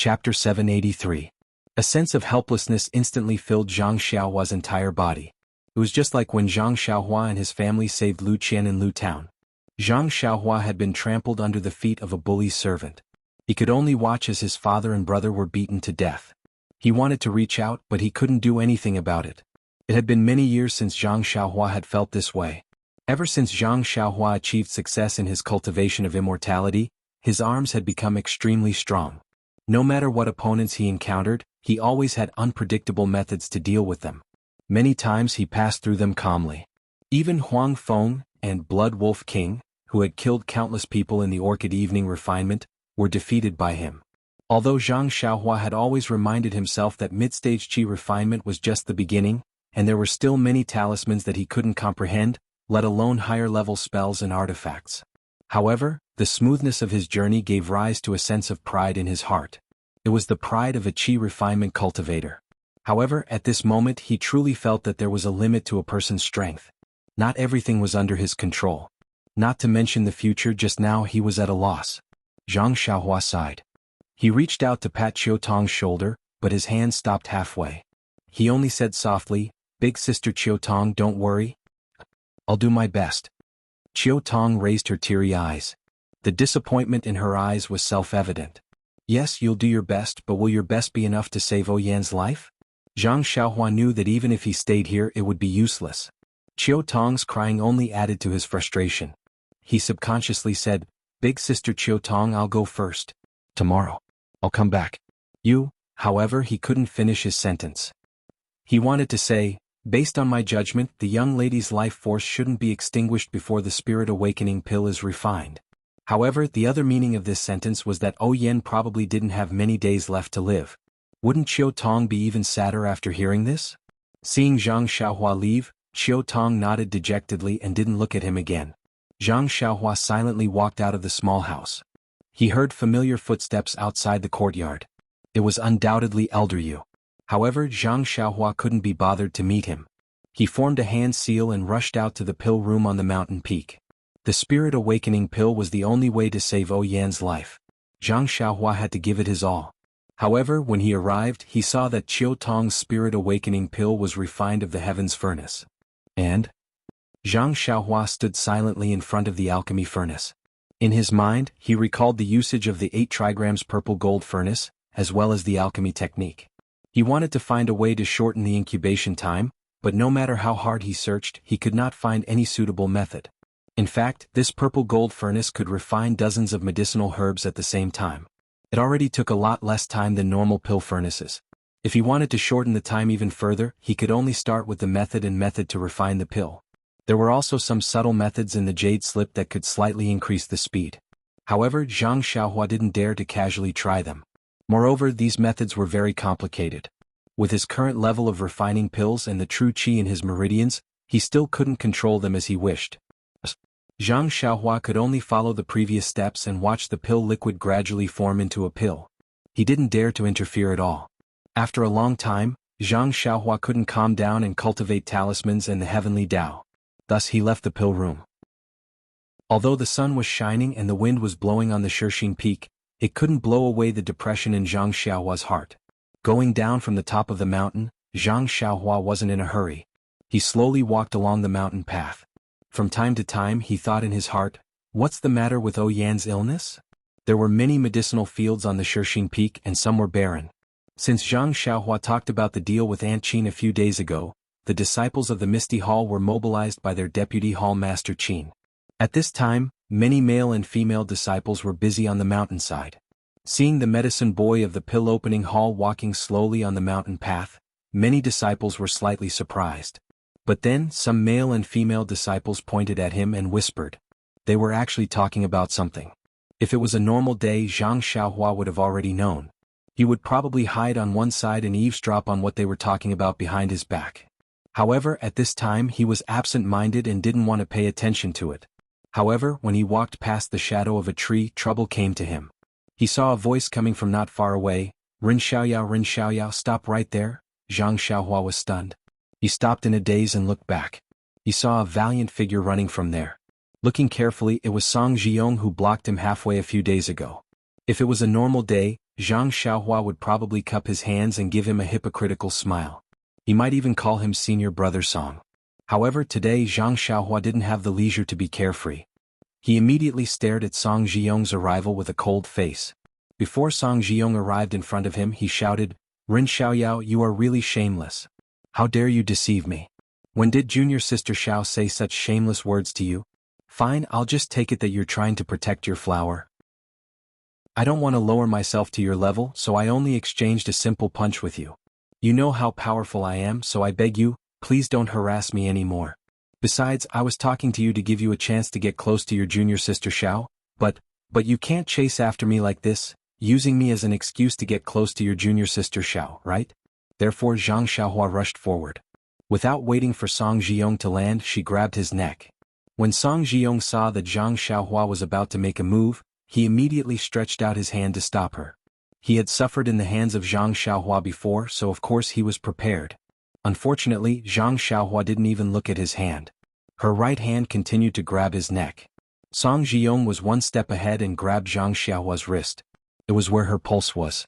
Chapter 783. A sense of helplessness instantly filled Zhang Xiaohua's entire body. It was just like when Zhang Xiaohua and his family saved Lu Qian in Lu Town. Zhang Xiaohua had been trampled under the feet of a bully's servant. He could only watch as his father and brother were beaten to death. He wanted to reach out, but he couldn't do anything about it. It had been many years since Zhang Xiaohua had felt this way. Ever since Zhang Xiaohua achieved success in his cultivation of immortality, his arms had become extremely strong. No matter what opponents he encountered, he always had unpredictable methods to deal with them. Many times he passed through them calmly. Even Huang Feng and Blood Wolf King, who had killed countless people in the Orchid Evening refinement, were defeated by him. Although Zhang Xiaohua had always reminded himself that mid-stage qi refinement was just the beginning, and there were still many talismans that he couldn't comprehend, let alone higher-level spells and artifacts. However, the smoothness of his journey gave rise to a sense of pride in his heart. It was the pride of a qi refinement cultivator. However, at this moment he truly felt that there was a limit to a person's strength. Not everything was under his control. Not to mention the future, just now he was at a loss. Zhang Xiaohua sighed. He reached out to pat Qiu Tong's shoulder, but his hand stopped halfway. He only said softly, "Big sister Qiu Tong, don't worry. I'll do my best." Qiu Tong raised her teary eyes. The disappointment in her eyes was self-evident. "Yes, you'll do your best, but will your best be enough to save Oyan's life?" Zhang Xiaohua knew that even if he stayed here it would be useless. Qiu Tong's crying only added to his frustration. He subconsciously said, "Big sister Qiu Tong, I'll go first. Tomorrow. I'll come back." However, he couldn't finish his sentence. He wanted to say, "Based on my judgment, the young lady's life force shouldn't be extinguished before the spirit awakening pill is refined." However, the other meaning of this sentence was that Oyan probably didn't have many days left to live. Wouldn't Qiu Tong be even sadder after hearing this? Seeing Zhang Xiaohua leave, Qiu Tong nodded dejectedly and didn't look at him again. Zhang Xiaohua silently walked out of the small house. He heard familiar footsteps outside the courtyard. It was undoubtedly Elder Yu. However, Zhang Xiaohua couldn't be bothered to meet him. He formed a hand seal and rushed out to the pill room on the mountain peak. The spirit awakening pill was the only way to save Oyan's life. Zhang Xiaohua had to give it his all. However, when he arrived, he saw that Qiu Tong's spirit awakening pill was refined of the heaven's furnace. And Zhang Xiaohua stood silently in front of the alchemy furnace. In his mind, he recalled the usage of the 8 trigrams purple gold furnace, as well as the alchemy technique. He wanted to find a way to shorten the incubation time, but no matter how hard he searched, he could not find any suitable method. In fact, this purple gold furnace could refine dozens of medicinal herbs at the same time. It already took a lot less time than normal pill furnaces. If he wanted to shorten the time even further, he could only start with the method to refine the pill. There were also some subtle methods in the jade slip that could slightly increase the speed. However, Zhang Xiaohua didn't dare to casually try them. Moreover, these methods were very complicated. With his current level of refining pills and the true qi in his meridians, he still couldn't control them as he wished. Zhang Xiaohua could only follow the previous steps and watch the pill liquid gradually form into a pill. He didn't dare to interfere at all. After a long time, Zhang Xiaohua couldn't calm down and cultivate talismans and the heavenly Tao. Thus he left the pill room. Although the sun was shining and the wind was blowing on the Shixing Peak, it couldn't blow away the depression in Zhang Xiaohua's heart. Going down from the top of the mountain, Zhang Xiaohua wasn't in a hurry. He slowly walked along the mountain path. From time to time he thought in his heart, "What's the matter with Oyan's illness?" There were many medicinal fields on the Shixing Peak and some were barren. Since Zhang Xiaohua talked about the deal with Aunt Qin a few days ago, the disciples of the Misty Hall were mobilized by their deputy hall master Qin. At this time, many male and female disciples were busy on the mountainside. Seeing the medicine boy of the pill opening hall walking slowly on the mountain path, many disciples were slightly surprised. But then, some male and female disciples pointed at him and whispered. They were actually talking about something. If it was a normal day, Zhang Xiaohua would have already known. He would probably hide on one side and eavesdrop on what they were talking about behind his back. However, at this time he was absent-minded and didn't want to pay attention to it. However, when he walked past the shadow of a tree, trouble came to him. He saw a voice coming from not far away. Rin Xiaoyao, stop right there." Zhang Xiaohua was stunned. He stopped in a daze and looked back. He saw a valiant figure running from there. Looking carefully, it was Song Jiong who blocked him halfway a few days ago. If it was a normal day, Zhang Xiaohua would probably cup his hands and give him a hypocritical smile. He might even call him Senior Brother Song. However, today Zhang Xiaohua didn't have the leisure to be carefree. He immediately stared at Song Zhiyong's arrival with a cold face. Before Song Zhiyong arrived in front of him, he shouted, "Ren Xiaoyao, you are really shameless. How dare you deceive me? When did junior sister Xiao say such shameless words to you? Fine, I'll just take it that you're trying to protect your flower. I don't want to lower myself to your level, so I only exchanged a simple punch with you. You know how powerful I am, so I beg you, please don't harass me anymore. Besides, I was talking to you to give you a chance to get close to your junior sister Xiao, but you can't chase after me like this, using me as an excuse to get close to your junior sister Xiao, right?" Therefore Zhang Xiaohua rushed forward. Without waiting for Song Zhiyong to land, she grabbed his neck. When Song Zhiyong saw that Zhang Xiaohua was about to make a move, he immediately stretched out his hand to stop her. He had suffered in the hands of Zhang Xiaohua before, so of course he was prepared. Unfortunately, Zhang Xiaohua didn't even look at his hand. Her right hand continued to grab his neck. Song Zhiyong was one step ahead and grabbed Zhang Xiaohua's wrist. It was where her pulse was.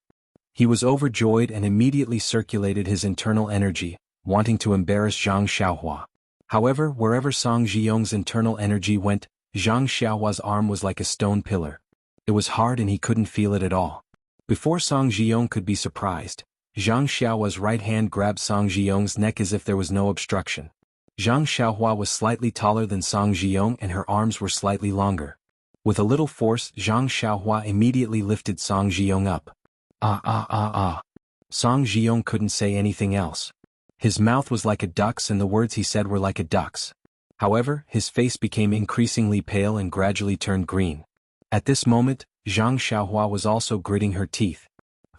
He was overjoyed and immediately circulated his internal energy, wanting to embarrass Zhang Xiaohua. However, wherever Song Zhiyong's internal energy went, Zhang Xiaohua's arm was like a stone pillar. It was hard and he couldn't feel it at all. Before Song Zhiyong could be surprised, Zhang Xiaohua's right hand grabbed Song Zhiyong's neck as if there was no obstruction. Zhang Xiaohua was slightly taller than Song Zhiyong and her arms were slightly longer. With a little force, Zhang Xiaohua immediately lifted Song Zhiyong up. Song Zhiyong couldn't say anything else. His mouth was like a duck's and the words he said were like a duck's. However, his face became increasingly pale and gradually turned green. At this moment, Zhang Xiaohua was also gritting her teeth.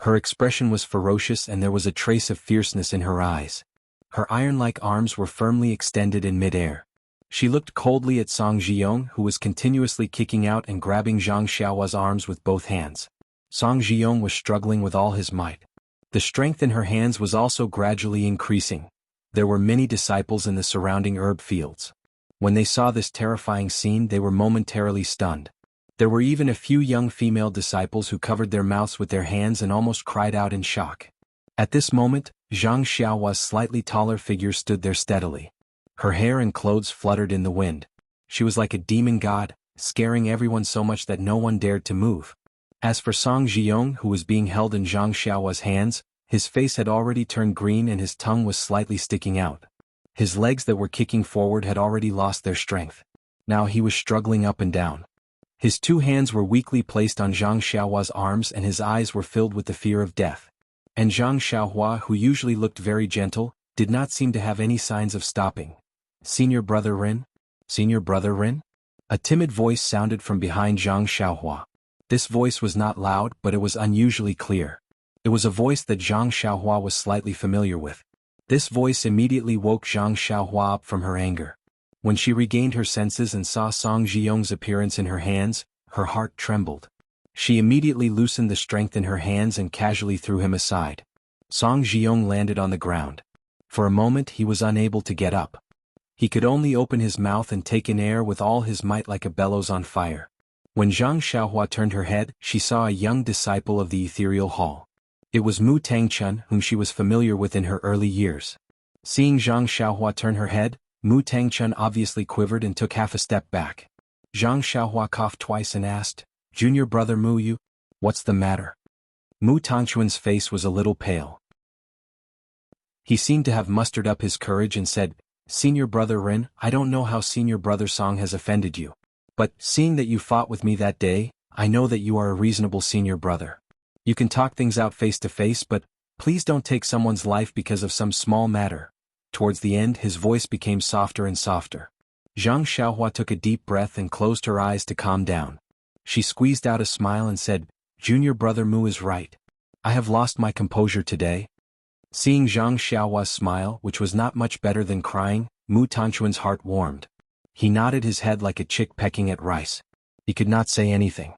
Her expression was ferocious and there was a trace of fierceness in her eyes. Her iron-like arms were firmly extended in mid-air. She looked coldly at Song Zhiyong, who was continuously kicking out and grabbing Zhang Xiaohua's arms with both hands. Song Zhiyong was struggling with all his might. The strength in her hands was also gradually increasing. There were many disciples in the surrounding herb fields. When they saw this terrifying scene, they were momentarily stunned. There were even a few young female disciples who covered their mouths with their hands and almost cried out in shock. At this moment, Zhang Xiaohua's slightly taller figure stood there steadily. Her hair and clothes fluttered in the wind. She was like a demon god, scaring everyone so much that no one dared to move. As for Song Zhiyong, who was being held in Zhang Xiaohua's hands, his face had already turned green and his tongue was slightly sticking out. His legs that were kicking forward had already lost their strength. Now he was struggling up and down. His two hands were weakly placed on Zhang Xiaohua's arms and his eyes were filled with the fear of death. And Zhang Xiaohua, who usually looked very gentle, did not seem to have any signs of stopping. "Senior Brother Rin? Senior Brother Rin?" A timid voice sounded from behind Zhang Xiaohua. This voice was not loud, but it was unusually clear. It was a voice that Zhang Xiaohua was slightly familiar with. This voice immediately woke Zhang Xiaohua up from her anger. When she regained her senses and saw Song Zhiyong's appearance in her hands, her heart trembled. She immediately loosened the strength in her hands and casually threw him aside. Song Zhiyong landed on the ground. For a moment he was unable to get up. He could only open his mouth and take in air with all his might like a bellows on fire. When Zhang Xiaohua turned her head, she saw a young disciple of the ethereal hall. It was Mu Tangchun, whom she was familiar with in her early years. Seeing Zhang Xiaohua turn her head, Mu Tangchun obviously quivered and took half a step back. Zhang Xiaohua coughed twice and asked, "Junior Brother Mu, what's the matter?" Mu Tangchun's face was a little pale. He seemed to have mustered up his courage and said, "Senior Brother Rin, I don't know how Senior Brother Song has offended you. But, seeing that you fought with me that day, I know that you are a reasonable senior brother. You can talk things out face to face, but please don't take someone's life because of some small matter." Towards the end, his voice became softer and softer. Zhang Xiaohua took a deep breath and closed her eyes to calm down. She squeezed out a smile and said, "Junior Brother Mu is right. I have lost my composure today." Seeing Zhang Xiaohua's smile, which was not much better than crying, Mu Tangchuan's heart warmed. He nodded his head like a chick pecking at rice. He could not say anything.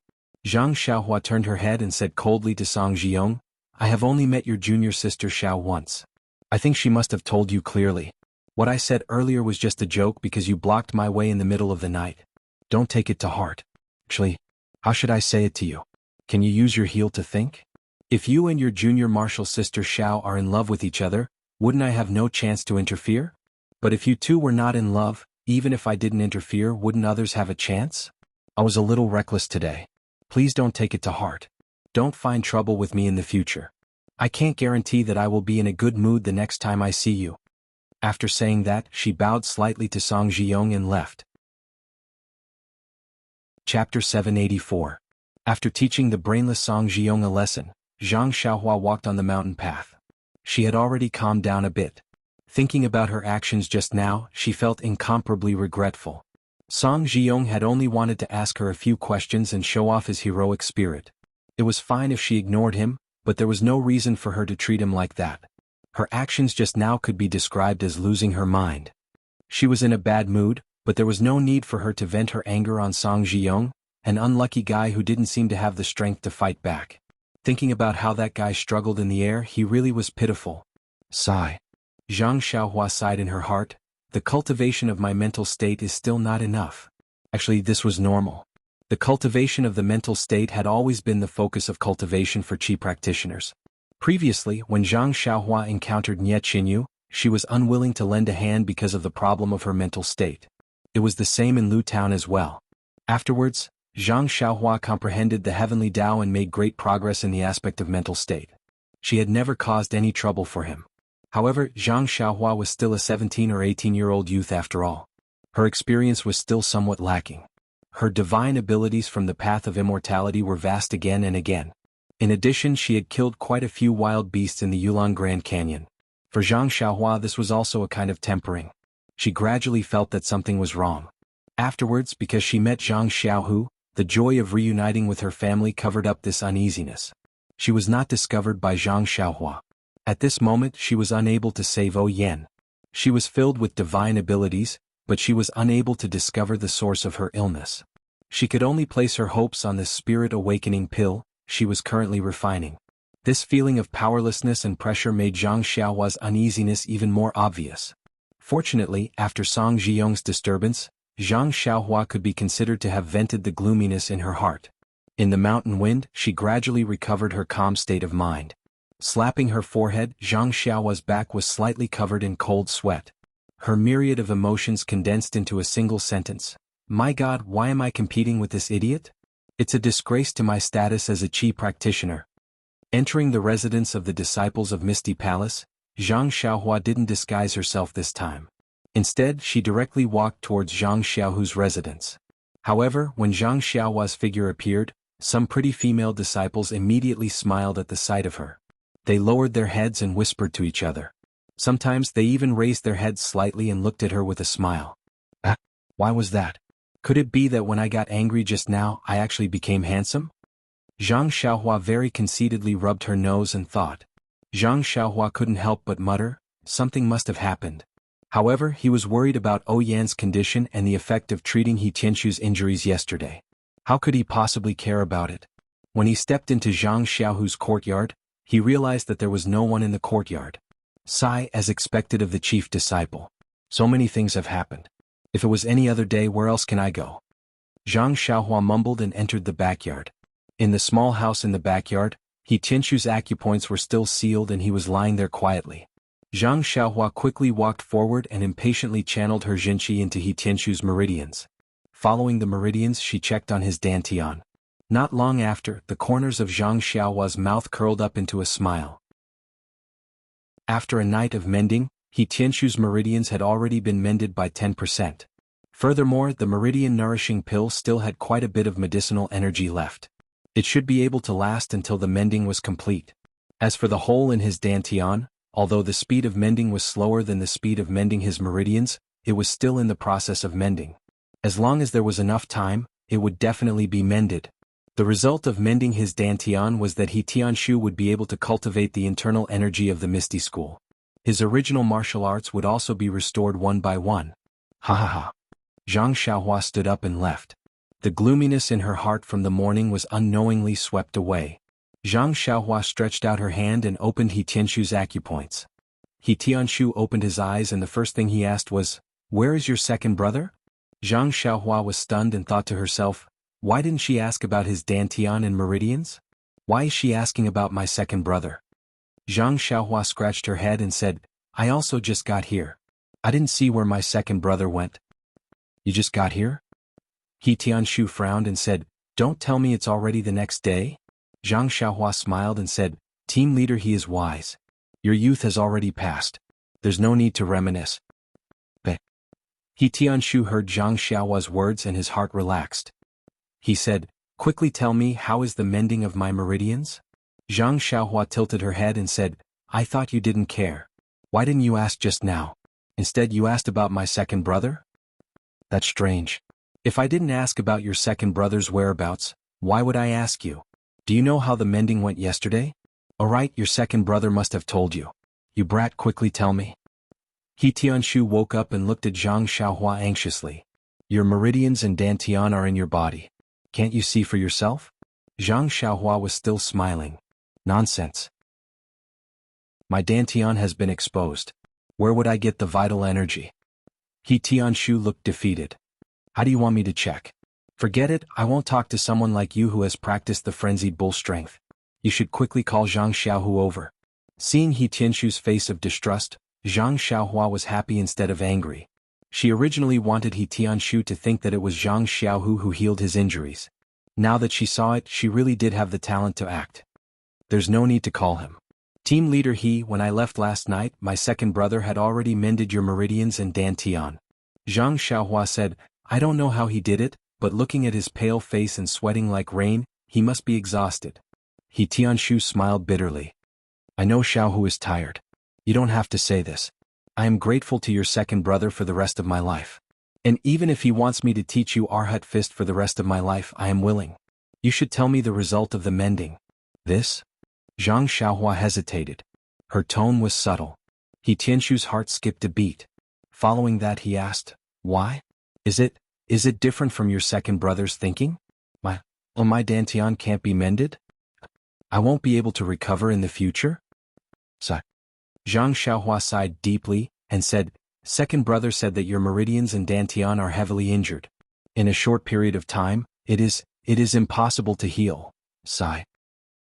Zhang Xiaohua turned her head and said coldly to Song Zhiyong, "I have only met your junior sister Xiao once. I think she must have told you clearly. What I said earlier was just a joke because you blocked my way in the middle of the night. Don't take it to heart. Actually, how should I say it to you? Can you use your heel to think?" If you and your junior martial sister Xiao are in love with each other, wouldn't I have no chance to interfere? But if you two were not in love, even if I didn't interfere, wouldn't others have a chance? I was a little reckless today. Please don't take it to heart. Don't find trouble with me in the future. I can't guarantee that I will be in a good mood the next time I see you. After saying that, she bowed slightly to Song Zhiyong and left. Chapter 784. After teaching the brainless Song Zhiyong a lesson, Zhang Xiaohua walked on the mountain path. She had already calmed down a bit. Thinking about her actions just now, she felt incomparably regretful. Song Zhiyong had only wanted to ask her a few questions and show off his heroic spirit. It was fine if she ignored him, but there was no reason for her to treat him like that. Her actions just now could be described as losing her mind. She was in a bad mood, but there was no need for her to vent her anger on Song Zhiyong, an unlucky guy who didn't seem to have the strength to fight back. Thinking about how that guy struggled in the air, he really was pitiful. Sigh. Zhang Xiaohua sighed in her heart. The cultivation of my mental state is still not enough. Actually, this was normal. The cultivation of the mental state had always been the focus of cultivation for Qi practitioners. Previously, when Zhang Xiaohua encountered Nie Qinyu, she was unwilling to lend a hand because of the problem of her mental state. It was the same in Lu Town as well. Afterwards, Zhang Xiaohua comprehended the heavenly Tao and made great progress in the aspect of mental state. She had never caused any trouble for him. However, Zhang Xiaohua was still a 17 or 18-year-old youth after all. Her experience was still somewhat lacking. Her divine abilities from the path of immortality were vast again and again. In addition, she had killed quite a few wild beasts in the Yulong Grand Canyon. For Zhang Xiaohua, this was also a kind of tempering. She gradually felt that something was wrong. Afterwards, because she met Zhang Xiaohu, the joy of reuniting with her family covered up this uneasiness. She was not discovered by Zhang Xiaohua. At this moment, she was unable to save O Yen. She was filled with divine abilities, but she was unable to discover the source of her illness. She could only place her hopes on the spirit awakening pill she was currently refining. This feeling of powerlessness and pressure made Zhang Xiaohua's uneasiness even more obvious. Fortunately, after Song Zhiyong's disturbance, Zhang Xiaohua could be considered to have vented the gloominess in her heart. In the mountain wind, she gradually recovered her calm state of mind. Slapping her forehead, Zhang Xiaohua's back was slightly covered in cold sweat. Her myriad of emotions condensed into a single sentence. My God, why am I competing with this idiot? It's a disgrace to my status as a Qi practitioner. Entering the residence of the disciples of Misty Palace, Zhang Xiaohua didn't disguise herself this time. Instead, she directly walked towards Zhang Xiaohu's residence. However, when Zhang Xiaohua's figure appeared, some pretty female disciples immediately smiled at the sight of her. They lowered their heads and whispered to each other. Sometimes they even raised their heads slightly and looked at her with a smile. Why was that? Could it be that when I got angry just now, I actually became handsome? Zhang Xiaohua very conceitedly rubbed her nose and thought. Zhang Xiaohua couldn't help but mutter, something must have happened. However, he was worried about O Yan's condition and the effect of treating He Tianxu's injuries yesterday. How could he possibly care about it? When he stepped into Zhang Xiaohu's courtyard, he realized that there was no one in the courtyard. Sigh, as expected of the chief disciple. So many things have happened. If it was any other day, where else can I go? Zhang Xiaohua mumbled and entered the backyard. In the small house in the backyard, He Tianxu's acupoints were still sealed and he was lying there quietly. Zhang Xiaohua quickly walked forward and impatiently channeled her Jinqi into He Tianxu's meridians. Following the meridians, she checked on his dantian. Not long after, the corners of Zhang Xiaohua's mouth curled up into a smile. After a night of mending, He Tianxu's meridians had already been mended by 10%. Furthermore, the meridian nourishing pill still had quite a bit of medicinal energy left. It should be able to last until the mending was complete. As for the hole in his dantian, although the speed of mending was slower than the speed of mending his meridians, it was still in the process of mending. As long as there was enough time, it would definitely be mended. The result of mending his dantian was that He Tianxu would be able to cultivate the internal energy of the Misty School. His original martial arts would also be restored one by one. Ha ha ha. Zhang Xiaohua stood up and left. The gloominess in her heart from the morning was unknowingly swept away. Zhang Xiaohua stretched out her hand and opened He Tianxu's acupoints. He Tianxu opened his eyes and the first thing he asked was, "Where is your second brother?" Zhang Xiaohua was stunned and thought to herself, why didn't she ask about his dantian and meridians? Why is she asking about my second brother? Zhang Xiaohua scratched her head and said, I also just got here. I didn't see where my second brother went. You just got here? He Tianshu frowned and said, Don't tell me it's already the next day? Zhang Xiaohua smiled and said, Team leader, he is wise. Your youth has already passed. There's no need to reminisce. But He Tianshu heard Zhang Xiaohua's words and his heart relaxed. He said, Quickly tell me, how is the mending of my meridians? Zhang Xiaohua tilted her head and said, I thought you didn't care. Why didn't you ask just now? Instead you asked about my second brother? That's strange. If I didn't ask about your second brother's whereabouts, why would I ask you? Do you know how the mending went yesterday? Alright, your second brother must have told you. You brat, quickly tell me. He Tianshu woke up and looked at Zhang Xiaohua anxiously. Your meridians and dantian are in your body. Can't you see for yourself? Zhang Xiaohua was still smiling. Nonsense. My dantian has been exposed. Where would I get the vital energy? He Tianshu looked defeated. How do you want me to check? Forget it, I won't talk to someone like you who has practiced the frenzied bull strength. You should quickly call Zhang Xiaohu over. Seeing He Tianshu's face of distrust, Zhang Xiaohua was happy instead of angry. She originally wanted He Tianshu to think that it was Zhang Xiaohu who healed his injuries. Now that she saw it, she really did have the talent to act. There's no need to call him. Team leader, when I left last night, my second brother had already mended your meridians and dantian. Zhang Xiaohua said, I don't know how he did it, but looking at his pale face and sweating like rain, he must be exhausted. He Tianshu smiled bitterly. I know Xiaohu is tired. You don't have to say this. I am grateful to your second brother for the rest of my life. And even if he wants me to teach you Arhat Fist for the rest of my life, I am willing. You should tell me the result of the mending. This? Zhang Xiaohua hesitated. Her tone was subtle. He Tianshu's heart skipped a beat. Following that he asked, Why? Is it different from your second brother's thinking? My dantian can't be mended? I won't be able to recover in the future? Sigh. Zhang Xiaohua sighed deeply and said, Second brother said that your meridians and dantian are heavily injured. In a short period of time, it is impossible to heal. Sigh.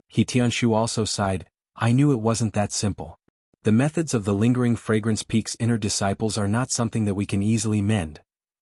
He Tianshu also sighed, I knew it wasn't that simple. The methods of the lingering fragrance peak's inner disciples are not something that we can easily mend.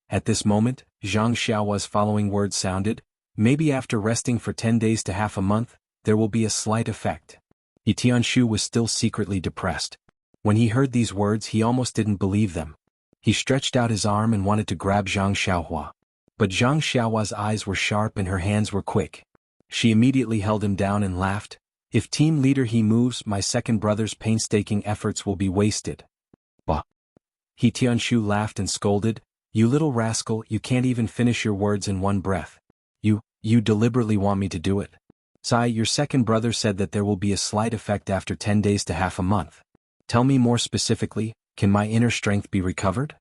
At this moment, Zhang Xiaohua's following words sounded, maybe after resting for 10 days to half a month, there will be a slight effect. He Tianshu was still secretly depressed. When he heard these words he almost didn't believe them. He stretched out his arm and wanted to grab Zhang Xiaohua. But Zhang Xiaohua's eyes were sharp and her hands were quick. She immediately held him down and laughed. If team leader he moves, my second brother's painstaking efforts will be wasted. Bah. He Tianshu laughed and scolded, You little rascal, you can't even finish your words in one breath. You deliberately want me to do it. Sai, your second brother said that there will be a slight effect after 10 days to half a month. Tell me more specifically, can my inner strength be recovered?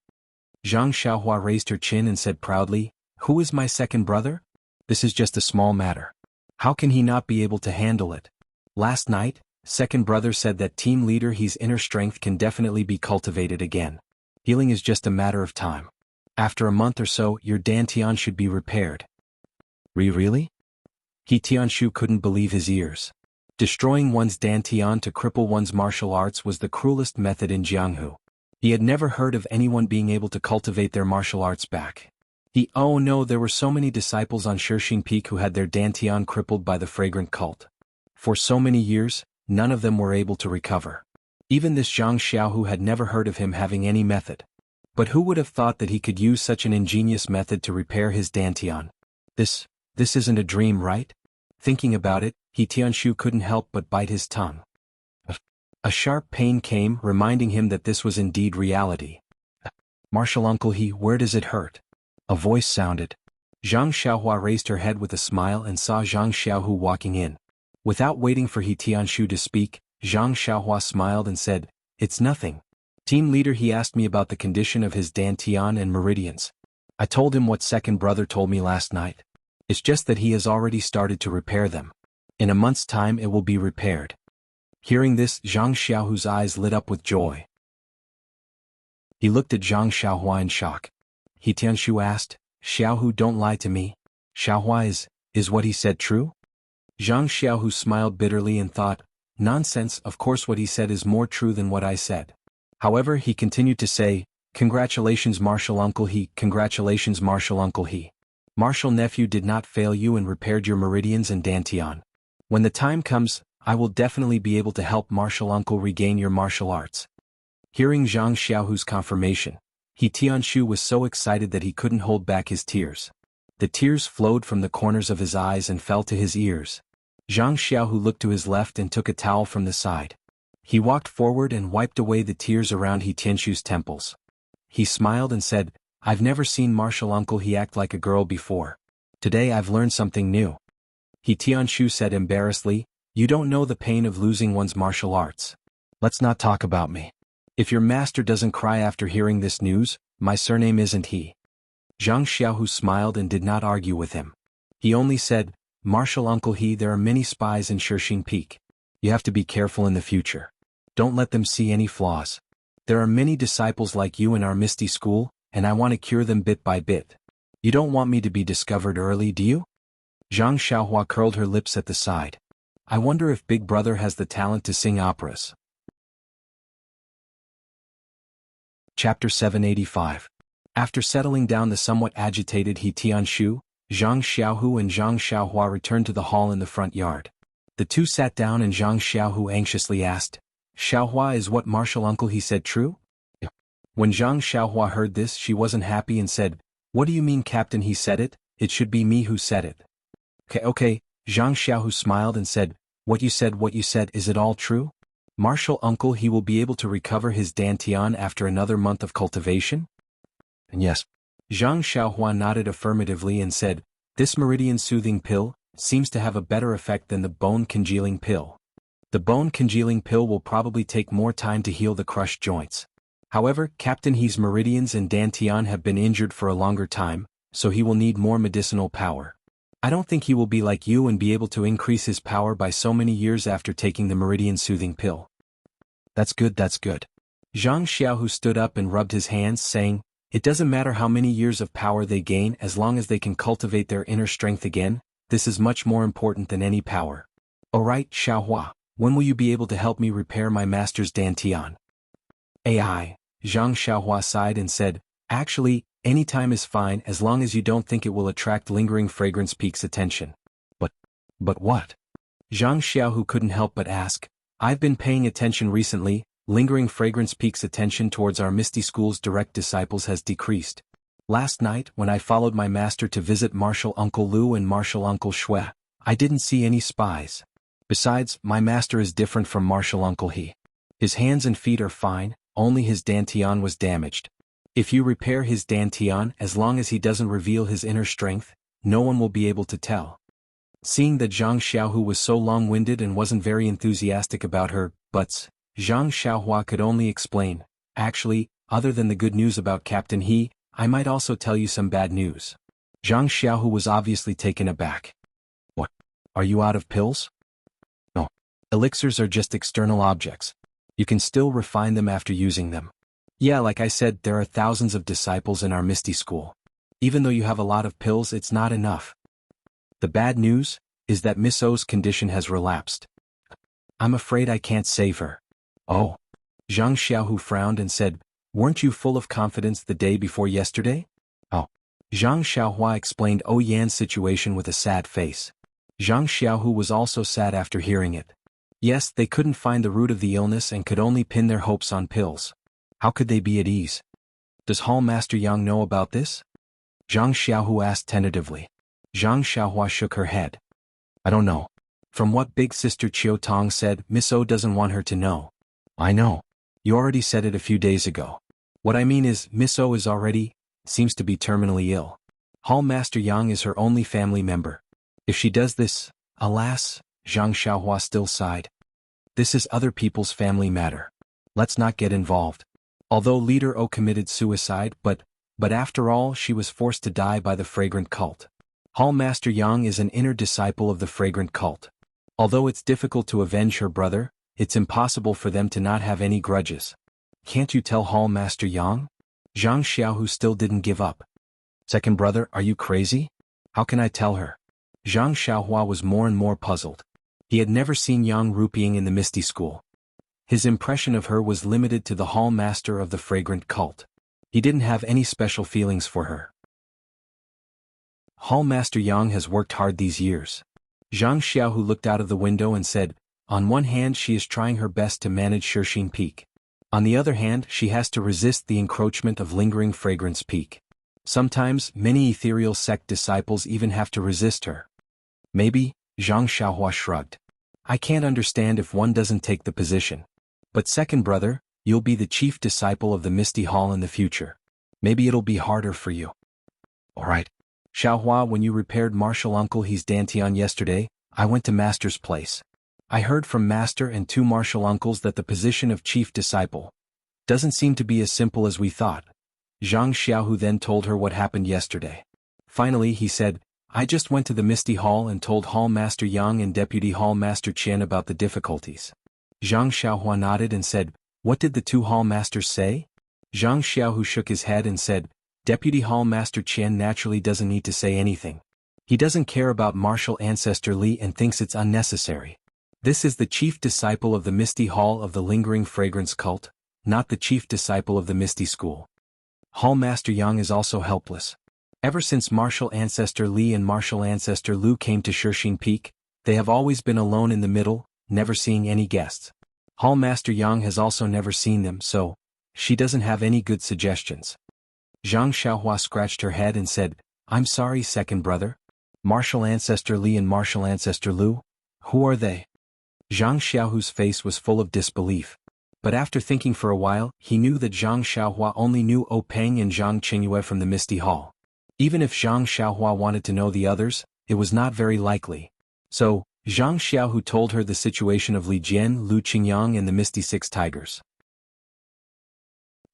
Zhang Xiaohua raised her chin and said proudly, Who is my second brother? This is just a small matter. How can he not be able to handle it? Last night, second brother said that team leader his inner strength can definitely be cultivated again. Healing is just a matter of time. After a month or so, your dantian should be repaired. Really? He Tianshu couldn't believe his ears. Destroying one's dantian to cripple one's martial arts was the cruelest method in Jianghu. He had never heard of anyone being able to cultivate their martial arts back. Oh no, there were so many disciples on Shirxin Peak who had their dantian crippled by the fragrant cult. For so many years, none of them were able to recover. Even this Zhang Xiaohu had never heard of him having any method. But who would have thought that he could use such an ingenious method to repair his dantian? This isn't a dream, right? Thinking about it, He Tianshu couldn't help but bite his tongue. A sharp pain came, reminding him that this was indeed reality. Martial uncle where does it hurt? A voice sounded. Zhang Xiaohua raised her head with a smile and saw Zhang Xiaohu walking in. Without waiting for He Tianshu to speak, Zhang Xiaohua smiled and said, It's nothing. Team leader he asked me about the condition of his dantian and meridians. I told him what second brother told me last night. It's just that he has already started to repair them. In a month's time it will be repaired. Hearing this, Zhang Xiaohu's eyes lit up with joy. He looked at Zhang Xiaohua in shock. He Tianshu asked, Xiaohu, don't lie to me. Xiaohua, is what he said true? Zhang Xiaohu smiled bitterly and thought, nonsense, of course what he said is more true than what I said. However, he continued to say, congratulations Martial Uncle He, congratulations Martial Uncle He. Martial Nephew did not fail you and repaired your meridians and dantian. When the time comes, I will definitely be able to help Martial Uncle regain your martial arts. Hearing Zhang Xiaohu's confirmation, He Tianshu was so excited that he couldn't hold back his tears. The tears flowed from the corners of his eyes and fell to his ears. Zhang Xiaohu looked to his left and took a towel from the side. He walked forward and wiped away the tears around He Tianshu's temples. He smiled and said, I've never seen Martial Uncle He act like a girl before. Today I've learned something new. He Tianshu said embarrassedly, you don't know the pain of losing one's martial arts. Let's not talk about me. If your master doesn't cry after hearing this news, my surname isn't He. Zhang Xiaohu smiled and did not argue with him. He only said, Martial Uncle He, there are many spies in Shishing Peak. You have to be careful in the future. Don't let them see any flaws. There are many disciples like you in our Misty School, and I want to cure them bit by bit. You don't want me to be discovered early, do you? Zhang Xiaohua curled her lips at the side. I wonder if Big Brother has the talent to sing operas. Chapter 785. After settling down the somewhat agitated He Tianshu, Zhang Xiaohu and Zhang Xiaohua returned to the hall in the front yard. The two sat down and Zhang Xiaohu anxiously asked, Xiaohua, is what Martial Uncle He said true? When Zhang Xiaohua heard this, she wasn't happy and said, what do you mean, Captain? He said it? It should be me who said it. Okay, Zhang Xiaohu smiled and said, what you said, is it all true? Martial Uncle He will be able to recover his dantian after another month of cultivation? And yes. Zhang Xiaohua nodded affirmatively and said, this meridian soothing pill seems to have a better effect than the bone congealing pill. The bone congealing pill will probably take more time to heal the crushed joints. However, Captain He's meridians and dantian have been injured for a longer time, so he will need more medicinal power. I don't think he will be like you and be able to increase his power by so many years after taking the meridian soothing pill. That's good. Zhang Xiaohu stood up and rubbed his hands, saying, it doesn't matter how many years of power they gain as long as they can cultivate their inner strength again. This is much more important than any power. Alright, Xiaohua, when will you be able to help me repair my master's dantian? Zhang Xiaohua sighed and said, actually, any time is fine as long as you don't think it will attract lingering fragrance peak's attention. But what? Zhang Xiaohu couldn't help but ask. I've been paying attention recently. Lingering fragrance peak's attention towards our Misty School's direct disciples has decreased. Last night, when I followed my master to visit Martial Uncle Lu and Martial Uncle Shui, I didn't see any spies. Besides, my master is different from Martial Uncle He. His hands and feet are fine, only his dantian was damaged. If you repair his dantian, as long as he doesn't reveal his inner strength, no one will be able to tell. Seeing that Zhang Xiaohu was so long-winded and wasn't very enthusiastic about her buts, Zhang Xiaohua could only explain, actually, other than the good news about Captain He, I might also tell you some bad news. Zhang Xiaohu was obviously taken aback. What? Are you out of pills? No. Elixirs are just external objects. You can still refine them after using them. Yeah, like I said, there are thousands of disciples in our Misty School. Even though you have a lot of pills, it's not enough. The bad news is that Miss O's condition has relapsed. I'm afraid I can't save her. Oh. Zhang Xiaohu frowned and said, weren't you full of confidence the day before yesterday? Oh. Zhang Xiaohua explained Oh Yan's situation with a sad face. Zhang Xiaohu was also sad after hearing it. Yes, they couldn't find the root of the illness and could only pin their hopes on pills. How could they be at ease? Does Hall Master Yang know about this? Zhang Xiaohu asked tentatively. Zhang Xiaohua shook her head. I don't know. From what Big Sister Chiu Tong said, Miss O doesn't want her to know. I know. You already said it a few days ago. What I mean is, Miss O seems to be terminally ill. Hall Master Yang is her only family member. If she does this, alas, Zhang Xiaohua still sighed. This is other people's family matter. Let's not get involved. Although Leader O committed suicide, but after all she was forced to die by the fragrant cult. Hall Master Yang is an inner disciple of the fragrant cult. Although it's difficult to avenge her brother, it's impossible for them to not have any grudges. Can't you tell Hall Master Yang? Zhang Xiaohu still didn't give up. Second brother, are you crazy? How can I tell her? Zhang Xiaohua was more and more puzzled. He had never seen Yang Ruping in the Misty School. His impression of her was limited to the hall master of the fragrant cult. He didn't have any special feelings for her. Hall Master Yang has worked hard these years. Zhang Xiaohu looked out of the window and said, on one hand she is trying her best to manage Shirxin Peak. On the other hand she has to resist the encroachment of lingering fragrance peak. Sometimes, many ethereal sect disciples even have to resist her. Maybe, Zhang Xiaohua shrugged. I can't understand if one doesn't take the position. But second brother, you'll be the chief disciple of the Misty Hall in the future. Maybe it'll be harder for you. Alright. Xiaohua, when you repaired Martial Uncle He's Dantian yesterday, I went to Master's place. I heard from Master and two Martial Uncles that the position of chief disciple doesn't seem to be as simple as we thought. Zhang Xiaohu then told her what happened yesterday. Finally he said, I just went to the Misty Hall and told Hall Master Yang and Deputy Hall Master Qian about the difficulties. Zhang Xiaohua nodded and said, what did the two Hall Masters say? Zhang Xiaohu shook his head and said, Deputy Hall Master Qian naturally doesn't need to say anything. He doesn't care about martial ancestor Li and thinks it's unnecessary. This is the chief disciple of the Misty Hall of the Lingering Fragrance Cult, not the chief disciple of the Misty School. Hall Master Yang is also helpless. Ever since martial ancestor Li and martial ancestor Lu came to Shirxin Peak, they have always been alone in the middle, never seeing any guests. Hall Master Yang has also never seen them, so she doesn't have any good suggestions. Zhang Xiaohua scratched her head and said, I'm sorry second brother. Martial ancestor Li and martial ancestor Lu? Who are they? Zhang Xiaohu's face was full of disbelief. But after thinking for a while, he knew that Zhang Xiaohua only knew O Peng and Zhang Qingyue from the Misty Hall. Even if Zhang Xiaohua wanted to know the others, it was not very likely. So, Zhang Xiaohu told her the situation of Li Jian, Lu Qingyang and the Misty Six Tigers.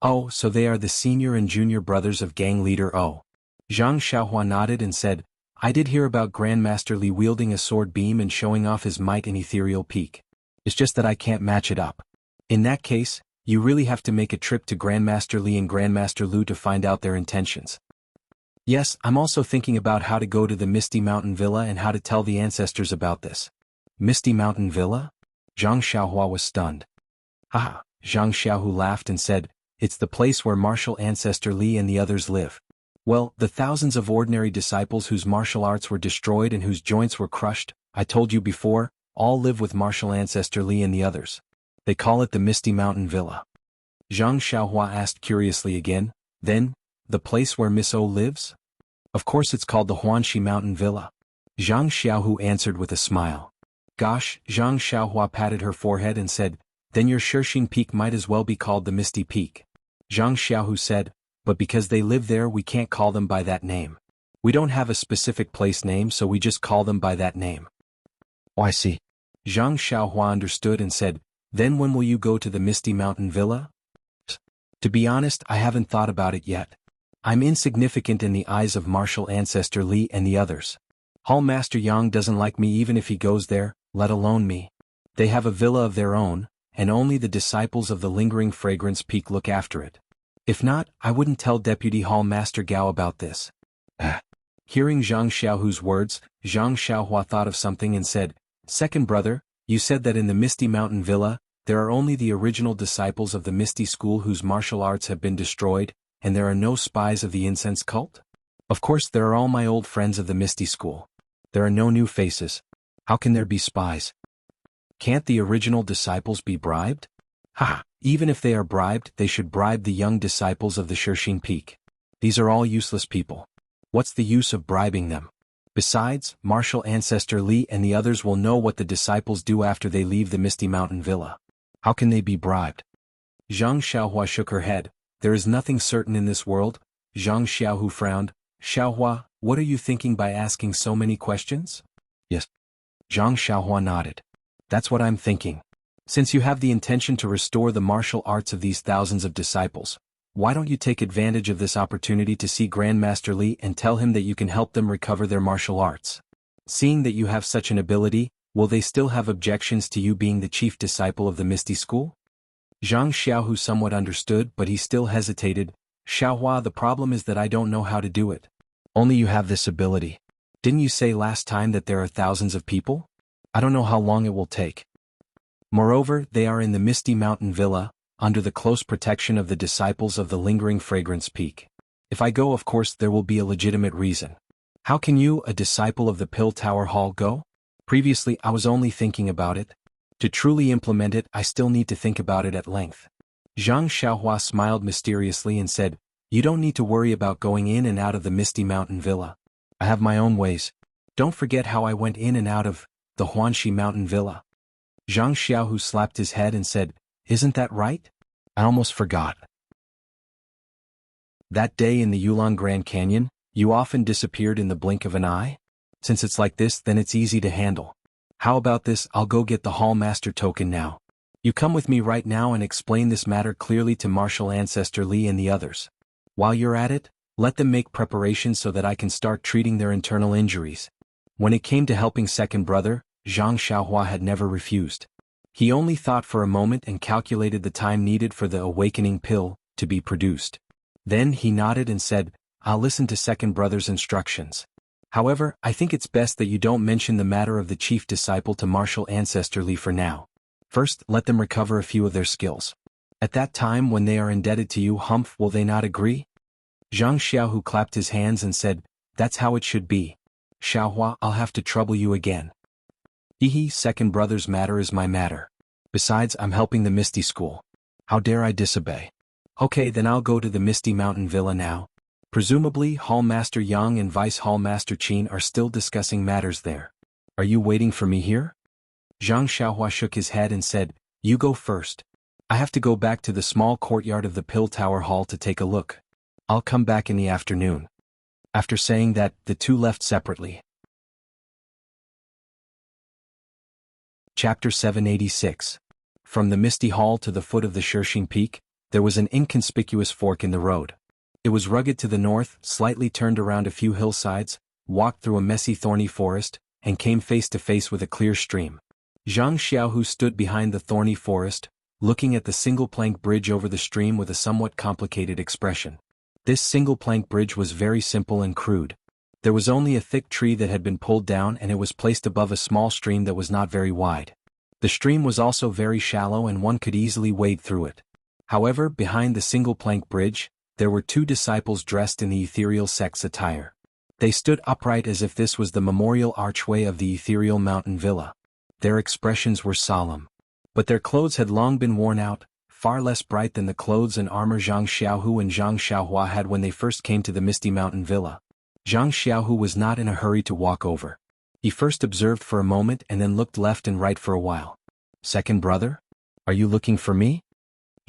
Oh, so they are the senior and junior brothers of gang leader O. Zhang Xiaohua nodded and said, I did hear about Grandmaster Li wielding a sword beam and showing off his might in ethereal peak. It's just that I can't match it up. In that case, you really have to make a trip to Grandmaster Li and Grandmaster Lu to find out their intentions. Yes, I'm also thinking about how to go to the Misty Mountain Villa and how to tell the ancestors about this. Misty Mountain Villa? Zhang Xiaohua was stunned. Haha, Zhang Xiaohu laughed and said, it's the place where martial ancestor Li and the others live. Well, the thousands of ordinary disciples whose martial arts were destroyed and whose joints were crushed, I told you before, all live with martial ancestor Li and the others. They call it the Misty Mountain Villa. Zhang Xiaohua asked curiously again, then, the place where Miss O lives? Of course it's called the Huanxi Mountain Villa. Zhang Xiaohu answered with a smile. Gosh, Zhang Xiaohua patted her forehead and said, then your Shirxin Peak might as well be called the Misty Peak. Zhang Xiaohu said, but because they live there we can't call them by that name. We don't have a specific place name so we just call them by that name. Oh, I see. Zhang Xiaohua understood and said, then when will you go to the Misty Mountain Villa? To be honest, I haven't thought about it yet. I'm insignificant in the eyes of martial ancestor Li and the others. Hall Master Yang doesn't like me even if he goes there, let alone me. They have a villa of their own, and only the disciples of the Lingering Fragrance Peak look after it. If not, I wouldn't tell Deputy Hall Master Gao about this. Hearing Zhang Xiaohu's words, Zhang Xiaohua thought of something and said, second brother, you said that in the Misty Mountain Villa, there are only the original disciples of the Misty School whose martial arts have been destroyed, and there are no spies of the incense cult? Of course there are all my old friends of the Misty School. There are no new faces. How can there be spies? Can't the original disciples be bribed? Ha! Even if they are bribed, they should bribe the young disciples of the Shirxin Peak. These are all useless people. What's the use of bribing them? Besides, martial ancestor Li and the others will know what the disciples do after they leave the Misty Mountain Villa. How can they be bribed? Zhang Xiaohua shook her head. There is nothing certain in this world. Zhang Xiaohu frowned. Xiaohua, what are you thinking by asking so many questions? Yes. Zhang Xiaohua nodded. That's what I'm thinking. Since you have the intention to restore the martial arts of these thousands of disciples, why don't you take advantage of this opportunity to see Grandmaster Li and tell him that you can help them recover their martial arts? Seeing that you have such an ability, will they still have objections to you being the chief disciple of the Misty School? Zhang Xiaohu somewhat understood, but he still hesitated. Xiaohua, the problem is that I don't know how to do it. Only you have this ability. Didn't you say last time that there are thousands of people? I don't know how long it will take. Moreover, they are in the misty mountain villa, under the close protection of the disciples of the lingering fragrance peak. If I go, of course there will be a legitimate reason. How can you, a disciple of the Pill Tower Hall, go? Previously I was only thinking about it. To truly implement it, I still need to think about it at length. Zhang Xiaohua smiled mysteriously and said, You don't need to worry about going in and out of the misty mountain villa. I have my own ways. Don't forget how I went in and out of the Huanxi mountain villa. Zhang Xiaohu slapped his head and said, Isn't that right? I almost forgot. That day in the Yulong Grand Canyon, you often disappeared in the blink of an eye? Since it's like this, then it's easy to handle. How about this? I'll go get the Hall Master token now. You come with me right now and explain this matter clearly to Martial Ancestor Li and the others. While you're at it, let them make preparations so that I can start treating their internal injuries. When it came to helping second brother, Zhang Xiaohua had never refused. He only thought for a moment and calculated the time needed for the awakening pill to be produced. Then he nodded and said, I'll listen to second brother's instructions. However, I think it's best that you don't mention the matter of the chief disciple to Martial Ancestor Li for now. First, let them recover a few of their skills. At that time when they are indebted to you, Humph, will they not agree? Zhang Xiaohu clapped his hands and said, That's how it should be. Xiaohua, I'll have to trouble you again. Hehe, second brother's matter is my matter. Besides, I'm helping the Misty School. How dare I disobey? Okay, then I'll go to the Misty Mountain Villa now. Presumably, Hall Master Yang and Vice Hall Master Qin are still discussing matters there. Are you waiting for me here? Zhang Xiaohua shook his head and said, You go first. I have to go back to the small courtyard of the Pill Tower Hall to take a look. I'll come back in the afternoon. After saying that, the two left separately. Chapter 786. From the Misty Hall to the foot of the Shirxing Peak, there was an inconspicuous fork in the road. It was rugged to the north, slightly turned around a few hillsides, walked through a messy thorny forest, and came face to face with a clear stream. Zhang Xiaohu stood behind the thorny forest, looking at the single-plank bridge over the stream with a somewhat complicated expression. This single-plank bridge was very simple and crude. There was only a thick tree that had been pulled down and it was placed above a small stream that was not very wide. The stream was also very shallow and one could easily wade through it. However, behind the single-plank bridge, there were two disciples dressed in the ethereal sect's attire. They stood upright as if this was the memorial archway of the ethereal mountain villa. Their expressions were solemn. But their clothes had long been worn out, far less bright than the clothes and armor Zhang Xiaohu and Zhang Xiaohua had when they first came to the Misty Mountain Villa. Zhang Xiaohu was not in a hurry to walk over. He first observed for a moment and then looked left and right for a while. Second brother? Are you looking for me?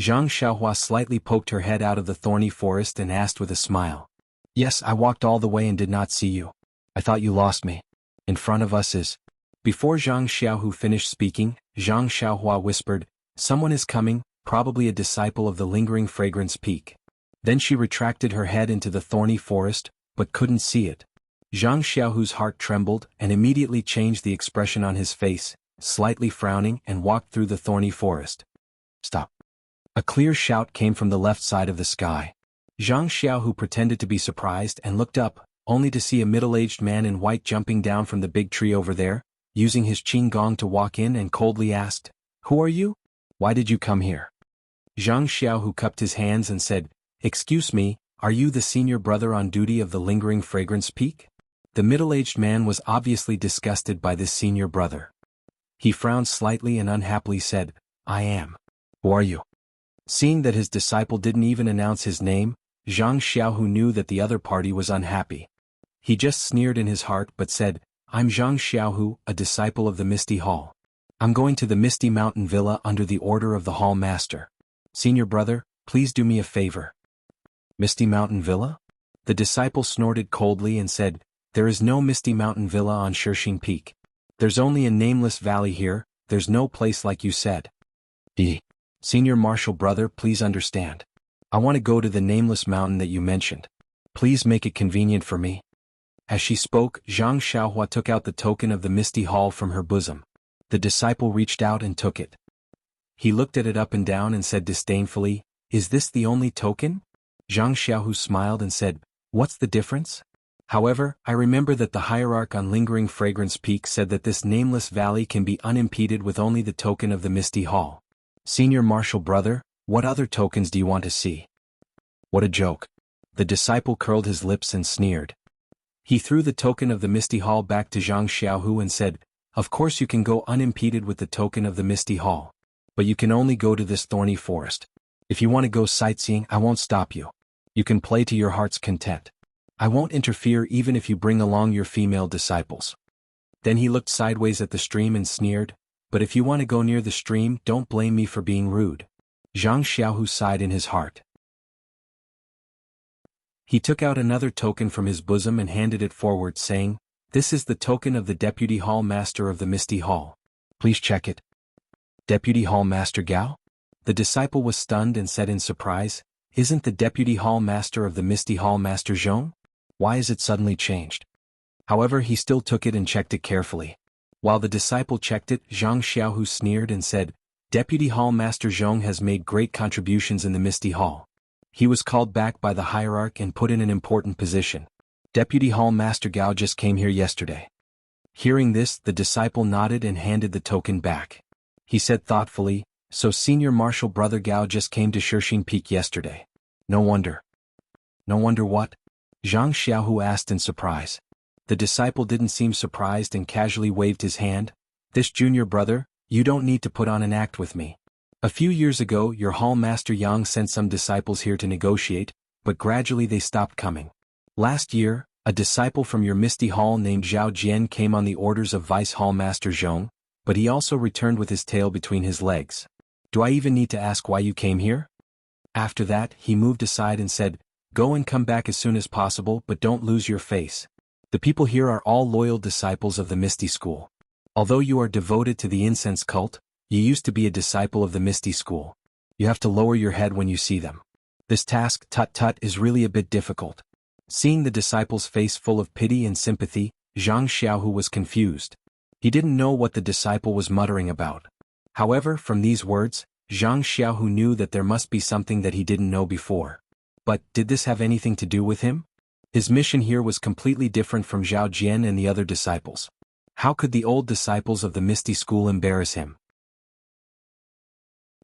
Zhang Xiaohua slightly poked her head out of the thorny forest and asked with a smile. Yes, I walked all the way and did not see you. I thought you lost me. In front of us is... Before Zhang Xiaohu finished speaking, Zhang Xiaohua whispered, Someone is coming, probably a disciple of the lingering fragrance peak. Then she retracted her head into the thorny forest, but couldn't see it. Zhang Xiaohu's heart trembled and immediately changed the expression on his face, slightly frowning and walked through the thorny forest. Stop. A clear shout came from the left side of the sky. Zhang Xiaohu pretended to be surprised and looked up, only to see a middle-aged man in white jumping down from the big tree over there, using his qin gong to walk in and coldly asked, Who are you? Why did you come here? Zhang Xiaohu cupped his hands and said, Excuse me, are you the senior brother on duty of the lingering fragrance peak? The middle-aged man was obviously disgusted by this senior brother. He frowned slightly and unhappily said, I am. Who are you? Seeing that his disciple didn't even announce his name, Zhang Xiaohu knew that the other party was unhappy. He just sneered in his heart but said, I'm Zhang Xiaohu, a disciple of the Misty Hall. I'm going to the Misty Mountain Villa under the order of the Hall Master. Senior brother, please do me a favor. Misty Mountain Villa? The disciple snorted coldly and said, There is no Misty Mountain Villa on Shirxing Peak. There's only a nameless valley here, there's no place like you said. Senior martial brother, please understand. I want to go to the nameless mountain that you mentioned. Please make it convenient for me. As she spoke, Zhang Xiaohua took out the token of the Misty Hall from her bosom. The disciple reached out and took it. He looked at it up and down and said disdainfully, Is this the only token? Zhang Xiaohu smiled and said, What's the difference? However, I remember that the hierarch on Lingering Fragrance Peak said that this nameless valley can be unimpeded with only the token of the Misty Hall. Senior Marshal Brother, what other tokens do you want to see? What a joke. The disciple curled his lips and sneered. He threw the token of the Misty Hall back to Zhang Xiaohu and said, "Of course you can go unimpeded with the token of the Misty Hall. But you can only go to this thorny forest. If you want to go sightseeing, I won't stop you. You can play to your heart's content. I won't interfere even if you bring along your female disciples." Then he looked sideways at the stream and sneered, "But if you want to go near the stream, don't blame me for being rude." Zhang Xiaohu sighed in his heart. He took out another token from his bosom and handed it forward, saying, "This is the token of the Deputy Hall Master of the Misty Hall. Please check it." Deputy Hall Master Gao? The disciple was stunned and said in surprise, "Isn't the Deputy Hall Master of the Misty Hall Master Zhong? Why is it suddenly changed?" However, he still took it and checked it carefully. While the disciple checked it, Zhang Xiaohu sneered and said, "Deputy Hall Master Zhong has made great contributions in the Misty Hall. He was called back by the hierarch and put in an important position. Deputy Hall Master Gao just came here yesterday." Hearing this, the disciple nodded and handed the token back. He said thoughtfully, "So Senior Marshal Brother Gao just came to Shishing Peak yesterday. No wonder." "No wonder what?" Zhang Xiaohu asked in surprise. The disciple didn't seem surprised and casually waved his hand. "This junior brother, you don't need to put on an act with me. A few years ago your Hall Master Yang sent some disciples here to negotiate, but gradually they stopped coming. Last year, a disciple from your Misty Hall named Zhao Jian came on the orders of Vice Hall Master Zhong, but he also returned with his tail between his legs. Do I even need to ask why you came here?" After that, he moved aside and said, "Go and come back as soon as possible, but don't lose your face. The people here are all loyal disciples of the Misty School. Although you are devoted to the incense cult, you used to be a disciple of the Misty School. You have to lower your head when you see them. This task, tut-tut, is really a bit difficult." Seeing the disciple's face full of pity and sympathy, Zhang Xiaohu was confused. He didn't know what the disciple was muttering about. However, from these words, Zhang Xiaohu knew that there must be something that he didn't know before. But, did this have anything to do with him? His mission here was completely different from Zhao Jian and the other disciples. How could the old disciples of the Misty School embarrass him?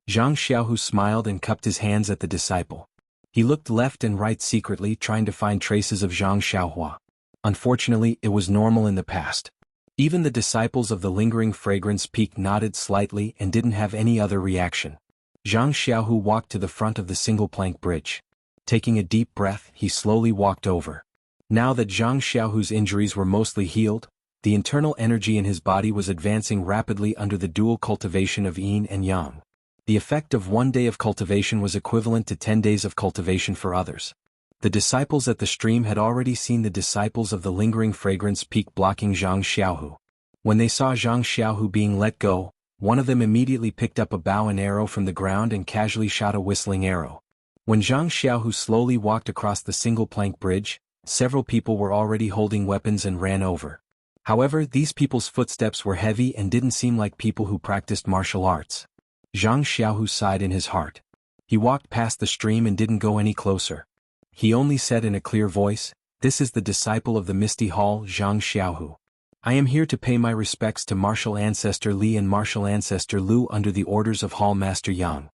Zhang Xiaohu smiled and cupped his hands at the disciple. He looked left and right secretly, trying to find traces of Zhang Xiaohua. Unfortunately, it was normal in the past. Even the disciples of the Lingering Fragrance Peak nodded slightly and didn't have any other reaction. Zhang Xiaohu walked to the front of the single-plank bridge. Taking a deep breath, he slowly walked over. Now that Zhang Xiaohu's injuries were mostly healed, the internal energy in his body was advancing rapidly under the dual cultivation of yin and yang. The effect of 1 day of cultivation was equivalent to 10 days of cultivation for others. The disciples at the stream had already seen the disciples of the Lingering Fragrance Peak blocking Zhang Xiaohu. When they saw Zhang Xiaohu being let go, one of them immediately picked up a bow and arrow from the ground and casually shot a whistling arrow. When Zhang Xiaohu slowly walked across the single-plank bridge, several people were already holding weapons and ran over. However, these people's footsteps were heavy and didn't seem like people who practiced martial arts. Zhang Xiaohu sighed in his heart. He walked past the stream and didn't go any closer. He only said in a clear voice, "This is the disciple of the Misty Hall, Zhang Xiaohu. I am here to pay my respects to Martial Ancestor Li and Martial Ancestor Lu under the orders of Hall Master Yang."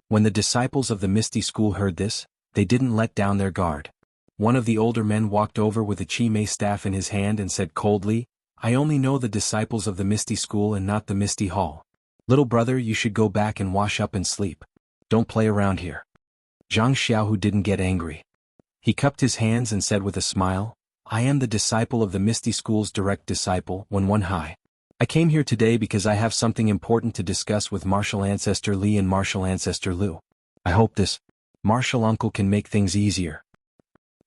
When the disciples of the Misty School heard this, they didn't let down their guard. One of the older men walked over with a chi mei staff in his hand and said coldly, "I only know the disciples of the Misty School and not the Misty Hall. Little brother, you should go back and wash up and sleep. Don't play around here." Zhang Xiaohu didn't get angry. He cupped his hands and said with a smile, "I am the disciple of the Misty School's direct disciple, Wen Hai. I came here today because I have something important to discuss with Martial Ancestor Li and Martial Ancestor Lu. I hope this martial uncle can make things easier."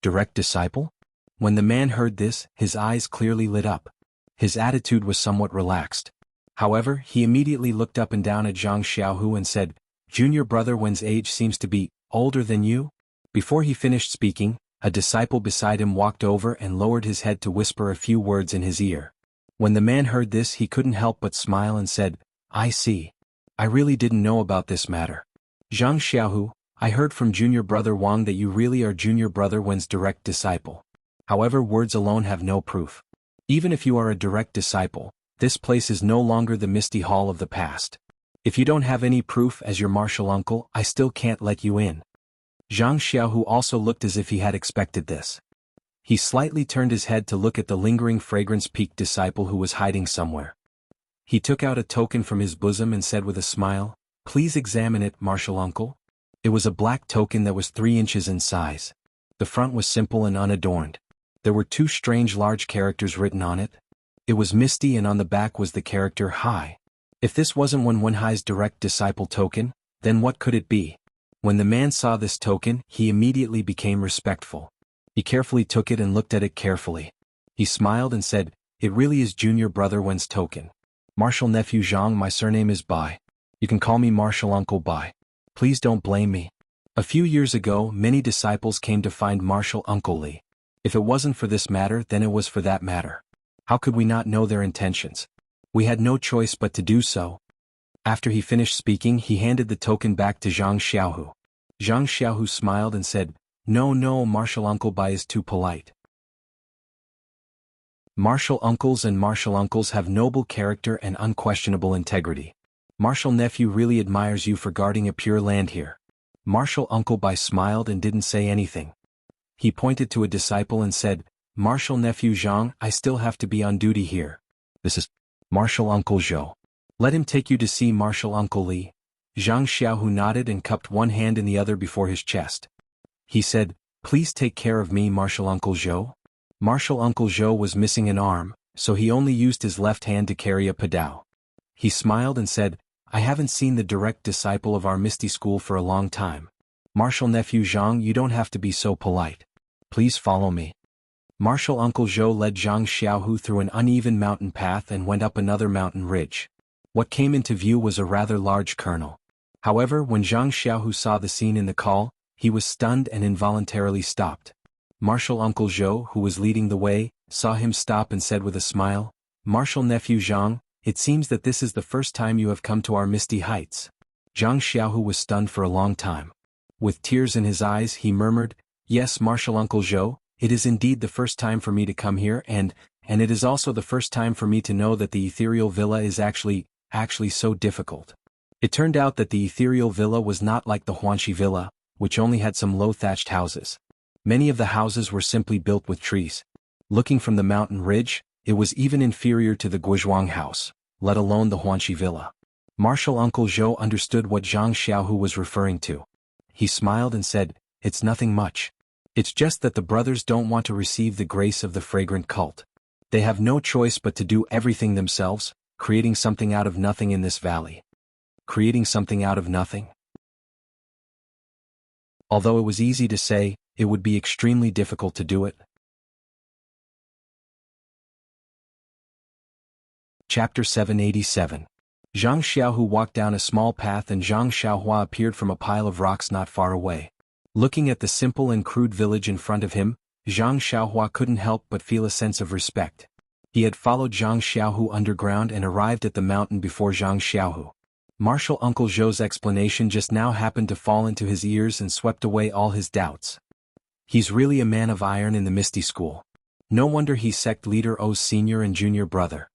Direct disciple? When the man heard this, his eyes clearly lit up. His attitude was somewhat relaxed. However, he immediately looked up and down at Zhang Xiaohu and said, "Junior brother Wen's age seems to be older than you?" Before he finished speaking, a disciple beside him walked over and lowered his head to whisper a few words in his ear. When the man heard this, he couldn't help but smile and said, "I see. I really didn't know about this matter. Zhang Xiaohu, I heard from junior brother Wang that you really are junior brother Wen's direct disciple. However, words alone have no proof. Even if you are a direct disciple, this place is no longer the misty hall of the past. If you don't have any proof as your martial uncle, I still can't let you in. Zhang Xiaohu also looked as if he had expected this. He slightly turned his head to look at the lingering fragrance-peaked disciple who was hiding somewhere. He took out a token from his bosom and said with a smile, "Please examine it, martial uncle." It was a black token that was 3 inches in size. The front was simple and unadorned. There were 2 strange large characters written on it. It was misty, and on the back was the character Hai. If this wasn't Wenhai's direct disciple token, then what could it be? When the man saw this token, he immediately became respectful. He carefully took it and looked at it carefully. He smiled and said, "It really is junior brother Wen's token. Martial nephew Zhang, my surname is Bai. You can call me martial uncle Bai. Please don't blame me." A few years ago, many disciples came to find martial uncle Li. If it wasn't for this matter, then it was for that matter. How could we not know their intentions? We had no choice but to do so. After he finished speaking, he handed the token back to Zhang Xiaohu. Zhang Xiaohu smiled and said, No, martial uncle Bai is too polite. Martial uncles and martial uncles have noble character and unquestionable integrity. Martial nephew really admires you for guarding a pure land here. Martial uncle Bai smiled and didn't say anything. He pointed to a disciple and said, "Martial nephew Zhang, I still have to be on duty here. This is martial uncle Zhou. Let him take you to see martial uncle Li." Zhang Xiaohu nodded and cupped one hand in the other before his chest. He said, "Please take care of me, martial uncle Zhou." Martial uncle Zhou was missing an arm, so he only used his left hand to carry a padao. He smiled and said, "I haven't seen the direct disciple of our Misty School for a long time. Martial nephew Zhang, you don't have to be so polite. Please follow me." Martial uncle Zhou led Zhang Xiaohu through an uneven mountain path and went up another mountain ridge. What came into view was a rather large kernel. However, when Zhang Xiaohu saw the scene in the call, he was stunned and involuntarily stopped. Martial uncle Zhou, who was leading the way, saw him stop and said with a smile, "Martial nephew Zhang, it seems that this is the first time you have come to our misty heights." Zhang Xiaohu was stunned for a long time. With tears in his eyes, he murmured, "Yes, martial uncle Zhou, it is indeed the first time for me to come here, and it is also the first time for me to know that the ethereal villa is actually so difficult." It turned out that the ethereal villa was not like the Huanxi villa, which only had some low-thatched houses. Many of the houses were simply built with trees. Looking from the mountain ridge, it was even inferior to the Guizhuang house, let alone the Huanxi villa. Martial uncle Zhou understood what Zhang Xiaohu was referring to. He smiled and said, "It's nothing much. It's just that the brothers don't want to receive the grace of the fragrant cult. They have no choice but to do everything themselves, creating something out of nothing in this valley." Creating something out of nothing? Although it was easy to say, it would be extremely difficult to do it. Chapter 787. Zhang Xiaohu walked down a small path and Zhang Xiaohua appeared from a pile of rocks not far away. Looking at the simple and crude village in front of him, Zhang Xiaohua couldn't help but feel a sense of respect. He had followed Zhang Xiaohu underground and arrived at the mountain before Zhang Xiaohu. Martial uncle Zhou's explanation just now happened to fall into his ears and swept away all his doubts. He's really a man of iron in the Misty School. No wonder he's sect leader O's senior and junior brother.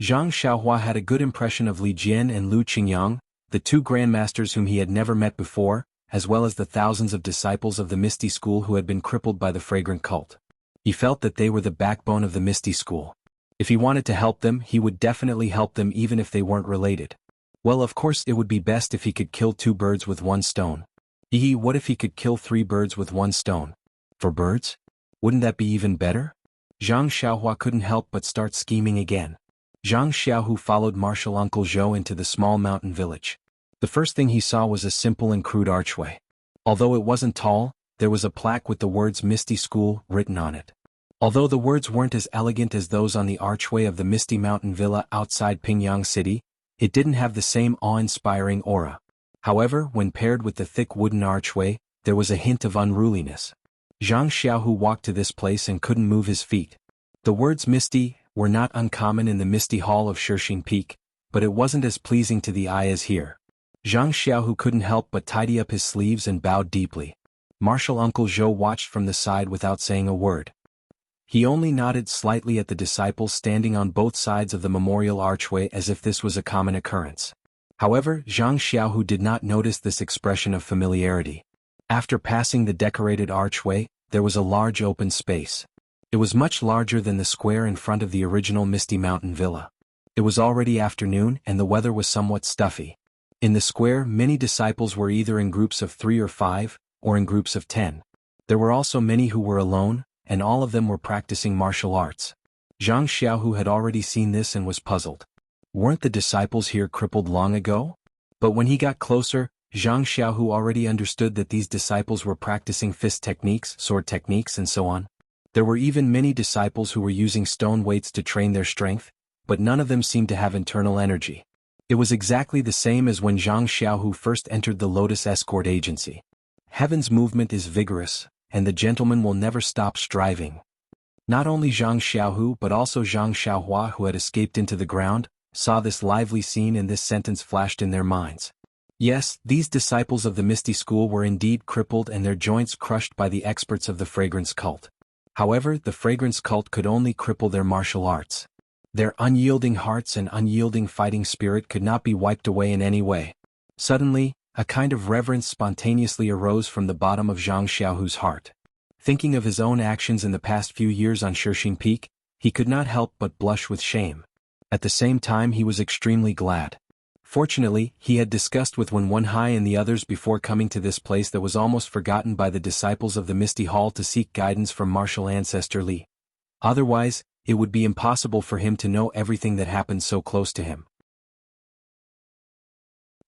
Zhang Xiaohua had a good impression of Li Jian and Lu Qingyang, the 2 grandmasters whom he had never met before, as well as the thousands of disciples of the Misty School who had been crippled by the fragrant cult. He felt that they were the backbone of the Misty School. If he wanted to help them, he would definitely help them even if they weren't related. Well, of course it would be best if he could kill 2 birds with 1 stone. What if he could kill 3 birds with 1 stone? 4 birds? Wouldn't that be even better? Zhang Xiaohua couldn't help but start scheming again. Zhang Xiaohu followed martial uncle Zhou into the small mountain village. The first thing he saw was a simple and crude archway. Although it wasn't tall, there was a plaque with the words Misty School written on it. Although the words weren't as elegant as those on the archway of the Misty Mountain Villa outside Pingyang City, it didn't have the same awe-inspiring aura. However, when paired with the thick wooden archway, there was a hint of unruliness. Zhang Xiaohu walked to this place and couldn't move his feet. The words Misty were not uncommon in the Misty Hall of Shirshing Peak, but it wasn't as pleasing to the eye as here. Zhang Xiaohu couldn't help but tidy up his sleeves and bowed deeply. Martial uncle Zhou watched from the side without saying a word. He only nodded slightly at the disciples standing on both sides of the memorial archway as if this was a common occurrence. However, Zhang Xiaohu did not notice this expression of familiarity. After passing the decorated archway, there was a large open space. It was much larger than the square in front of the original Misty Mountain Villa. It was already afternoon and the weather was somewhat stuffy. In the square, many disciples were either in groups of 3 or 5, or in groups of 10. There were also many who were alone, and all of them were practicing martial arts. Zhang Xiaohu had already seen this and was puzzled. Weren't the disciples here crippled long ago? But when he got closer, Zhang Xiaohu already understood that these disciples were practicing fist techniques, sword techniques and so on. There were even many disciples who were using stone weights to train their strength, but none of them seemed to have internal energy. It was exactly the same as when Zhang Xiaohu first entered the Lotus Escort Agency. Heaven's movement is vigorous, and the gentleman will never stop striving. Not only Zhang Xiaohu but also Zhang Xiaohua, who had escaped into the ground, saw this lively scene, and this sentence flashed in their minds. Yes, these disciples of the Misty School were indeed crippled and their joints crushed by the experts of the fragrance cult. However, the fragrance cult could only cripple their martial arts. Their unyielding hearts and unyielding fighting spirit could not be wiped away in any way. Suddenly, a kind of reverence spontaneously arose from the bottom of Zhang Xiaohu's heart. Thinking of his own actions in the past few years on Shishing Peak, he could not help but blush with shame. At the same time, he was extremely glad. Fortunately, he had discussed with Wenhai and the others before coming to this place that was almost forgotten by the disciples of the Misty Hall to seek guidance from martial ancestor Li. Otherwise, it would be impossible for him to know everything that happened so close to him.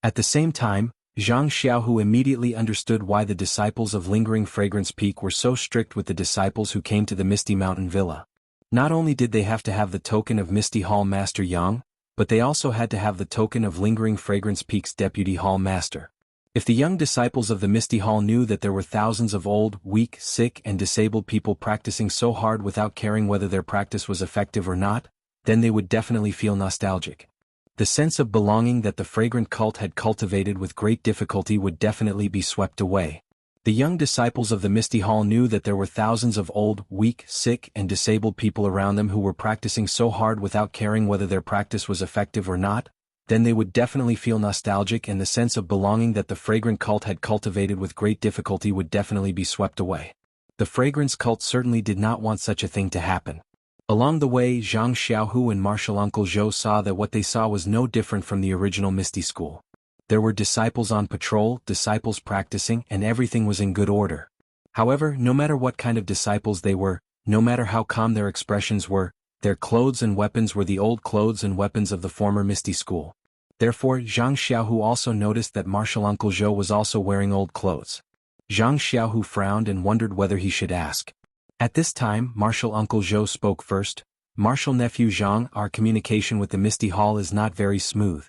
At the same time, Zhang Xiaohu immediately understood why the disciples of Lingering Fragrance Peak were so strict with the disciples who came to the Misty Mountain Villa. Not only did they have to have the token of Misty Hall Master Yang, but they also had to have the token of Lingering Fragrance Peak's Deputy Hall Master. If the young disciples of the Misty Hall knew that there were thousands of old, weak, sick and disabled people practicing so hard without caring whether their practice was effective or not, then they would definitely feel nostalgic. The sense of belonging that the fragrant cult had cultivated with great difficulty would definitely be swept away. The young disciples of the Misty Hall knew that there were thousands of old, weak, sick and disabled people around them who were practicing so hard without caring whether their practice was effective or not, then they would definitely feel nostalgic, and the sense of belonging that the fragrant cult had cultivated with great difficulty would definitely be swept away. The fragrance cult certainly did not want such a thing to happen. Along the way, Zhang Xiaohu and Martial Uncle Zhou saw that what they saw was no different from the original Misty School. There were disciples on patrol, disciples practicing, and everything was in good order. However, no matter what kind of disciples they were, no matter how calm their expressions were, their clothes and weapons were the old clothes and weapons of the former Misty School. Therefore, Zhang Xiaohu also noticed that Martial Uncle Zhou was also wearing old clothes. Zhang Xiaohu frowned and wondered whether he should ask. At this time, Martial Uncle Zhou spoke first. Martial Nephew Zhang, our communication with the Misty Hall is not very smooth.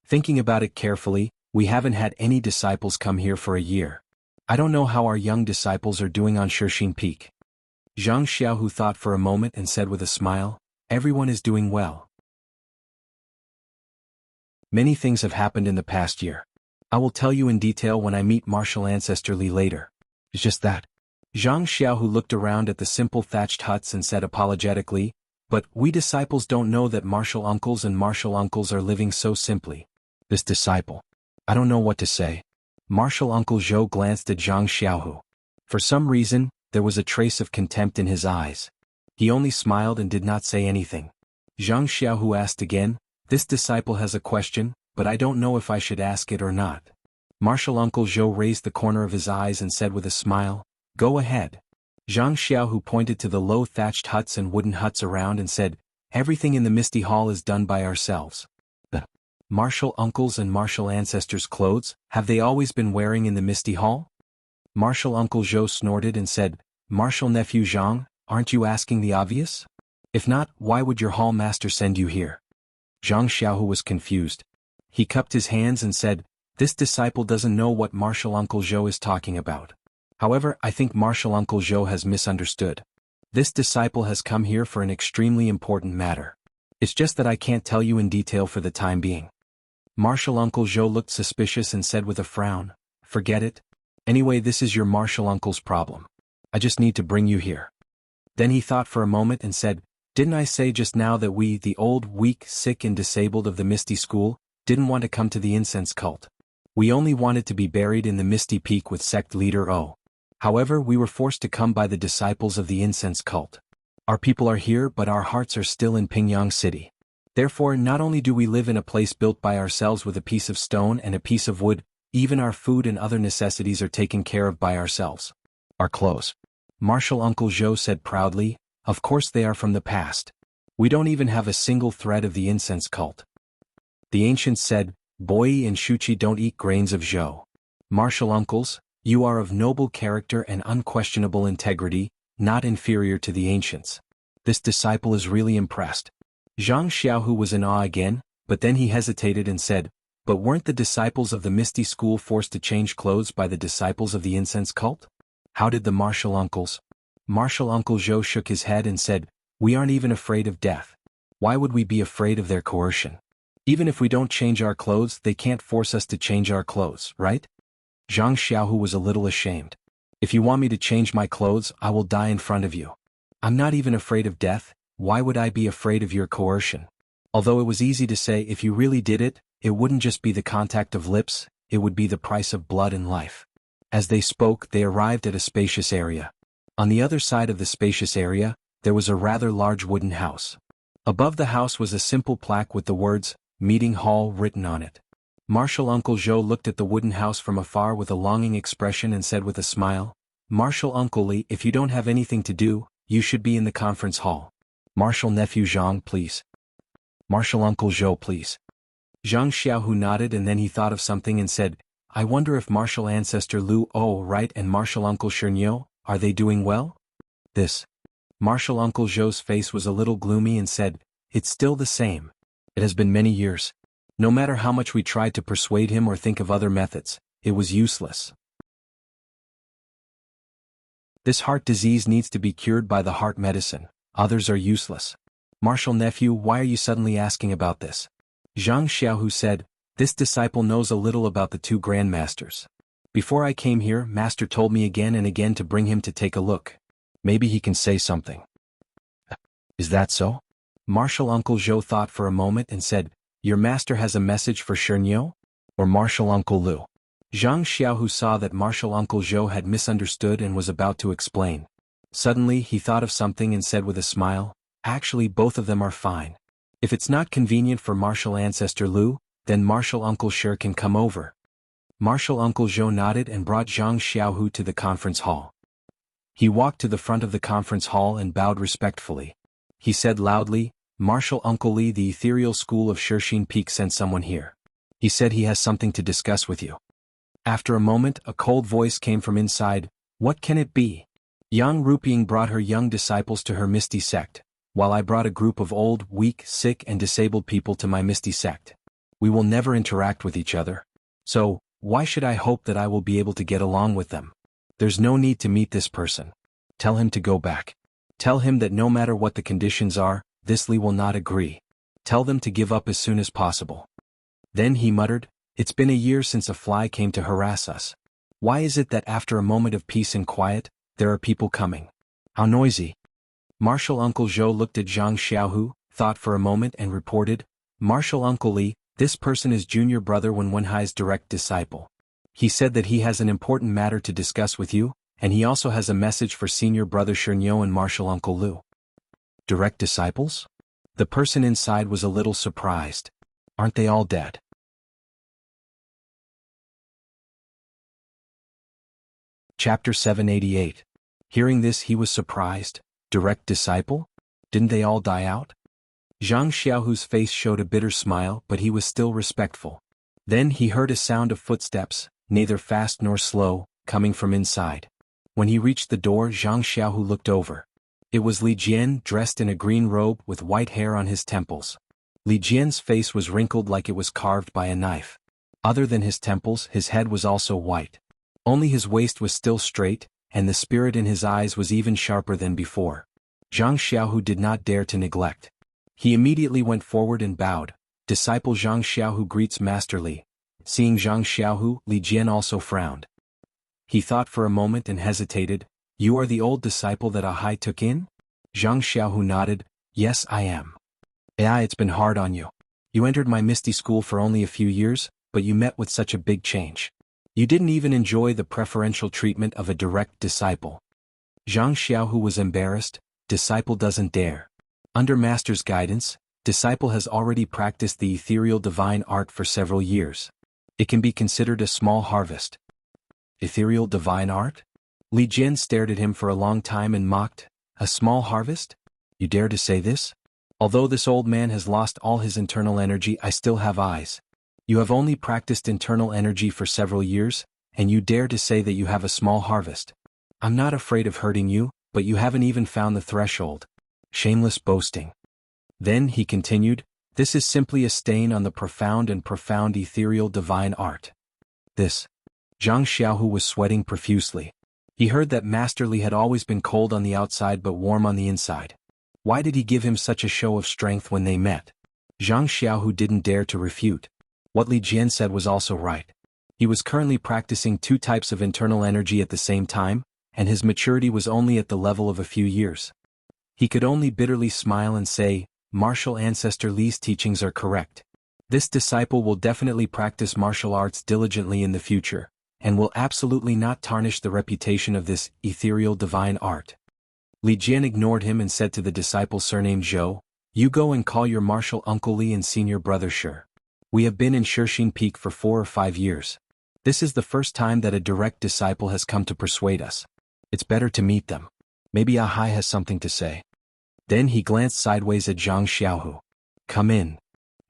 Thinking about it carefully, we haven't had any disciples come here for a year. I don't know how our young disciples are doing on Shishing Peak. Zhang Xiaohu thought for a moment and said with a smile, "Everyone is doing well. Many things have happened in the past year. I will tell you in detail when I meet Martial Ancestor Li later. It's just that." Zhang Xiaohu looked around at the simple thatched huts and said apologetically, "But we disciples don't know that martial uncles and martial uncles are living so simply." This disciple. I don't know what to say. Martial Uncle Zhou glanced at Zhang Xiaohu. For some reason, there was a trace of contempt in his eyes. He only smiled and did not say anything. Zhang Xiaohu asked again, "This disciple has a question, but I don't know if I should ask it or not." Martial Uncle Zhou raised the corner of his eyes and said with a smile, "Go ahead." Zhang Xiaohu pointed to the low thatched huts and wooden huts around and said, "Everything in the Misty Hall is done by ourselves." The martial uncles and martial ancestors' clothes, have they always been wearing in the Misty Hall? Martial Uncle Zhou snorted and said, "Martial Nephew Zhang, aren't you asking the obvious? If not, why would your hall master send you here?" Zhang Xiaohu was confused. He cupped his hands and said, "This disciple doesn't know what Martial Uncle Zhou is talking about. However, I think Martial Uncle Zhou has misunderstood. This disciple has come here for an extremely important matter. It's just that I can't tell you in detail for the time being." Martial Uncle Zhou looked suspicious and said with a frown, "Forget it. Anyway, this is your martial uncle's problem. I just need to bring you here." Then he thought for a moment and said, "Didn't I say just now that we, the old, weak, sick and disabled of the Misty School, didn't want to come to the incense cult? We only wanted to be buried in the Misty Peak with sect leader O. However, we were forced to come by the disciples of the incense cult. Our people are here, but our hearts are still in Pingyang City. Therefore, not only do we live in a place built by ourselves with a piece of stone and a piece of wood, even our food and other necessities are taken care of by ourselves. Our clothes," Marshal Uncle Zhou said proudly, "of course they are from the past. We don't even have a single thread of the incense cult." The ancients said, "Boi and Shuchi don't eat grains of zhou. Marshal uncles, you are of noble character and unquestionable integrity, not inferior to the ancients. This disciple is really impressed." Zhang Xiaohu was in awe again, but then he hesitated and said, "But weren't the disciples of the Misty School forced to change clothes by the disciples of the incense cult? How did the martial uncles?" Martial Uncle Zhou shook his head and said, "We aren't even afraid of death. Why would we be afraid of their coercion? Even if we don't change our clothes, they can't force us to change our clothes, right?" Zhang Xiaohu was a little ashamed. "If you want me to change my clothes, I will die in front of you. I'm not even afraid of death. Why would I be afraid of your coercion?" Although it was easy to say if you really did it, it wouldn't just be the contact of lips, it would be the price of blood and life. As they spoke, they arrived at a spacious area. On the other side of the spacious area, there was a rather large wooden house. Above the house was a simple plaque with the words, "Meeting Hall" written on it. Marshal Uncle Zhou looked at the wooden house from afar with a longing expression and said with a smile, "Marshal Uncle Li, if you don't have anything to do, you should be in the conference hall. Marshal Nephew Zhang, please. Marshal Uncle Zhou, please." Zhang Xiaohu nodded and then he thought of something and said, "I wonder if Martial Ancestor Lu O right and Martial Uncle Shernyo, are they doing well?" This. Martial Uncle Zhou's face was a little gloomy and said, "It's still the same. It has been many years. No matter how much we tried to persuade him or think of other methods, it was useless. This heart disease needs to be cured by the heart medicine. Others are useless." "Marshal Nephew, why are you suddenly asking about this?" Zhang Xiaohu said, "This disciple knows a little about the two grandmasters. Before I came here, Master told me again and again to bring him to take a look. Maybe he can say something." "Is that so?" Marshal Uncle Zhou thought for a moment and said, "Your master has a message for Shernyo? Or Marshal Uncle Lu?" Zhang Xiaohu saw that Marshal Uncle Zhou had misunderstood and was about to explain. Suddenly he thought of something and said with a smile, "Actually both of them are fine. If it's not convenient for Martial Ancestor Lu, then Martial Uncle Sher can come over." Martial Uncle Zhou nodded and brought Zhang Xiaohu to the conference hall. He walked to the front of the conference hall and bowed respectfully. He said loudly, "Martial Uncle Li, the ethereal school of Shershin Peak sent someone here. He said he has something to discuss with you." After a moment, a cold voice came from inside, "What can it be?" "Yang Rupiang brought her young disciples to her Misty sect, while I brought a group of old, weak, sick and disabled people to my Misty sect. We will never interact with each other. So, why should I hope that I will be able to get along with them? There's no need to meet this person. Tell him to go back. Tell him that no matter what the conditions are, this Li will not agree. Tell them to give up as soon as possible." Then he muttered, "It's been a year since a fly came to harass us. Why is it that after a moment of peace and quiet, there are people coming? How noisy." Martial Uncle Zhou looked at Zhang Xiaohu, thought for a moment and reported, "Martial Uncle Li, this person is junior brother Wen Wenhai's direct disciple. He said that he has an important matter to discuss with you, and he also has a message for senior brother Shernyo and Martial Uncle Lu." "Direct disciples?" The person inside was a little surprised. "Aren't they all dead?" Chapter 788. Hearing this he was surprised. Direct disciple? Didn't they all die out? Zhang Xiaohu's face showed a bitter smile, but he was still respectful. Then he heard a sound of footsteps, neither fast nor slow, coming from inside. When he reached the door, Zhang Xiaohu looked over. It was Li Jian dressed in a green robe with white hair on his temples. Li Jian's face was wrinkled like it was carved by a knife. Other than his temples, his head was also white. Only his waist was still straight, and the spirit in his eyes was even sharper than before. Zhang Xiaohu did not dare to neglect. He immediately went forward and bowed. "Disciple Zhang Xiaohu greets Master Li." Seeing Zhang Xiaohu, Li Jian also frowned. He thought for a moment and hesitated. "You are the old disciple that Ahai took in?" Zhang Xiaohu nodded. Yes, I am. AI, it's been hard on you. You entered my misty school for only a few years, but you met with such a big change. You didn't even enjoy the preferential treatment of a direct disciple. Zhang Xiaohu was embarrassed. Disciple doesn't dare. Under master's guidance, disciple has already practiced the ethereal divine art for several years. It can be considered a small harvest. Ethereal divine art? Li Jian stared at him for a long time and mocked. A small harvest? You dare to say this? Although this old man has lost all his internal energy, I still have eyes. You have only practiced internal energy for several years, and you dare to say that you have a small harvest. I'm not afraid of hurting you, but you haven't even found the threshold. Shameless boasting. Then, he continued, this is simply a stain on the profound ethereal divine art. This. Zhang Xiaohu was sweating profusely. He heard that Master Li had always been cold on the outside but warm on the inside. Why did he give him such a show of strength when they met? Zhang Xiaohu didn't dare to refute. What Li Jian said was also right. He was currently practicing 2 types of internal energy at the same time, and his maturity was only at the level of a few years. He could only bitterly smile and say, Martial Ancestor Li's teachings are correct. This disciple will definitely practice martial arts diligently in the future, and will absolutely not tarnish the reputation of this ethereal divine art. Li Jian ignored him and said to the disciple surnamed Zhou, you go and call your martial uncle Li and senior brother Shi. We have been in Shixin Peak for 4 or 5 years. This is the first time that a direct disciple has come to persuade us. It's better to meet them. Maybe Ahai has something to say. Then he glanced sideways at Zhang Xiaohu. Come in.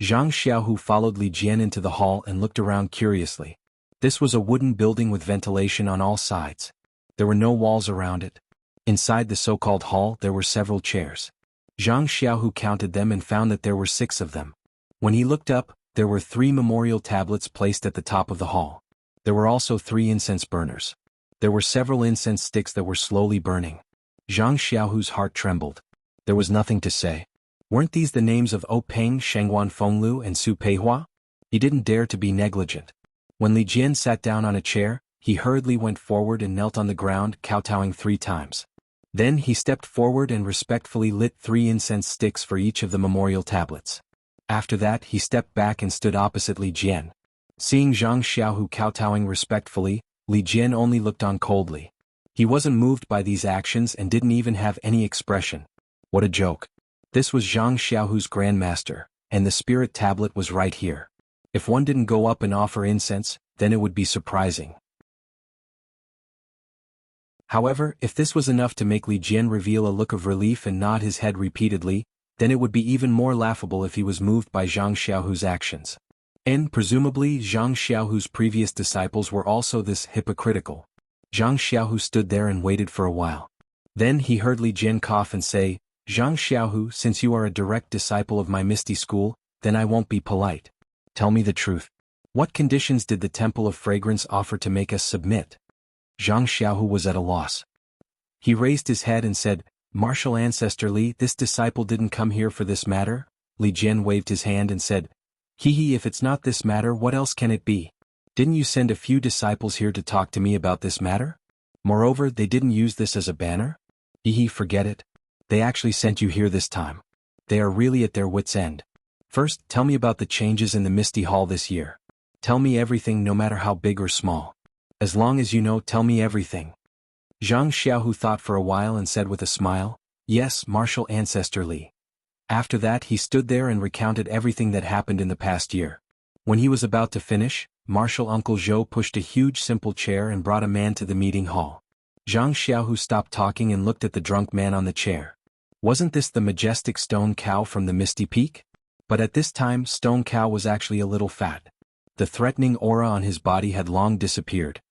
Zhang Xiaohu followed Li Jian into the hall and looked around curiously. This was a wooden building with ventilation on all sides. There were no walls around it. Inside the so-called hall there were several chairs. Zhang Xiaohu counted them and found that there were 6 of them. When he looked up, there were 3 memorial tablets placed at the top of the hall. There were also 3 incense burners. There were several incense sticks that were slowly burning. Zhang Xiaohu's heart trembled. There was nothing to say. Weren't these the names of O Peng, Shengguan Fenglu and Su Peihua? He didn't dare to be negligent. When Li Jian sat down on a chair, he hurriedly went forward and knelt on the ground, kowtowing 3 times. Then he stepped forward and respectfully lit 3 incense sticks for each of the memorial tablets. After that he stepped back and stood opposite Li Jian. Seeing Zhang Xiaohu kowtowing respectfully, Li Jian only looked on coldly. He wasn't moved by these actions and didn't even have any expression. What a joke. This was Zhang Xiaohu's grandmaster, and the spirit tablet was right here. If one didn't go up and offer incense, then it would be surprising. However, if this was enough to make Li Jian reveal a look of relief and nod his head repeatedly, then it would be even more laughable if he was moved by Zhang Xiaohu's actions. And, presumably, Zhang Xiaohu's previous disciples were also this hypocritical. Zhang Xiaohu stood there and waited for a while. Then he heard Li Jian cough and say, Zhang Xiaohu, since you are a direct disciple of my misty school, then I won't be polite. Tell me the truth. What conditions did the Temple of Fragrance offer to make us submit? Zhang Xiaohu was at a loss. He raised his head and said, Martial Ancestor Li, this disciple didn't come here for this matter? Li Jian waved his hand and said, Hee, if it's not this matter, what else can it be? Didn't you send a few disciples here to talk to me about this matter? Moreover, they didn't use this as a banner? Hee, forget it. They actually sent you here this time. They are really at their wits' end. First, tell me about the changes in the Misty Hall this year. Tell me everything, no matter how big or small. As long as you know, tell me everything. Zhang Xiaohu thought for a while and said with a smile, Yes, Martial Ancestor Li. After that he stood there and recounted everything that happened in the past year. When he was about to finish, Martial Uncle Zhou pushed a huge simple chair and brought a man to the meeting hall. Zhang Xiaohu stopped talking and looked at the drunk man on the chair. Wasn't this the majestic stone cow from the Misty Peak? But at this time Stone Cow was actually a little fat. The threatening aura on his body had long disappeared.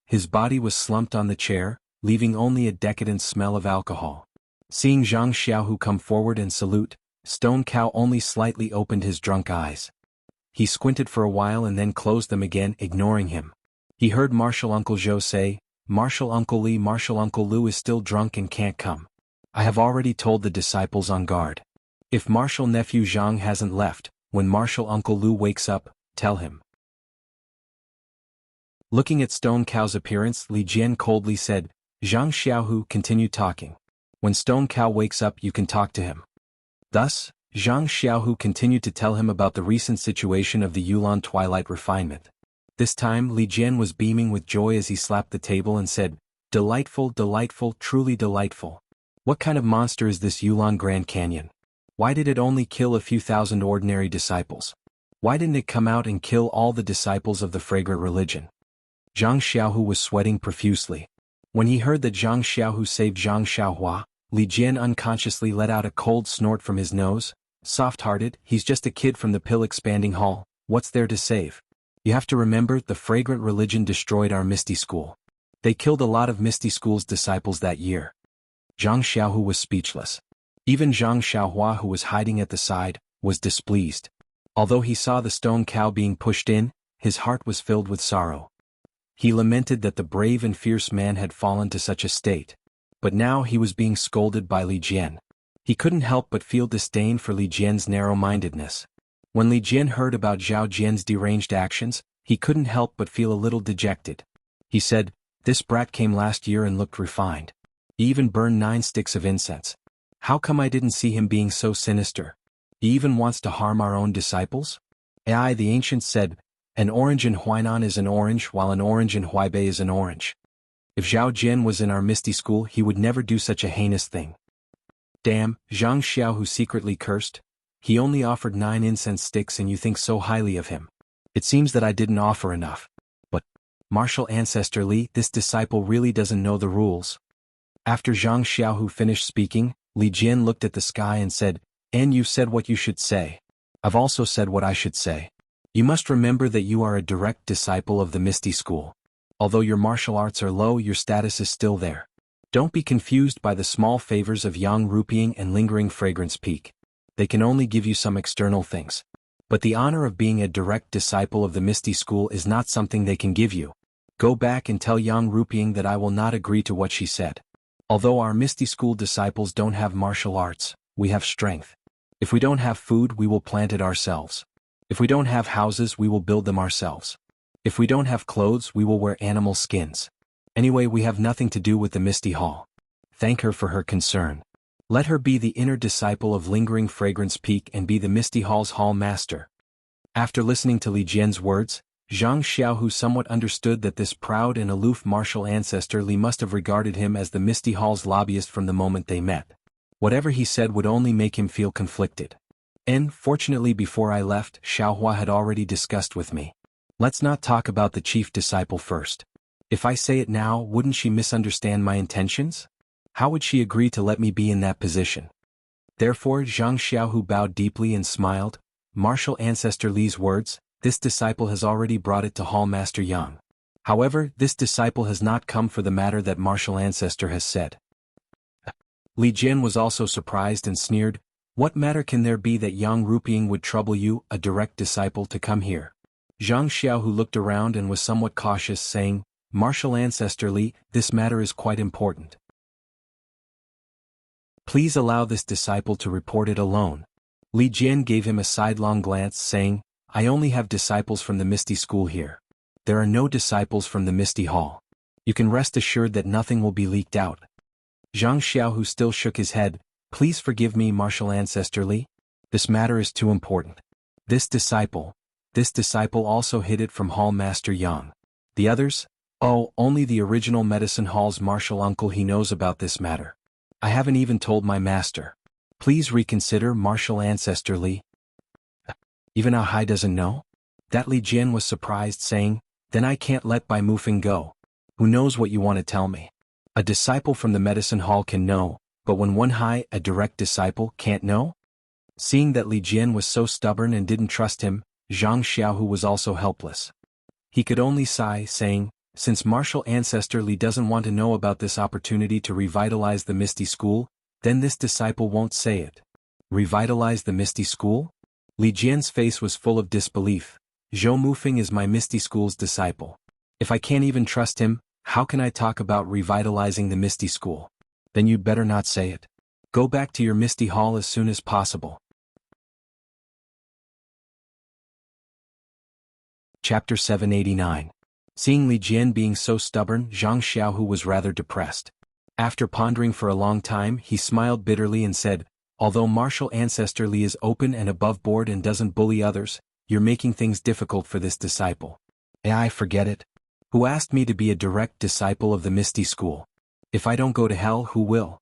His body was slumped on the chair, leaving only a decadent smell of alcohol. Seeing Zhang Xiaohu come forward and salute, Stone Cow only slightly opened his drunk eyes. He squinted for a while and then closed them again, ignoring him. He heard Martial Uncle Zhou say, Martial Uncle Lu is still drunk and can't come. I have already told the disciples on guard. If Martial Nephew Zhang hasn't left, when Martial Uncle Lu wakes up, tell him. Looking at Stone Cow's appearance, Li Jian coldly said, Zhang Xiaohu continued talking. When Stone Cow wakes up you can talk to him. Thus, Zhang Xiaohu continued to tell him about the recent situation of the Yulan Twilight refinement. This time Li Jian was beaming with joy as he slapped the table and said, "Delightful, delightful, truly delightful. What kind of monster is this Yulan Grand Canyon? Why did it only kill a few thousand ordinary disciples? Why didn't it come out and kill all the disciples of the fragrant religion?" Zhang Xiaohu was sweating profusely. When he heard that Zhang Xiaohu saved Zhang Xiaohua, Li Jian unconsciously let out a cold snort from his nose. Soft-hearted, he's just a kid from the pill-expanding hall, what's there to save? You have to remember, the fragrant religion destroyed our Misty School. They killed a lot of Misty School's disciples that year. Zhang Xiaohu was speechless. Even Zhang Xiaohua, who was hiding at the side, was displeased. Although he saw the stone cow being pushed in, his heart was filled with sorrow. He lamented that the brave and fierce man had fallen to such a state. But now he was being scolded by Li Jian. He couldn't help but feel disdain for Li Jian's narrow-mindedness. When Li Jian heard about Zhao Jian's deranged actions, he couldn't help but feel a little dejected. He said, "This brat came last year and looked refined. He even burned 9 sticks of incense. How come I didn't see him being so sinister? He even wants to harm our own disciples?" Ai, the ancient said, "An orange in Huainan is an orange, while an orange in Huaibei is an orange. If Zhao Jian was in our Misty School, he would never do such a heinous thing." Damn, Zhang Xiaohu secretly cursed. "He only offered 9 incense sticks and you think so highly of him. It seems that I didn't offer enough. But, martial ancestor Li, this disciple really doesn't know the rules." After Zhang Xiaohu finished speaking, Li Jian looked at the sky and said, "And you've said what you should say. I've also said what I should say. You must remember that you are a direct disciple of the Misty School. Although your martial arts are low, your status is still there. Don't be confused by the small favors of Yang Rupiang and Lingering Fragrance Peak. They can only give you some external things. But the honor of being a direct disciple of the Misty School is not something they can give you. Go back and tell Yang Rupiang that I will not agree to what she said. Although our Misty School disciples don't have martial arts, we have strength. If we don't have food, we will plant it ourselves. If we don't have houses, we will build them ourselves. If we don't have clothes, we will wear animal skins. Anyway, we have nothing to do with the Misty Hall. Thank her for her concern. Let her be the inner disciple of Lingering Fragrance Peak and be the Misty Hall's hall master." After listening to Li Jian's words, Zhang Xiaohu somewhat understood that this proud and aloof martial ancestor Li must have regarded him as the Misty Hall's lobbyist from the moment they met. Whatever he said would only make him feel conflicted. "And, fortunately before I left, Xiaohua had already discussed with me. Let's not talk about the chief disciple first. If I say it now, wouldn't she misunderstand my intentions? How would she agree to let me be in that position?" Therefore Zhang Xiaohu bowed deeply and smiled. Martial ancestor Li's words, this disciple has already brought it to Hall Master Yang. However, this disciple has not come for the matter that martial ancestor has said. Li Jian was also surprised and sneered, "What matter can there be that Yang Rupiang would trouble you, a direct disciple, to come here?" Zhang Xiaohu looked around and was somewhat cautious, saying, "Martial ancestor Li, this matter is quite important. Please allow this disciple to report it alone." Li Jian gave him a sidelong glance, saying, "I only have disciples from the Misty School here. There are no disciples from the Misty Hall. You can rest assured that nothing will be leaked out." Zhang Xiaohu still shook his head. "Please forgive me, martial ancestor Li. This matter is too important. This disciple also hid it from Hall Master Yang. The others? Oh, only the original Medicine Hall's martial uncle he knows about this matter. I haven't even told my master. Please reconsider, martial ancestor Li." "Even Ah Hai doesn't know?" That Li Jian was surprised, saying, "Then I can't let Bai Mufeng go. Who knows what you want to tell me? A disciple from the Medicine Hall can know, but when Wen Hai, a direct disciple, can't know?" Seeing that Li Jian was so stubborn and didn't trust him, Zhang Xiaohu was also helpless. He could only sigh, saying, "Since martial ancestor Li doesn't want to know about this opportunity to revitalize the Misty School, then this disciple won't say it." "Revitalize the Misty School?" Li Jian's face was full of disbelief. "Zhou Mufeng is my Misty School's disciple. If I can't even trust him, how can I talk about revitalizing the Misty School?" "Then you'd better not say it. Go back to your Misty Hall as soon as possible." Chapter 789. Seeing Li Jian being so stubborn, Zhang Xiaohu was rather depressed. After pondering for a long time, he smiled bitterly and said, although martial ancestor Li is open and above board and doesn't bully others, you're making things difficult for this disciple. I forget it. Who asked me to be a direct disciple of the Misty School? If I don't go to hell, who will?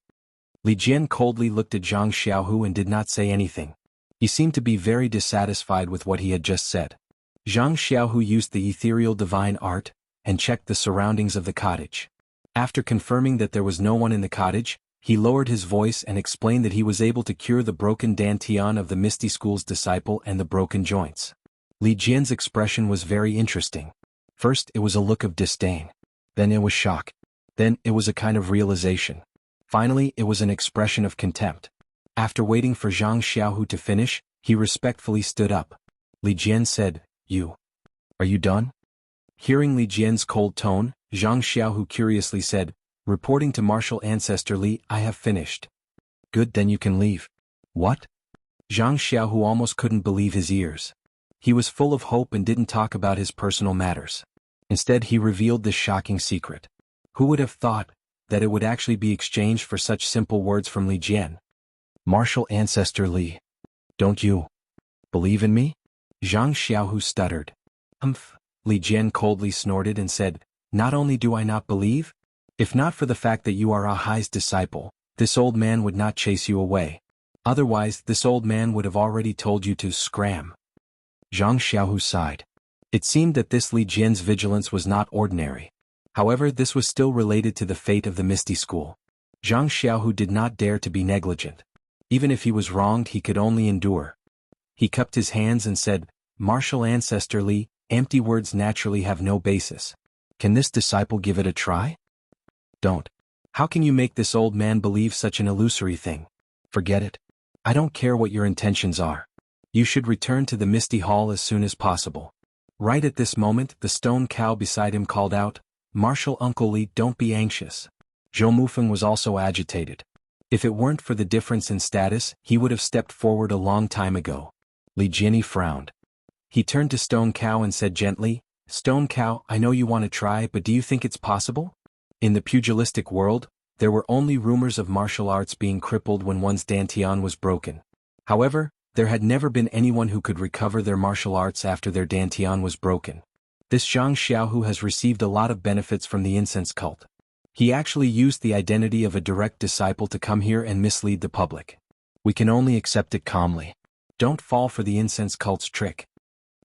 Li Jian coldly looked at Zhang Xiaohu and did not say anything. He seemed to be very dissatisfied with what he had just said. Zhang Xiaohu used the ethereal divine art and checked the surroundings of the cottage. After confirming that there was no one in the cottage, he lowered his voice and explained that he was able to cure the broken dantian of the Misty School's disciple and the broken joints. Li Jian's expression was very interesting. First it was a look of disdain. Then it was shock. Then it was a kind of realization. Finally it was an expression of contempt. After waiting for Zhang Xiaohu to finish, he respectfully stood up. Li Jian said, Are you done? Hearing Li Jian's cold tone, Zhang Xiaohu curiously said, reporting to martial ancestor Li, I have finished. Good, then you can leave. What? Zhang Xiaohu almost couldn't believe his ears. He was full of hope and didn't talk about his personal matters. Instead he revealed this shocking secret. Who would have thought that it would actually be exchanged for such simple words from Li Jian? Martial ancestor Li. Don't you believe in me? Zhang Xiaohu stuttered. Li Jian coldly snorted and said, not only do I not believe, if not for the fact that you are Ahai's disciple, this old man would not chase you away. Otherwise this old man would have already told you to scram. Zhang Xiaohu sighed. It seemed that this Li Jian's vigilance was not ordinary. However, this was still related to the fate of the Misty School. Zhang Xiaohu did not dare to be negligent. Even if he was wronged, he could only endure. He cupped his hands and said, Martial ancestor Li, empty words naturally have no basis. Can this disciple give it a try? Don't. How can you make this old man believe such an illusory thing? Forget it. I don't care what your intentions are. You should return to the Misty Hall as soon as possible. Right at this moment, the stone cow beside him called out, Martial Uncle Li, don't be anxious. Zhou Mufeng was also agitated. If it weren't for the difference in status, he would have stepped forward a long time ago. Li Jian frowned. He turned to Stone Cow and said gently, Stone Cow, I know you want to try, but do you think it's possible? In the pugilistic world, there were only rumors of martial arts being crippled when one's dantian was broken. However, there had never been anyone who could recover their martial arts after their dantian was broken. This Zhang Xiaohu has received a lot of benefits from the incense cult. He actually used the identity of a direct disciple to come here and mislead the public. We can only accept it calmly. Don't fall for the incense cult's trick.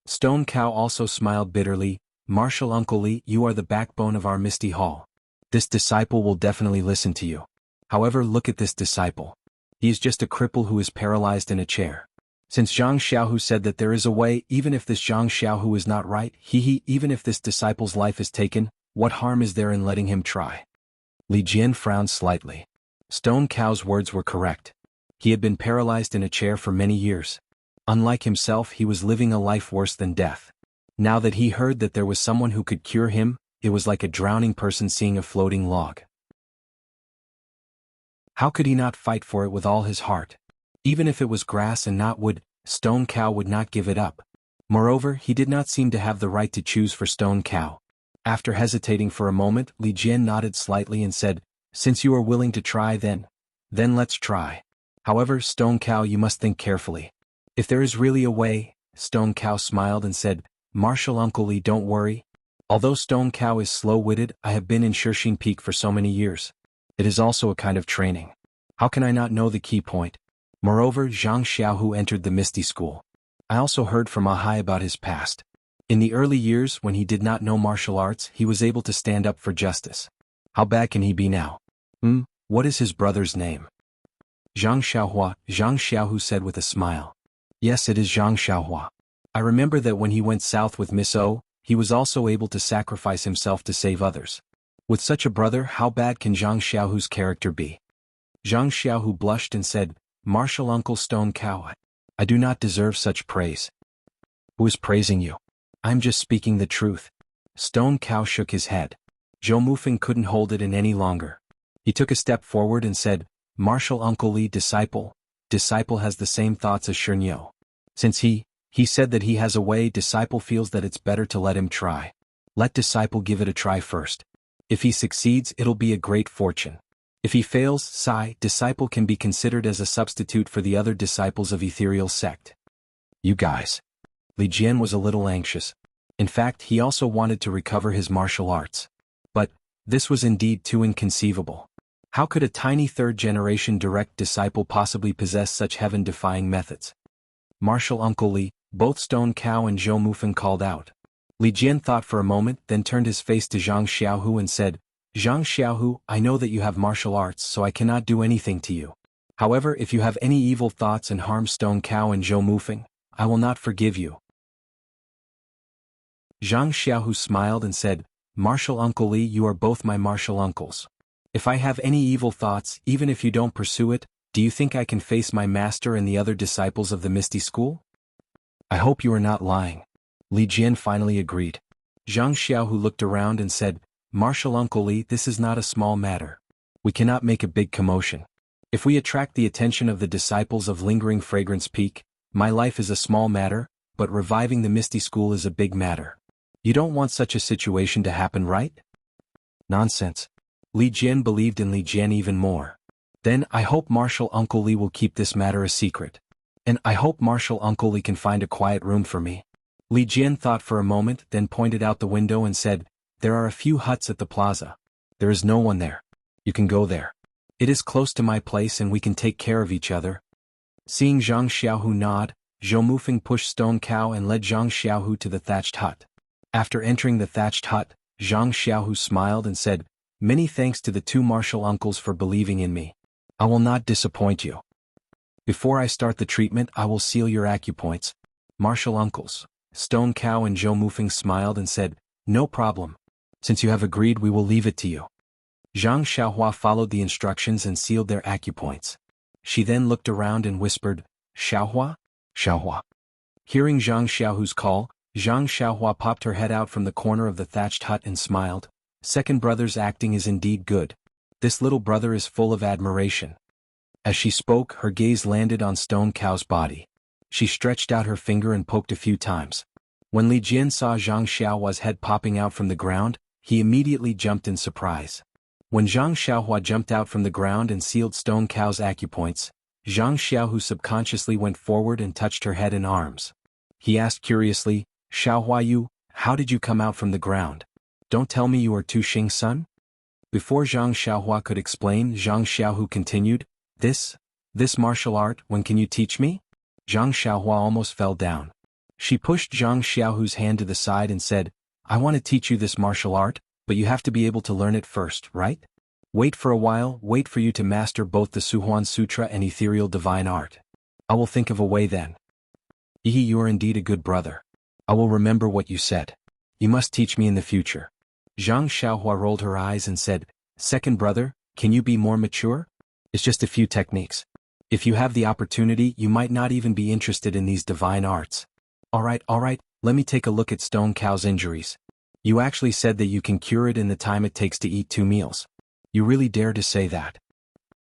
Stone Cow also smiled bitterly, Martial Uncle Li, you are the backbone of our Misty Hall. This disciple will definitely listen to you. However, look at this disciple. He is just a cripple who is paralyzed in a chair. Since Zhang Xiaohu said that there is a way, even if this Zhang Xiaohu is not right, even if this disciple's life is taken, what harm is there in letting him try? Li Jian frowned slightly. Stone Cow's words were correct. He had been paralyzed in a chair for many years. Unlike himself, he was living a life worse than death. Now that he heard that there was someone who could cure him, it was like a drowning person seeing a floating log. How could he not fight for it with all his heart? Even if it was grass and not wood, Stone Cow would not give it up. Moreover, he did not seem to have the right to choose for Stone Cow. After hesitating for a moment, Li Jian nodded slightly and said, Since you are willing to try then let's try. However, Stone Cow, you must think carefully. If there is really a way, Stone Cow smiled and said, Martial Uncle Li, don't worry. Although Stone Cow is slow-witted, I have been in Shirxin Peak for so many years. It is also a kind of training. How can I not know the key point? Moreover, Zhang Xiaohu entered the Misty School. I also heard from Ahai about his past. In the early years, when he did not know martial arts, he was able to stand up for justice. How bad can he be now? What is his brother's name? Zhang Xiaohu said with a smile. Yes, it is Zhang Xiaohua. I remember that when he went south with Miss O, he was also able to sacrifice himself to save others. With such a brother, how bad can Zhang Xiaohu's character be? Zhang Xiaohu blushed and said, Martial Uncle Stone Cow, I do not deserve such praise. Who is praising you? I'm just speaking the truth. Stone Cow shook his head. Zhou Mufeng couldn't hold it in any longer. He took a step forward and said, Martial Uncle Li, disciple has the same thoughts as Shernyo. Since he said that he has a way, disciple feels that it's better to let him try. Let disciple give it a try first. If he succeeds, it'll be a great fortune. If he fails, disciple can be considered as a substitute for the other disciples of ethereal sect. You guys. Li Jian was a little anxious. In fact, he also wanted to recover his martial arts. But this was indeed too inconceivable. How could a tiny third-generation direct disciple possibly possess such heaven-defying methods? Martial Uncle Li, both Stone Cow and Zhou Mufeng called out. Li Jian thought for a moment, then turned his face to Zhang Xiaohu and said, Zhang Xiaohu, I know that you have martial arts, so I cannot do anything to you. However, if you have any evil thoughts and harm Stone Cow and Zhou Mufeng, I will not forgive you. Zhang Xiaohu smiled and said, Martial Uncle Li, you are both my martial uncles. If I have any evil thoughts, even if you don't pursue it, do you think I can face my master and the other disciples of the Misty School? I hope you are not lying. Li Jian finally agreed. Zhang Xiaohu looked around and said, Martial Uncle Li, this is not a small matter. We cannot make a big commotion. If we attract the attention of the disciples of Lingering Fragrance Peak, my life is a small matter, but reviving the Misty School is a big matter. You don't want such a situation to happen, right? Nonsense. Li Jian believed in Li Jian even more. Then, I hope Martial Uncle Li will keep this matter a secret. And I hope Martial Uncle Li can find a quiet room for me. Li Jian thought for a moment, then pointed out the window and said, There are a few huts at the plaza. There is no one there. You can go there. It is close to my place and we can take care of each other. Seeing Zhang Xiaohu nod, Zhou Mufeng pushed Stone Cow and led Zhang Xiaohu to the thatched hut. After entering the thatched hut, Zhang Xiaohu smiled and said, Many thanks to the two martial uncles for believing in me. I will not disappoint you. Before I start the treatment, I will seal your acupoints. Martial uncles. Stone Cow and Zhou Mufeng smiled and said, No problem. Since you have agreed, we will leave it to you. Zhang Xiaohua followed the instructions and sealed their acupoints. She then looked around and whispered, Xiaohua? Xiaohua. Hearing Zhang Xiaohu's call, Zhang Xiaohua popped her head out from the corner of the thatched hut and smiled. Second brother's acting is indeed good. This little brother is full of admiration. As she spoke, her gaze landed on Stone Cow's body. She stretched out her finger and poked a few times. When Li Jian saw Zhang Xiaohua's head popping out from the ground, he immediately jumped in surprise. When Zhang Xiaohua jumped out from the ground and sealed Stone Cow's acupoints, Zhang Xiaohu subconsciously went forward and touched her head and arms. He asked curiously, Xiaohua you, how did you come out from the ground? Don't tell me you are Tu Xing's son? Before Zhang Xiaohua could explain, Zhang Xiaohu continued, This martial art, when can you teach me? Zhang Xiaohua almost fell down. She pushed Zhang Xiaohu's hand to the side and said, I want to teach you this martial art, but you have to be able to learn it first, right? Wait for a while, wait for you to master both the Suhuan Sutra and ethereal divine art. I will think of a way then. You are indeed a good brother. I will remember what you said. You must teach me in the future. Zhang Xiaohua rolled her eyes and said, Second brother, can you be more mature? It's just a few techniques. If you have the opportunity, you might not even be interested in these divine arts. Alright, let me take a look at Stone Cow's injuries. You actually said that you can cure it in the time it takes to eat 2 meals. You really dare to say that?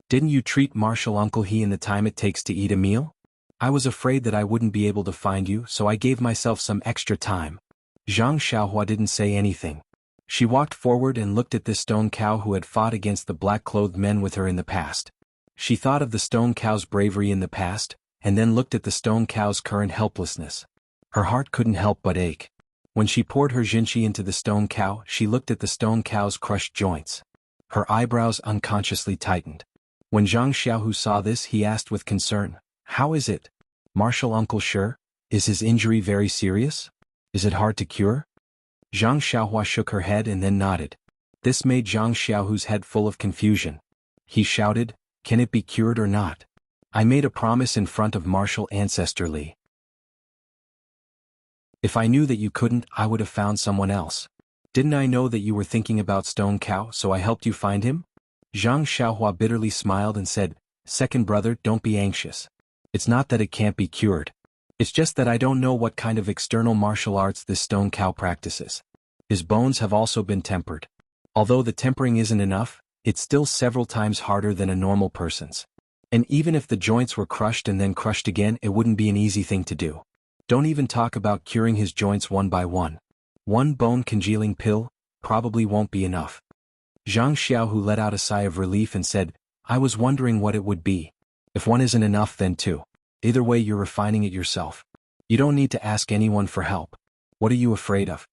Didn't you treat Martial Uncle He in the time it takes to eat a meal? I was afraid that I wouldn't be able to find you, so I gave myself some extra time. Zhang Xiaohua didn't say anything. She walked forward and looked at this Stone Cow who had fought against the black-clothed men with her in the past. She thought of the Stone Cow's bravery in the past, and then looked at the Stone Cow's current helplessness. Her heart couldn't help but ache. When she poured her jinshi into the Stone Cow, she looked at the Stone Cow's crushed joints. Her eyebrows unconsciously tightened. When Zhang Xiaohu saw this, he asked with concern, How is it? Martial Uncle sure? Is his injury very serious? Is it hard to cure? Zhang Xiaohua shook her head and then nodded. This made Zhang Xiaohu's head full of confusion. He shouted, Can it be cured or not? I made a promise in front of martial ancestor Li. If I knew that you couldn't, I would have found someone else. Didn't I know that you were thinking about Stone Cow, so I helped you find him? Zhang Xiaohua bitterly smiled and said, Second brother, don't be anxious. It's not that it can't be cured. It's just that I don't know what kind of external martial arts this Stone Cow practices. His bones have also been tempered. Although the tempering isn't enough, it's still several times harder than a normal person's. And even if the joints were crushed and then crushed again, it wouldn't be an easy thing to do. Don't even talk about curing his joints one by one. One bone congealing pill probably won't be enough. Zhang Xiaohu let out a sigh of relief and said, I was wondering what it would be. If one isn't enough, then two. Either way, you're refining it yourself. You don't need to ask anyone for help. What are you afraid of?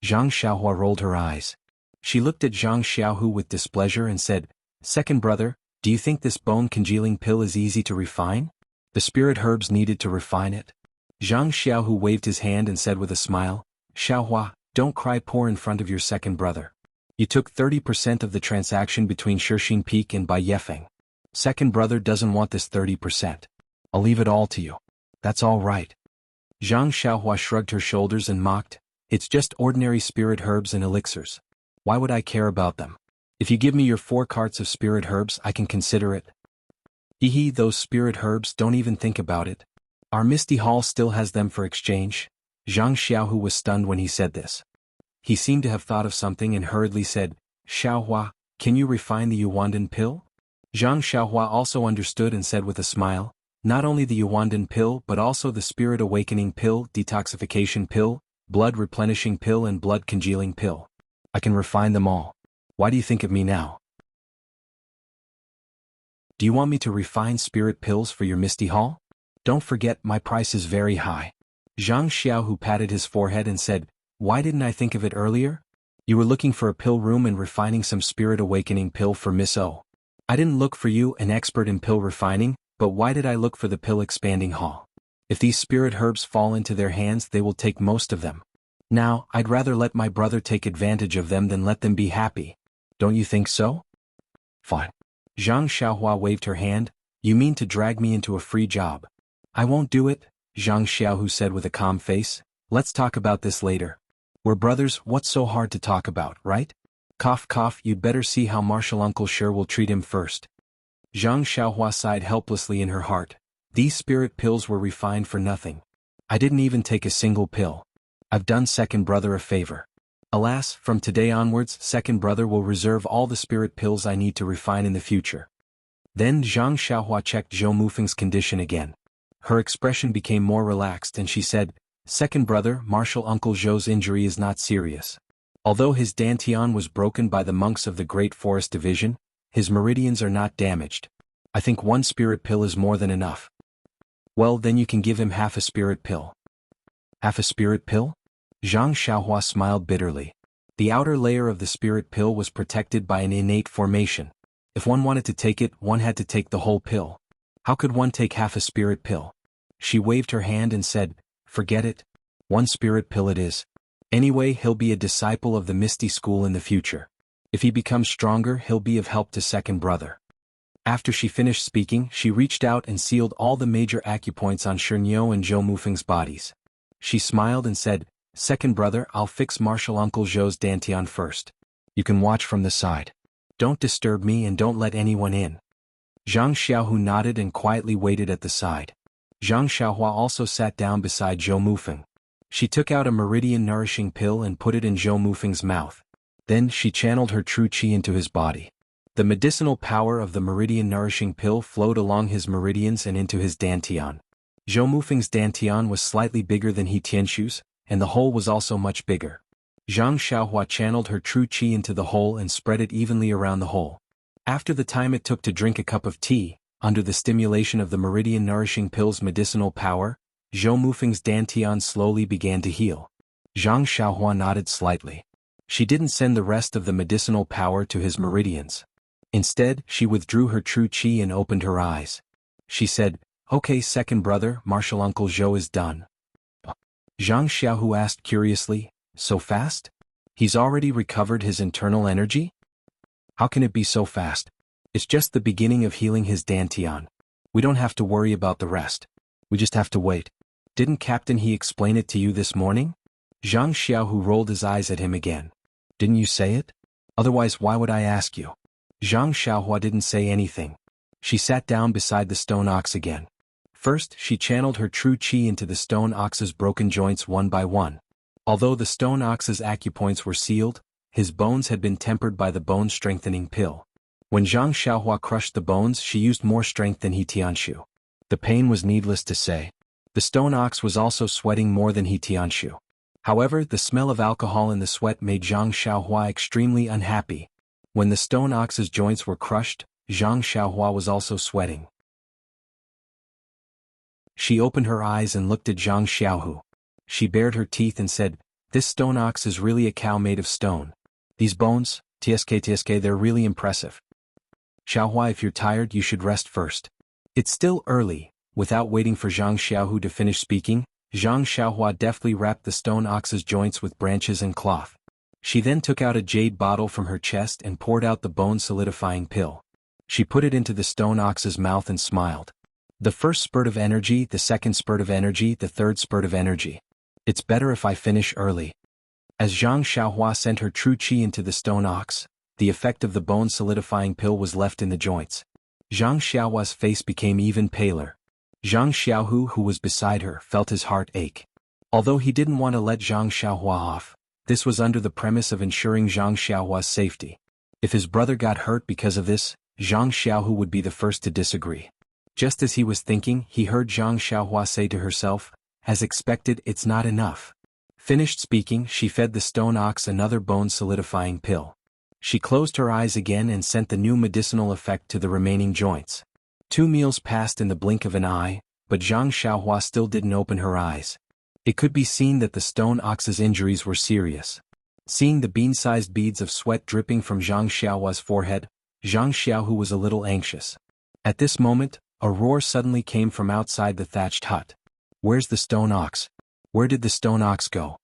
Zhang Xiaohua rolled her eyes. She looked at Zhang Xiaohu with displeasure and said, Second brother, do you think this bone congealing pill is easy to refine? The spirit herbs needed to refine it. Zhang Xiaohu waved his hand and said with a smile, Xiaohua, don't cry poor in front of your second brother. You took 30% of the transaction between Shixing Peak and Bai Yefeng. Second brother doesn't want this 30%. I'll leave it all to you. That's all right. Zhang Xiaohua shrugged her shoulders and mocked, It's just ordinary spirit herbs and elixirs. Why would I care about them? If you give me your 4 carts of spirit herbs, I can consider it. Those spirit herbs, don't even think about it. Our Misty Hall still has them for exchange. Zhang Xiaohu was stunned when he said this. He seemed to have thought of something and hurriedly said, Xiaohua, can you refine the Yuandan pill? Zhang Xiaohua also understood and said with a smile, not only the Yuandan pill but also the spirit awakening pill, detoxification pill, blood replenishing pill and blood congealing pill. I can refine them all. Why do you think of me now? Do you want me to refine spirit pills for your Misty Hall? Don't forget, my price is very high. Zhang Xiaohu patted his forehead and said, Why didn't I think of it earlier? You were looking for a pill room and refining some spirit awakening pill for Miss O. I didn't look for you, an expert in pill refining, but why did I look for the pill expanding hall? If these spirit herbs fall into their hands, they will take most of them. Now, I'd rather let my brother take advantage of them than let them be happy. Don't you think so? Fine. Zhang Xiaohua waved her hand, You mean to drag me into a free job? I won't do it, Zhang Xiaohu said with a calm face. Let's talk about this later. We're brothers, what's so hard to talk about, right? Cough cough, you'd better see how Martial Uncle sure will treat him first. Zhang Xiaohua sighed helplessly in her heart. These spirit pills were refined for nothing. I didn't even take a single pill. I've done second brother a favor. Alas, from today onwards, second brother will reserve all the spirit pills I need to refine in the future. Then Zhang Xiaohua checked Zhou Mufeng's condition again. Her expression became more relaxed and she said, Second brother, Martial Uncle Zhou's injury is not serious. Although his dantian was broken by the monks of the Great Forest Division, his meridians are not damaged. I think 1 spirit pill is more than enough. Well, then you can give him half a spirit pill. Half a spirit pill? Zhang Xiaohua smiled bitterly. The outer layer of the spirit pill was protected by an innate formation. If one wanted to take it, one had to take the whole pill. How could one take half a spirit pill? She waved her hand and said, Forget it. 1 spirit pill it is. Anyway, he'll be a disciple of the Misty School in the future. If he becomes stronger, he'll be of help to second brother. After she finished speaking, she reached out and sealed all the major acupoints on Shernyo and Zhou Mufeng's bodies. She smiled and said, Second brother, I'll fix Martial Uncle Zhou's dantian first. You can watch from the side. Don't disturb me and don't let anyone in. Zhang Xiaohu nodded and quietly waited at the side. Zhang Xiaohua also sat down beside Zhou Mufeng. She took out a meridian nourishing pill and put it in Zhou Mufeng's mouth. Then she channeled her true qi into his body. The medicinal power of the meridian nourishing pill flowed along his meridians and into his dantian. Zhou Mufeng's dantian was slightly bigger than He Tianshu's, and the hole was also much bigger. Zhang Xiaohua channeled her true qi into the hole and spread it evenly around the hole. After the time it took to drink a cup of tea, under the stimulation of the meridian nourishing pill's medicinal power, Zhou Mufeng's dantian slowly began to heal. Zhang Xiaohua nodded slightly. She didn't send the rest of the medicinal power to his meridians. Instead, she withdrew her true qi and opened her eyes. She said, Okay, second brother, Martial Uncle Zhou is done. Zhang Xiaohu asked curiously, So fast? He's already recovered his internal energy? How can it be so fast? It's just the beginning of healing his dantian. We don't have to worry about the rest. We just have to wait. Didn't Captain He explain it to you this morning? Zhang Xiaohu rolled his eyes at him again. Didn't you say it? Otherwise why would I ask you? Zhang Xiaohua didn't say anything. She sat down beside the stone ox again. First, she channeled her true qi into the stone ox's broken joints one by one. Although the stone ox's acupoints were sealed, his bones had been tempered by the bone-strengthening pill. When Zhang Xiaohua crushed the bones, she used more strength than He Tianshu. The pain was needless to say. The stone ox was also sweating more than He Tianshu. However, the smell of alcohol in the sweat made Zhang Xiaohua extremely unhappy. When the stone ox's joints were crushed, Zhang Xiaohua was also sweating. She opened her eyes and looked at Zhang Xiaohu. She bared her teeth and said, "This stone ox is really a cow made of stone. These bones, tsk, they're really impressive. Xiaohua, if you're tired, you should rest first." It's still early. Without waiting for Zhang Xiaohu to finish speaking, Zhang Xiaohua deftly wrapped the stone ox's joints with branches and cloth. She then took out a jade bottle from her chest and poured out the bone-solidifying pill. She put it into the stone ox's mouth and smiled. The first spurt of energy, the second spurt of energy, the third spurt of energy. It's better if I finish early. As Zhang Xiaohua sent her true qi into the stone ox, the effect of the bone-solidifying pill was left in the joints. Zhang Xiaohua's face became even paler. Zhang Xiaohu, who was beside her, felt his heart ache. Although he didn't want to let Zhang Xiaohua off, this was under the premise of ensuring Zhang Xiaohua's safety. If his brother got hurt because of this, Zhang Xiaohu would be the first to disagree. Just as he was thinking, he heard Zhang Xiaohua say to herself, "As expected, it's not enough." Finished speaking, she fed the stone ox another bone-solidifying pill. She closed her eyes again and sent the new medicinal effect to the remaining joints. 2 meals passed in the blink of an eye, but Zhang Xiaohua still didn't open her eyes. It could be seen that the stone ox's injuries were serious. Seeing the bean-sized beads of sweat dripping from Zhang Xiaohua's forehead, Zhang Xiaohu was a little anxious. At this moment, a roar suddenly came from outside the thatched hut. "Where's the stone ox? Where did the stone ox go?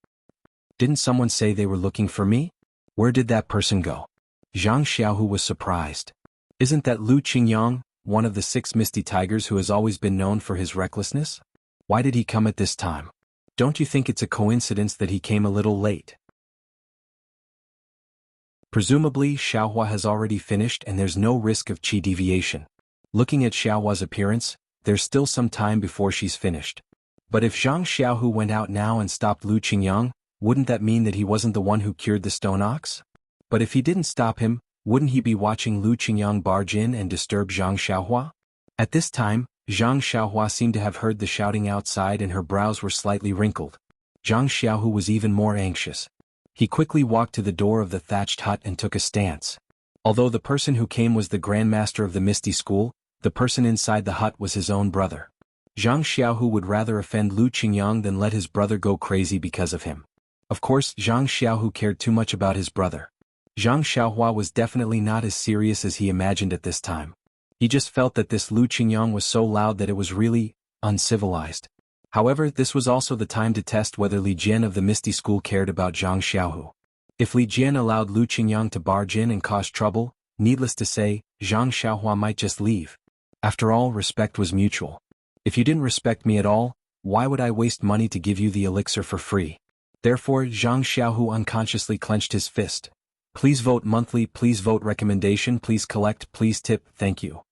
Didn't someone say they were looking for me? Where did that person go?" Zhang Xiaohu was surprised. "Isn't that Lu Qingyang, one of the 6 misty tigers who has always been known for his recklessness? Why did he come at this time? Don't you think it's a coincidence that he came a little late?" Presumably, Xiaohua has already finished and there's no risk of qi deviation. Looking at Xiaohua's appearance, there's still some time before she's finished. But if Zhang Xiaohu went out now and stopped Lu Qingyang, wouldn't that mean that he wasn't the one who cured the stone ox? But if he didn't stop him, wouldn't he be watching Lu Qingyang barge in and disturb Zhang Xiaohua? At this time, Zhang Xiaohua seemed to have heard the shouting outside and her brows were slightly wrinkled. Zhang Xiaohu was even more anxious. He quickly walked to the door of the thatched hut and took a stance. Although the person who came was the grandmaster of the Misty School, the person inside the hut was his own brother. Zhang Xiaohu would rather offend Lu Qingyang than let his brother go crazy because of him. Of course, Zhang Xiaohu cared too much about his brother. Zhang Xiaohua was definitely not as serious as he imagined at this time. He just felt that this Lu Qingyang was so loud that it was really uncivilized. However, this was also the time to test whether Li Jian of the Misty School cared about Zhang Xiaohu. If Li Jian allowed Lu Qingyang to barge in and cause trouble, needless to say, Zhang Xiaohua might just leave. After all, respect was mutual. If you didn't respect me at all, why would I waste money to give you the elixir for free? Therefore, Zhang Xiaohu unconsciously clenched his fist. "Please vote monthly, please vote recommendation, please collect, please tip, thank you."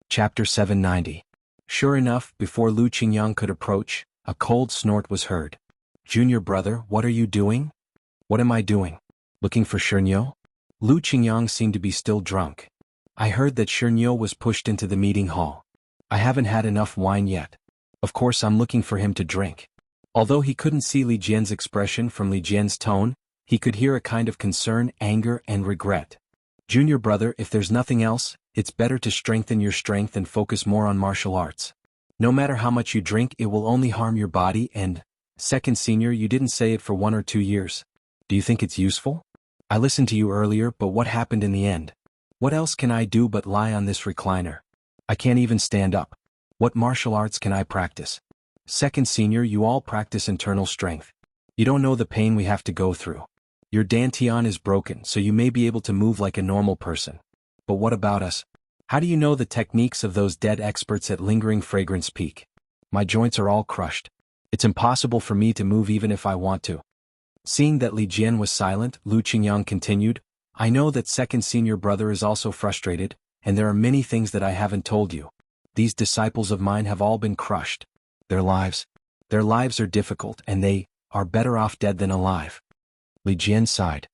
Chapter 790. Sure enough, before Lu Qingyang could approach, a cold snort was heard. "Junior brother, what are you doing?" "What am I doing? Looking for Shernyo?" Lu Qingyang seemed to be still drunk. "I heard that Shernyo was pushed into the meeting hall. I haven't had enough wine yet. Of course I'm looking for him to drink." Although he couldn't see Li Jian's expression from Li Jian's tone, he could hear a kind of concern, anger, and regret. "Junior brother, if there's nothing else, it's better to strengthen your strength and focus more on martial arts. No matter how much you drink, it will only harm your body and, second senior, you didn't say it for 1 or 2 years. Do you think it's useful? I listened to you earlier, but what happened in the end? What else can I do but lie on this recliner? I can't even stand up. What martial arts can I practice? Second senior, you all practice internal strength. You don't know the pain we have to go through. Your dantian is broken, so you may be able to move like a normal person. But what about us? How do you know the techniques of those dead experts at Lingering Fragrance Peak? My joints are all crushed. It's impossible for me to move even if I want to." Seeing that Li Jian was silent, Lu Qingyang continued, "I know that second senior brother is also frustrated, and there are many things that I haven't told you. These disciples of mine have all been crushed. Their lives are difficult, and they are better off dead than alive." Li Jian sighed.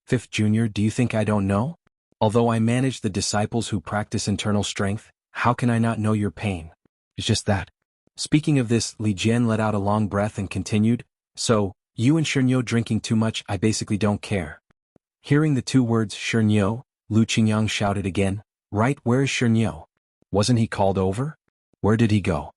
"Fifth junior, do you think I don't know? Although I manage the disciples who practice internal strength, how can I not know your pain? It's just that." Speaking of this, Li Jian let out a long breath and continued, "So, You and Shernyo drinking too much, I basically don't care. Hearing the two words Shernyo, Lu Qingyang shouted again, right, where is Shernyo? Wasn't he called over? Where did he go?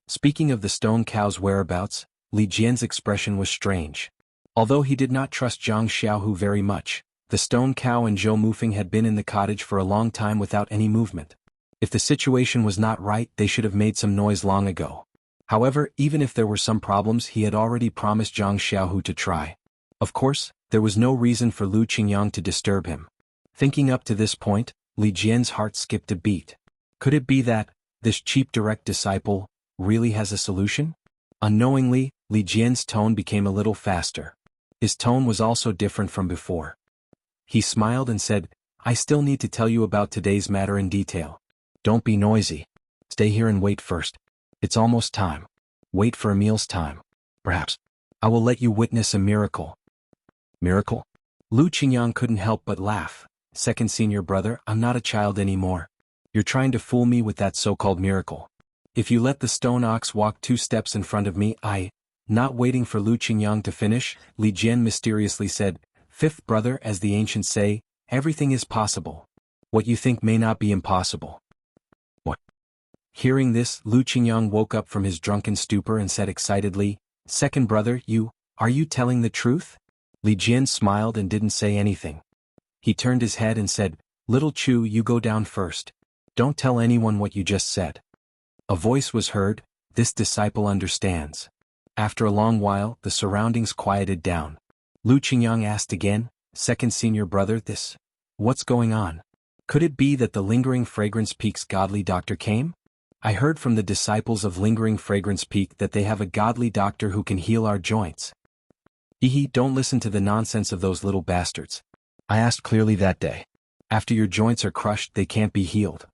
Speaking of the stone cow's whereabouts, Li Jian's expression was strange. Although he did not trust Zhang Xiaohu very much, the stone cow and Zhou Mufeng had been in the cottage for a long time without any movement. If the situation was not right, they should have made some noise long ago. However, even if there were some problems, he had already promised Zhang Xiaohu to try. Of course, there was no reason for Lu Qingyang to disturb him. Thinking up to this point, Li Jian's heart skipped a beat. Could it be that this cheap direct disciple really has a solution? Unknowingly, Li Jian's tone became a little faster. His tone was also different from before. He smiled and said, I still need to tell you about today's matter in detail. Don't be noisy. Stay here and wait first. It's almost time. Wait for Emil's time. Perhaps. I will let you witness a miracle. Miracle? Lu Qingyang couldn't help but laugh. Second senior brother, I'm not a child anymore. You're trying to fool me with that so-called miracle. If you let the stone ox walk 2 steps in front of me, Not waiting for Lu Qingyang to finish, Li Jian mysteriously said, Fifth brother, as the ancients say, everything is possible. What you think may not be impossible. What? Hearing this, Lu Qingyang woke up from his drunken stupor and said excitedly, Second brother, are you telling the truth? Li Jian smiled and didn't say anything. He turned his head and said, Little Chu, you go down first. Don't tell anyone what you just said. A voice was heard, this disciple understands. After a long while, the surroundings quieted down. Lu Qingyang asked again, Second senior brother, what's going on? Could it be that the Lingering Fragrance Peak's godly doctor came? I heard from the disciples of Lingering Fragrance Peak that they have a godly doctor who can heal our joints. Don't listen to the nonsense of those little bastards. I asked clearly that day. After your joints are crushed, they can't be healed.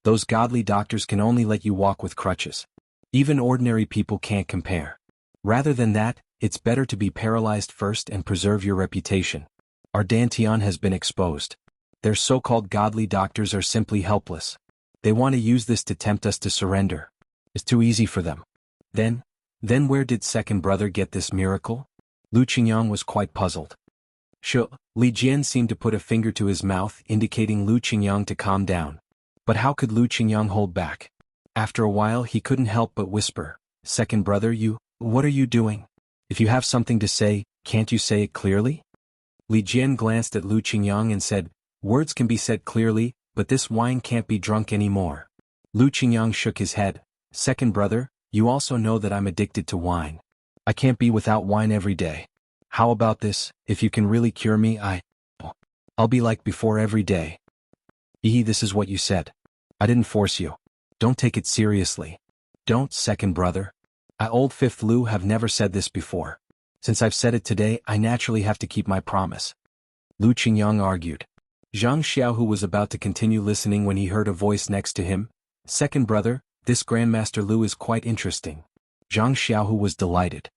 Those godly doctors can only let you walk with crutches. Even ordinary people can't compare. Rather than that, it's better to be paralyzed first and preserve your reputation. Our Dantian has been exposed. Their so-called godly doctors are simply helpless. They want to use this to tempt us to surrender. It's too easy for them. Then where did second brother get this miracle? Lu Qingyang was quite puzzled. Li Jian seemed to put a finger to his mouth, indicating Lu Qingyang to calm down. But how could Lu Qingyang hold back? After a while he couldn't help but whisper, Second brother, what are you doing? If you have something to say, can't you say it clearly? Li Jian glanced at Lu Qingyang and said, Words can be said clearly, but this wine can't be drunk anymore. Lu Qingyang shook his head, Second brother, you also know that I'm addicted to wine. I can't be without wine every day. How about this, if you can really cure me, I'll be like before every day. This is what you said. I didn't force you. Don't take it seriously. Don't, second brother. Old Fifth Lu have never said this before. Since I've said it today, I naturally have to keep my promise. Lu Qingyang argued. Zhang Xiaohu was about to continue listening when he heard a voice next to him. Second brother, this Grandmaster Lu is quite interesting. Zhang Xiaohu was delighted.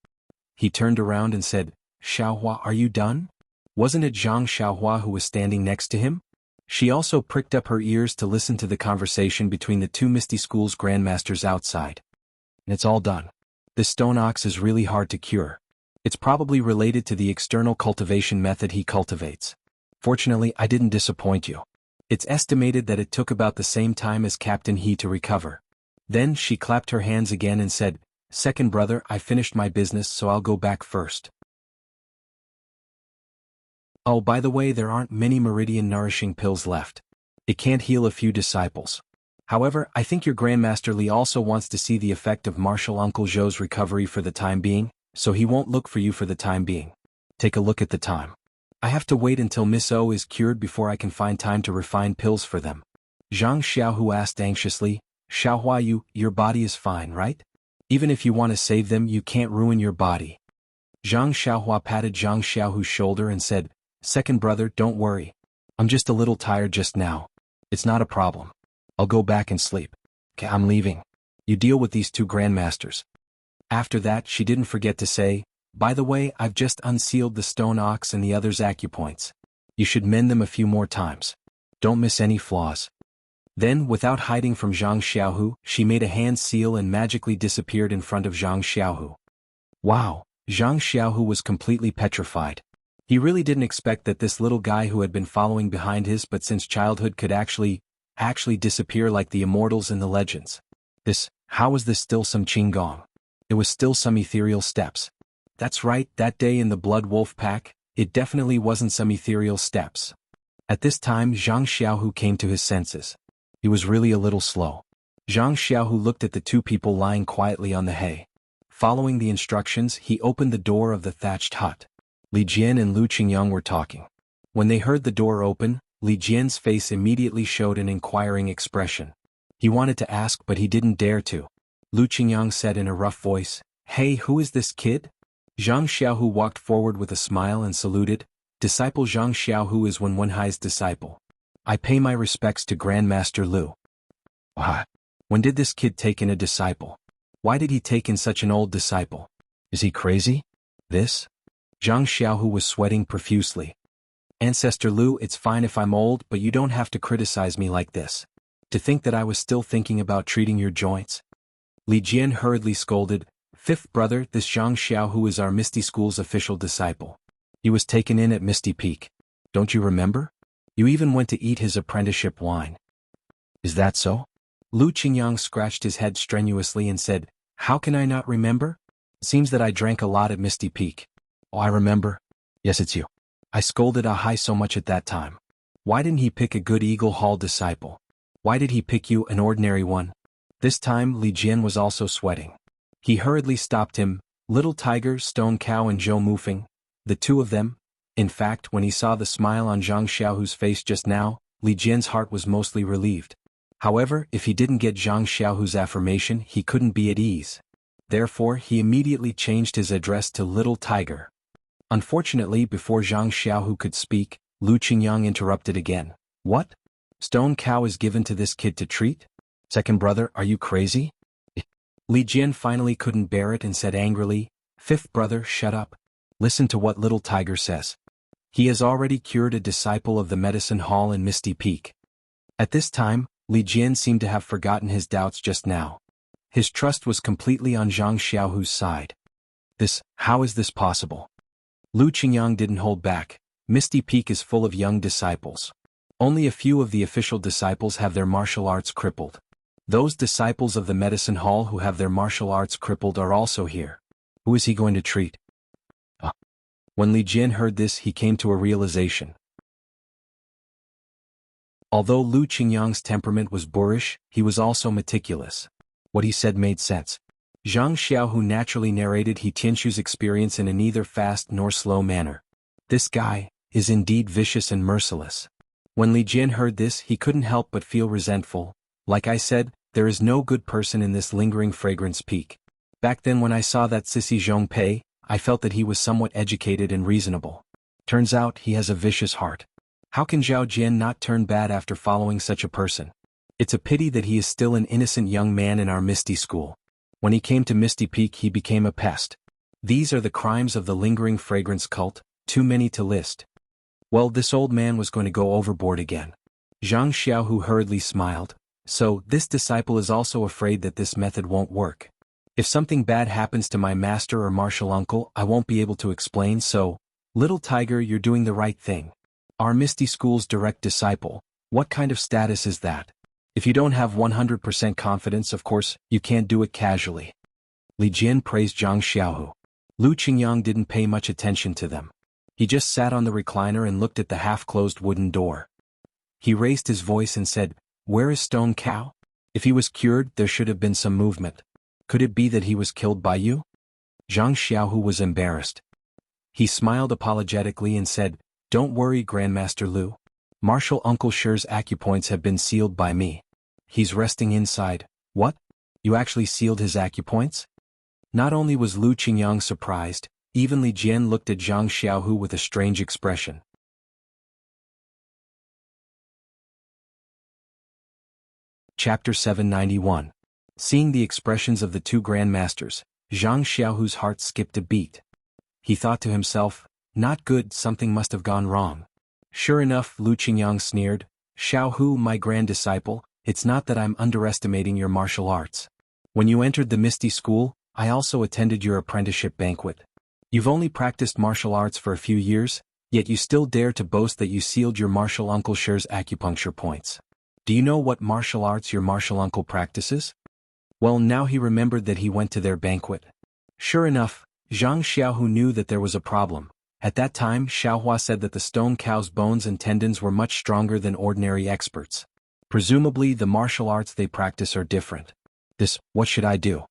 He turned around and said, Xiaohua, are you done? Wasn't it Zhang Xiaohua who was standing next to him? She also pricked up her ears to listen to the conversation between the two Misty School's grandmasters outside. It's all done. This stone ox is really hard to cure. It's probably related to the external cultivation method he cultivates. Fortunately, I didn't disappoint you. It's estimated that it took about the same time as Captain He to recover. Then she clapped her hands again and said, Second brother, I finished my business, so I'll go back first. Oh, by the way, there aren't many meridian nourishing pills left. It can't heal a few disciples. However, I think your Grandmaster Li also wants to see the effect of Martial Uncle Zhou's recovery for the time being, so he won't look for you for the time being. Take a look at the time. I have to wait until Miss O is cured before I can find time to refine pills for them. Zhang Xiaohu asked anxiously, Xiaohua, your body is fine, right? Even if you want to save them, you can't ruin your body. Zhang Xiaohua patted Zhang Xiaohu's shoulder and said, Second brother, don't worry. I'm just a little tired just now. It's not a problem. I'll go back and sleep. Okay, I'm leaving. You deal with these two grandmasters. After that, she didn't forget to say, By the way, I've just unsealed the stone ox and the other's acupoints. You should mend them a few more times. Don't miss any flaws. Then, without hiding from Zhang Xiaohu, she made a hand seal and magically disappeared in front of Zhang Xiaohu. Wow, Zhang Xiaohu was completely petrified. He really didn't expect that this little guy who had been following behind his but since childhood could actually disappear like the immortals in the legends. How was this still some Qinggong? It was still some ethereal steps. That's right, that day in the Blood Wolf Pack, it definitely wasn't some ethereal steps. At this time Zhang Xiaohu came to his senses. He was really a little slow. Zhang Xiaohu looked at the two people lying quietly on the hay. Following the instructions, he opened the door of the thatched hut. Li Jian and Lu Qingyang were talking. When they heard the door open, Li Jian's face immediately showed an inquiring expression. He wanted to ask but he didn't dare to. Lu Qingyang said in a rough voice, "Hey, who is this kid?" Zhang Xiaohu walked forward with a smile and saluted. Disciple Zhang Xiaohu is Wenhai's disciple. I pay my respects to Grandmaster Lu. What? When did this kid take in a disciple? Why did he take in such an old disciple? Is he crazy? This? Zhang Xiaohu was sweating profusely. Ancestor Lu, it's fine if I'm old, but you don't have to criticize me like this. To think that I was still thinking about treating your joints? Li Jian hurriedly scolded, "Fifth brother, this Zhang Xiaohu is our Misty School's official disciple. He was taken in at Misty Peak. Don't you remember? You even went to eat his apprenticeship wine." Is that so? Lu Qingyang scratched his head strenuously and said, "How can I not remember? Seems that I drank a lot at Misty Peak." Oh, I remember. Yes, it's you. I scolded Ahai so much at that time. Why didn't he pick a good Eagle Hall disciple? Why did he pick you, an ordinary one? This time Li Jian was also sweating. He hurriedly stopped him, Little Tiger, Stone Cow and Zhou Mufeng, the two of them. In fact, when he saw the smile on Zhang Xiaohu's face just now, Li Jian's heart was mostly relieved. However, if he didn't get Zhang Xiaohu's affirmation, he couldn't be at ease. Therefore, he immediately changed his address to Little Tiger. Unfortunately, before Zhang Xiaohu could speak, Lu Qingyang interrupted again. What? Stone Cow is given to this kid to treat? Second brother, are you crazy? Li Jian finally couldn't bear it and said angrily, "Fifth brother, shut up. Listen to what Little Tiger says. He has already cured a disciple of the medicine hall in Misty Peak." At this time, Li Jian seemed to have forgotten his doubts just now. His trust was completely on Zhang Xiaohu's side. How is this possible? Lu Qingyang didn't hold back. Misty Peak is full of young disciples. Only a few of the official disciples have their martial arts crippled. Those disciples of the medicine hall who have their martial arts crippled are also here. Who is he going to treat? When Li Jian heard this, he came to a realization. Although Lu Qingyang's temperament was boorish, he was also meticulous. What he said made sense. Zhang Xiaohu naturally narrated He Tianshu's experience in a neither fast nor slow manner. This guy is indeed vicious and merciless. When Li Jian heard this, he couldn't help but feel resentful. Like I said, there is no good person in this lingering fragrance peak. Back then when I saw that sissy Zhong Pei, I felt that he was somewhat educated and reasonable. Turns out he has a vicious heart. How can Zhao Jian not turn bad after following such a person? It's a pity that he is still an innocent young man in our Misty School. When he came to Misty Peak, he became a pest. These are the crimes of the lingering fragrance cult, too many to list. Well, this old man was going to go overboard again. Zhang Xiaohu hurriedly smiled. So, this disciple is also afraid that this method won't work. If something bad happens to my master or martial uncle, I won't be able to explain, so, Little Tiger, you're doing the right thing. Our Misty School's direct disciple, what kind of status is that? If you don't have 100% confidence, of course, you can't do it casually. Li Jian praised Zhang Xiaohu. Lu Qingyang didn't pay much attention to them. He just sat on the recliner and looked at the half-closed wooden door. He raised his voice and said, "Where is Stone Cow? If he was cured, there should have been some movement. Could it be that he was killed by you?" Zhang Xiaohu was embarrassed. He smiled apologetically and said, "Don't worry, Grandmaster Lu. Martial Uncle Shi's acupoints have been sealed by me. He's resting inside." What? You actually sealed his acupoints? Not only was Lu Qingyang surprised, even Li Jian looked at Zhang Xiaohu with a strange expression. Chapter 791. Seeing the expressions of the two grandmasters, Zhang Xiaohu's heart skipped a beat. He thought to himself, not good, something must have gone wrong. Sure enough, Lu Qingyang sneered, "Xiaohu, my grand disciple, it's not that I'm underestimating your martial arts. When you entered the Misty School, I also attended your apprenticeship banquet. You've only practiced martial arts for a few years, yet you still dare to boast that you sealed your martial uncle Sher's acupuncture points. Do you know what martial arts your martial uncle practices? Well, now he remembered that he went to their banquet. Sure enough, Zhang Xiaohu knew that there was a problem. At that time, Xiaohua said that the stone cow's bones and tendons were much stronger than ordinary experts. Presumably, the martial arts they practice are different. What should I do?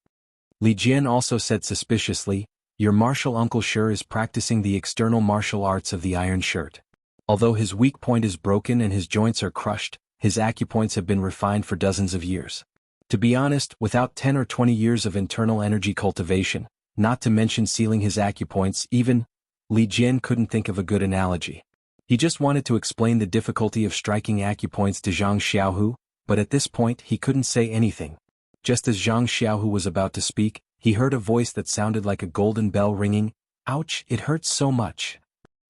Li Jian also said suspiciously, your martial uncle Sher is practicing the external martial arts of the iron shirt. Although his weak point is broken and his joints are crushed, his acupoints have been refined for dozens of years. To be honest, without 10 or 20 years of internal energy cultivation, not to mention sealing his acupoints, even Li Jian couldn't think of a good analogy. He just wanted to explain the difficulty of striking acupoints to Zhang Xiaohu, but at this point he couldn't say anything. Just as Zhang Xiaohu was about to speak, he heard a voice that sounded like a golden bell ringing. Ouch, it hurts so much.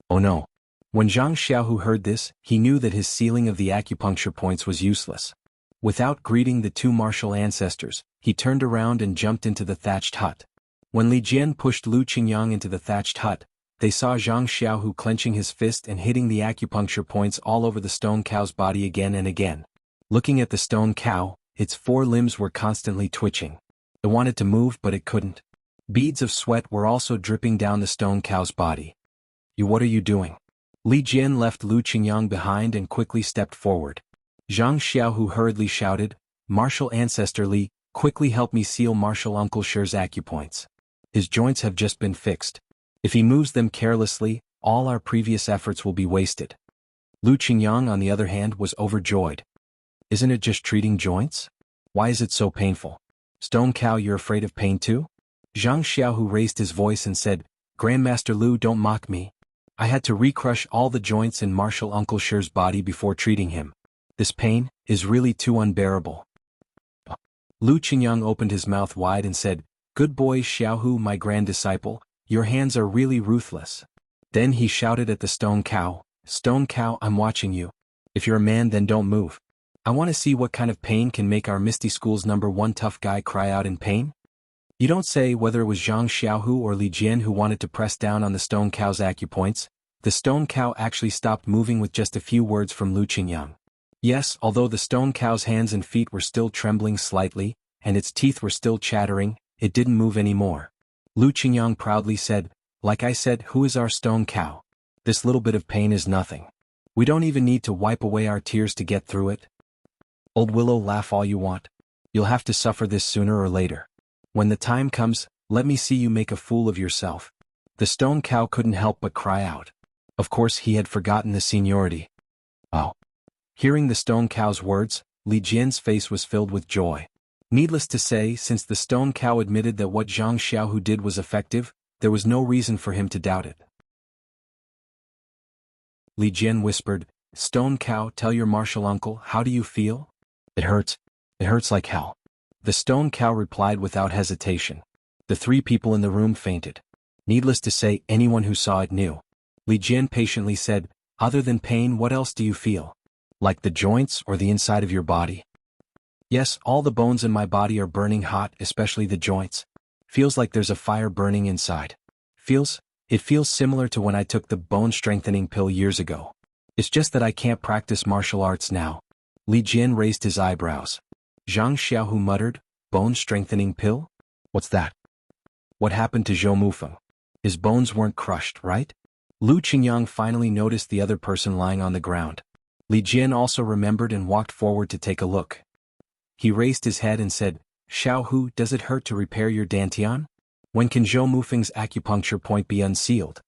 Oh no. When Zhang Xiaohu heard this, he knew that his sealing of the acupuncture points was useless. Without greeting the two martial ancestors, he turned around and jumped into the thatched hut. When Li Jian pushed Lu Qingyang into the thatched hut, they saw Zhang Xiaohu clenching his fist and hitting the acupuncture points all over the stone cow's body again and again. Looking at the stone cow, its 4 limbs were constantly twitching. It wanted to move but it couldn't. Beads of sweat were also dripping down the stone cow's body. What are you doing? Li Jian left Lu Qingyang behind and quickly stepped forward. Zhang Xiaohu hurriedly shouted, Martial Ancestor Li, quickly help me seal Martial Uncle Sher's acupoints. His joints have just been fixed. If he moves them carelessly, all our previous efforts will be wasted. Lu Qingyang, on the other hand, was overjoyed. Isn't it just treating joints? Why is it so painful? Stone cow, you're afraid of pain too? Zhang Xiaohu raised his voice and said, Grandmaster Lu, don't mock me. I had to recrush all the joints in Martial Uncle Sher's body before treating him. This pain is really too unbearable. Lu Qingyang opened his mouth wide and said, Good boy Xiaohu, my grand disciple, your hands are really ruthless. Then he shouted at the stone cow, Stone cow, I'm watching you. If you're a man, then don't move. I want to see what kind of pain can make our Misty School's #1 tough guy cry out in pain. You don't say whether it was Zhang Xiaohu or Li Jian who wanted to press down on the stone cow's acupoints. The stone cow actually stopped moving with just a few words from Lu Qingyang. Yes, although the stone cow's hands and feet were still trembling slightly, and its teeth were still chattering, it didn't move anymore. Lu Qingyang proudly said, Like I said, who is our stone cow? This little bit of pain is nothing. We don't even need to wipe away our tears to get through it. Old Willow, laugh all you want. You'll have to suffer this sooner or later. When the time comes, let me see you make a fool of yourself. The stone cow couldn't help but cry out. Of course, he had forgotten the seniority. Oh. Hearing the stone cow's words, Li Jian's face was filled with joy. Needless to say, since the stone cow admitted that what Zhang Xiaohu did was effective, there was no reason for him to doubt it. Li Jian whispered, Stone cow, tell your martial uncle, how do you feel? It hurts. It hurts like hell. The stone cow replied without hesitation. The 3 people in the room fainted. Needless to say, anyone who saw it knew. Li Jian patiently said, Other than pain, what else do you feel? Like the joints or the inside of your body? Yes, all the bones in my body are burning hot, especially the joints. Feels like there's a fire burning inside. It feels similar to when I took the bone-strengthening pill years ago. It's just that I can't practice martial arts now. Li Jian raised his eyebrows. Zhang Xiaohu muttered, Bone-strengthening pill? What's that? What happened to Zhou Mufeng? His bones weren't crushed, right? Lu Qingyang finally noticed the other person lying on the ground. Li Jian also remembered and walked forward to take a look. He raised his head and said, Xiaohu, does it hurt to repair your dantian? When can Zhou Mufeng's acupuncture point be unsealed?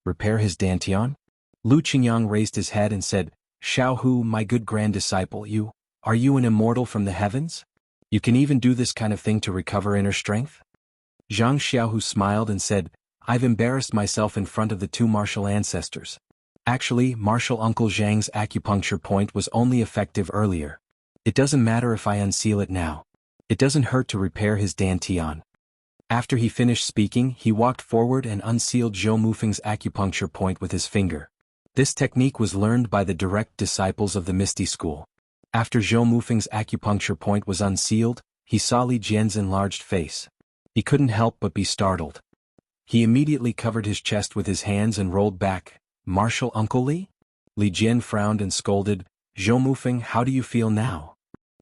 Repair his dantian? Lu Qingyang raised his head and said, Xiaohu, my good grand disciple, are you an immortal from the heavens? You can even do this kind of thing to recover inner strength? Zhang Xiaohu smiled and said, I've embarrassed myself in front of the 2 martial ancestors. Actually, martial uncle Zhang's acupuncture point was only effective earlier. It doesn't matter if I unseal it now. It doesn't hurt to repair his dantian. After he finished speaking, he walked forward and unsealed Zhou Mufeng's acupuncture point with his finger. This technique was learned by the direct disciples of the Misty School. After Zhou Mufeng's acupuncture point was unsealed, he saw Li Jian's enlarged face. He couldn't help but be startled. He immediately covered his chest with his hands and rolled back. Martial Uncle Li? Li Jian frowned and scolded, Zhou Mufeng, how do you feel now?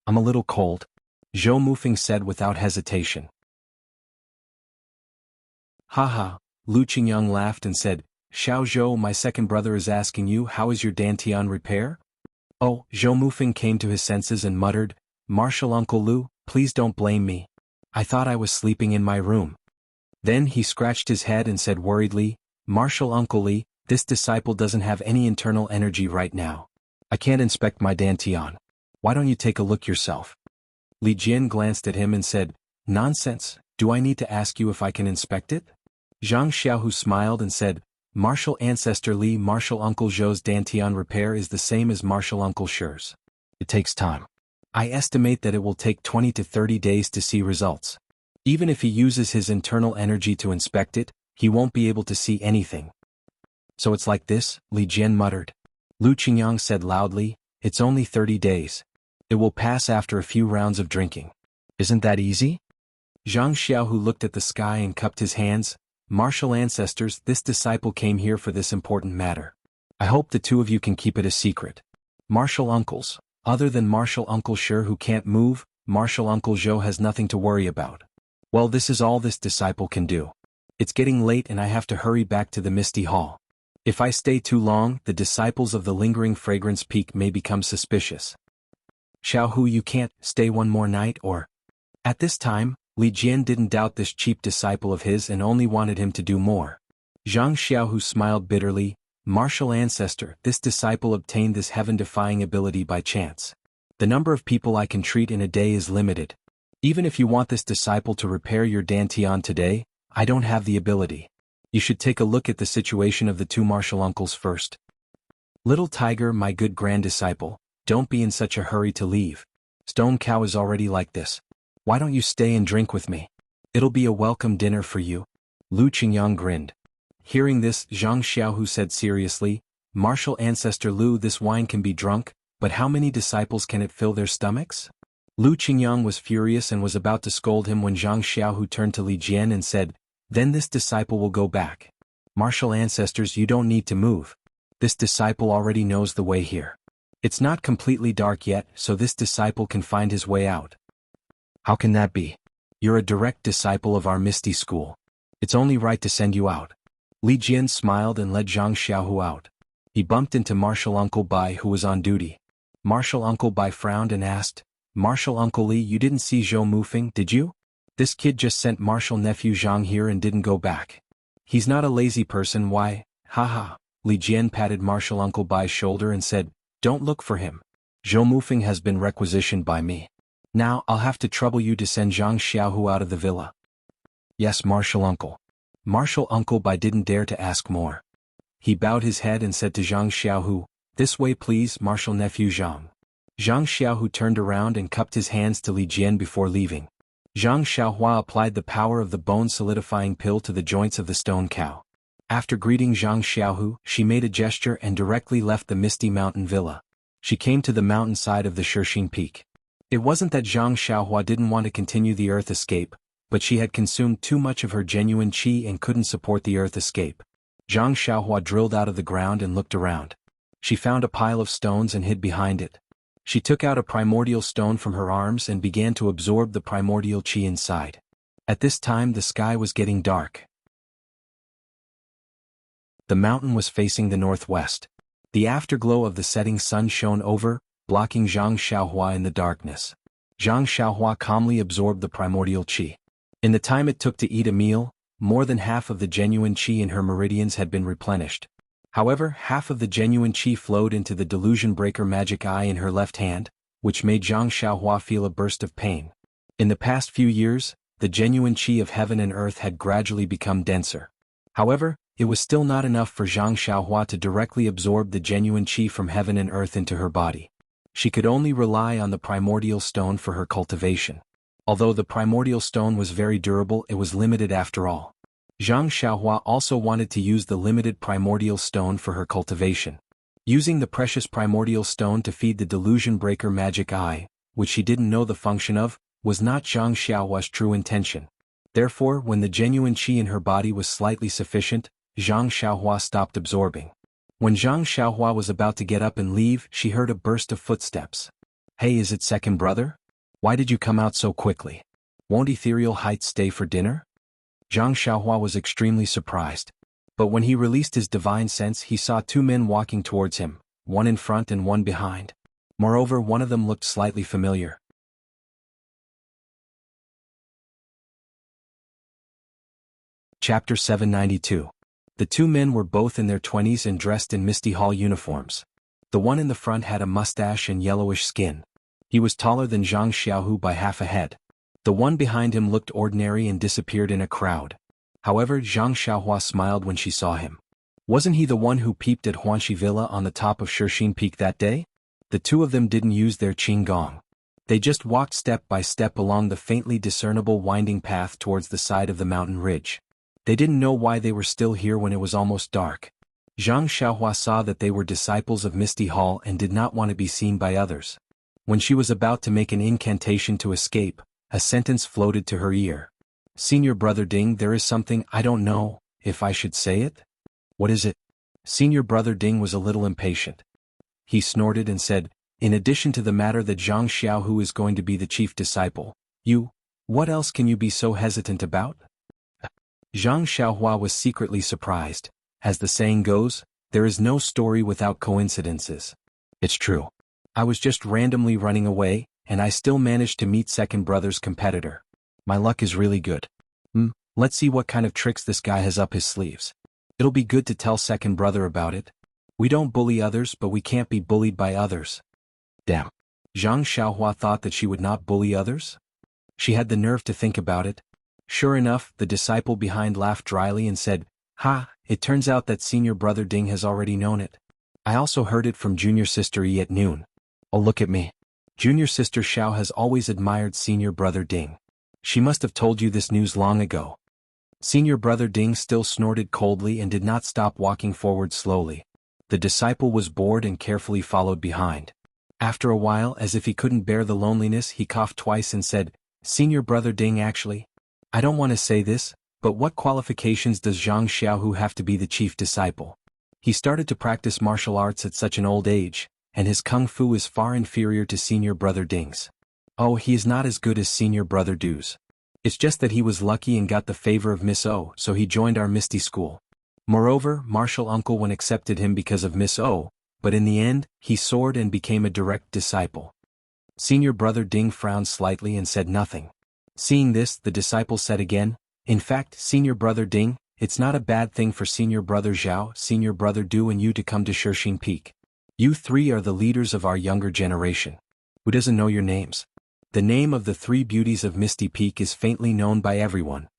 I'm a little cold, Zhou Mufeng said without hesitation. Haha, Lu Qingyang laughed and said, Xiao Zhou, my second brother is asking you how is your Dantian repair? Oh, Zhou Mufeng came to his senses and muttered, Martial Uncle Lu, please don't blame me. I thought I was sleeping in my room. Then he scratched his head and said worriedly, Martial Uncle Li, this disciple doesn't have any internal energy right now. I can't inspect my Dantian. Why don't you take a look yourself? Li Jian glanced at him and said, Nonsense, do I need to ask you if I can inspect it? Zhang Xiaohu smiled and said, Martial Ancestor Li, Martial Uncle Zhou's Dantian repair is the same as Martial Uncle Shi's. It takes time. I estimate that it will take 20 to 30 days to see results. Even if he uses his internal energy to inspect it, he won't be able to see anything. So it's like this, Li Jian muttered. Lu Qingyang said loudly, it's only 30 days. It will pass after a few rounds of drinking. Isn't that easy? Zhang Xiaohu looked at the sky and cupped his hands. Martial ancestors, this disciple came here for this important matter. I hope the two of you can keep it a secret. Martial uncles, other than Martial Uncle Shi who can't move, Martial Uncle Zhou has nothing to worry about. Well, this is all this disciple can do. It's getting late and I have to hurry back to the Misty Hall. If I stay too long, the disciples of the Lingering Fragrance Peak may become suspicious. Xiaohu, you can't stay one more night or? At this time, Li Jian didn't doubt this cheap disciple of his and only wanted him to do more. Zhang Xiaohu smiled bitterly, Martial Ancestor, this disciple obtained this heaven-defying ability by chance. The number of people I can treat in a day is limited. Even if you want this disciple to repair your Dantian today, I don't have the ability. You should take a look at the situation of the two martial uncles first. Little Tiger, my good grand disciple, don't be in such a hurry to leave. Stone Cow is already like this. Why don't you stay and drink with me? It'll be a welcome dinner for you. Lu Qingyang grinned. Hearing this, Zhang Xiaohu said seriously, Martial Ancestor Lu, this wine can be drunk, but how many disciples can it fill their stomachs? Lu Qingyang was furious and was about to scold him when Zhang Xiaohu turned to Li Jian and said, then this disciple will go back. Martial Ancestors, you don't need to move. This disciple already knows the way here. It's not completely dark yet, so this disciple can find his way out. How can that be? You're a direct disciple of our Misty School. It's only right to send you out. Li Jian smiled and led Zhang Xiaohu out. He bumped into Martial Uncle Bai who was on duty. Martial Uncle Bai frowned and asked, Martial Uncle Li, you didn't see Zhou Mufeng, did you? This kid just sent Martial Nephew Zhang here and didn't go back. He's not a lazy person, why? Haha. Li Jian patted Martial Uncle Bai's shoulder and said, don't look for him. Zhou Mufeng has been requisitioned by me. Now I'll have to trouble you to send Zhang Xiaohu out of the villa. Yes, Martial Uncle. Martial Uncle Bai didn't dare to ask more. He bowed his head and said to Zhang Xiaohu, this way please, Martial Nephew Zhang. Zhang Xiaohu turned around and cupped his hands to Li Jian before leaving. Zhang Xiaohua applied the power of the bone-solidifying pill to the joints of the stone cow. After greeting Zhang Xiaohu, she made a gesture and directly left the Misty Mountain Villa. She came to the mountainside of the Shixing Peak. It wasn't that Zhang Xiaohua didn't want to continue the Earth escape, but she had consumed too much of her genuine qi and couldn't support the Earth escape. Zhang Xiaohua drilled out of the ground and looked around. She found a pile of stones and hid behind it. She took out a primordial stone from her arms and began to absorb the primordial qi inside. At this time the sky was getting dark. The mountain was facing the northwest. The afterglow of the setting sun shone over, blocking Zhang Xiaohua in the darkness. Zhang Xiaohua calmly absorbed the primordial qi. In the time it took to eat a meal, more than half of the genuine qi in her meridians had been replenished. However, half of the genuine qi flowed into the delusion breaker magic eye in her left hand, which made Zhang Xiaohua feel a burst of pain. In the past few years, the genuine qi of heaven and earth had gradually become denser. However, it was still not enough for Zhang Xiaohua to directly absorb the genuine qi from heaven and earth into her body. She could only rely on the primordial stone for her cultivation. Although the primordial stone was very durable, it was limited after all. Zhang Xiaohua also wanted to use the limited primordial stone for her cultivation. Using the precious primordial stone to feed the delusion breaker magic eye, which she didn't know the function of, was not Zhang Xiaohua's true intention. Therefore, when the genuine qi in her body was slightly sufficient, Zhang Xiaohua stopped absorbing. When Zhang Xiaohua was about to get up and leave, she heard a burst of footsteps. "Hey, is it second brother? Why did you come out so quickly? Won't ethereal heights stay for dinner?" Zhang Xiaohua was extremely surprised. But when he released his divine sense, he saw two men walking towards him, one in front and one behind. Moreover, one of them looked slightly familiar. Chapter 792. The two men were both in their 20s and dressed in Misty Hall uniforms. The one in the front had a mustache and yellowish skin. He was taller than Zhang Xiaohu by half a head. The one behind him looked ordinary and disappeared in a crowd. However, Zhang Xiaohua smiled when she saw him. Wasn't he the one who peeped at Huanxi Villa on the top of Shixin Peak that day? The two of them didn't use their qinggong. They just walked step by step along the faintly discernible winding path towards the side of the mountain ridge. They didn't know why they were still here when it was almost dark. Zhang Xiaohua saw that they were disciples of Misty Hall and did not want to be seen by others. When she was about to make an incantation to escape, a sentence floated to her ear. "Senior Brother Ding, there is something I don't know if I should say it." "What is it?" Senior Brother Ding was a little impatient. He snorted and said, "In addition to the matter that Zhang Xiaohu is going to be the chief disciple, what else can you be so hesitant about?" Zhang Xiaohua was secretly surprised. As the saying goes, there is no story without coincidences. It's true. I was just randomly running away, and I still managed to meet second brother's competitor. My luck is really good. Let's see what kind of tricks this guy has up his sleeves. It'll be good to tell second brother about it. We don't bully others, but we can't be bullied by others. Damn. Zhang Xiaohua thought that she would not bully others? She had the nerve to think about it. Sure enough, the disciple behind laughed dryly and said, "Ha, it turns out that senior brother Ding has already known it. I also heard it from junior sister Yi at noon. Oh, look at me. Junior sister Xiao has always admired senior brother Ding. She must have told you this news long ago." Senior brother Ding still snorted coldly and did not stop walking forward slowly. The disciple was bored and carefully followed behind. After a while, as if he couldn't bear the loneliness, he coughed twice and said, "Senior brother Ding, actually, I don't want to say this, but what qualifications does Zhang Xiaohu have to be the chief disciple? He started to practice martial arts at such an old age, and his kung fu is far inferior to senior brother Ding's. Oh, he is not as good as senior brother Du's. It's just that he was lucky and got the favor of Miss O, so he joined our Misty school. Moreover, martial uncle one accepted him because of Miss O, but in the end, he soared and became a direct disciple." Senior brother Ding frowned slightly and said nothing. Seeing this, the disciple said again, "In fact, senior brother Ding, it's not a bad thing for senior brother Zhao, senior brother Du and you to come to Shixin Peak. You three are the leaders of our younger generation. Who doesn't know your names? The name of the three beauties of Misty Peak is faintly known by everyone."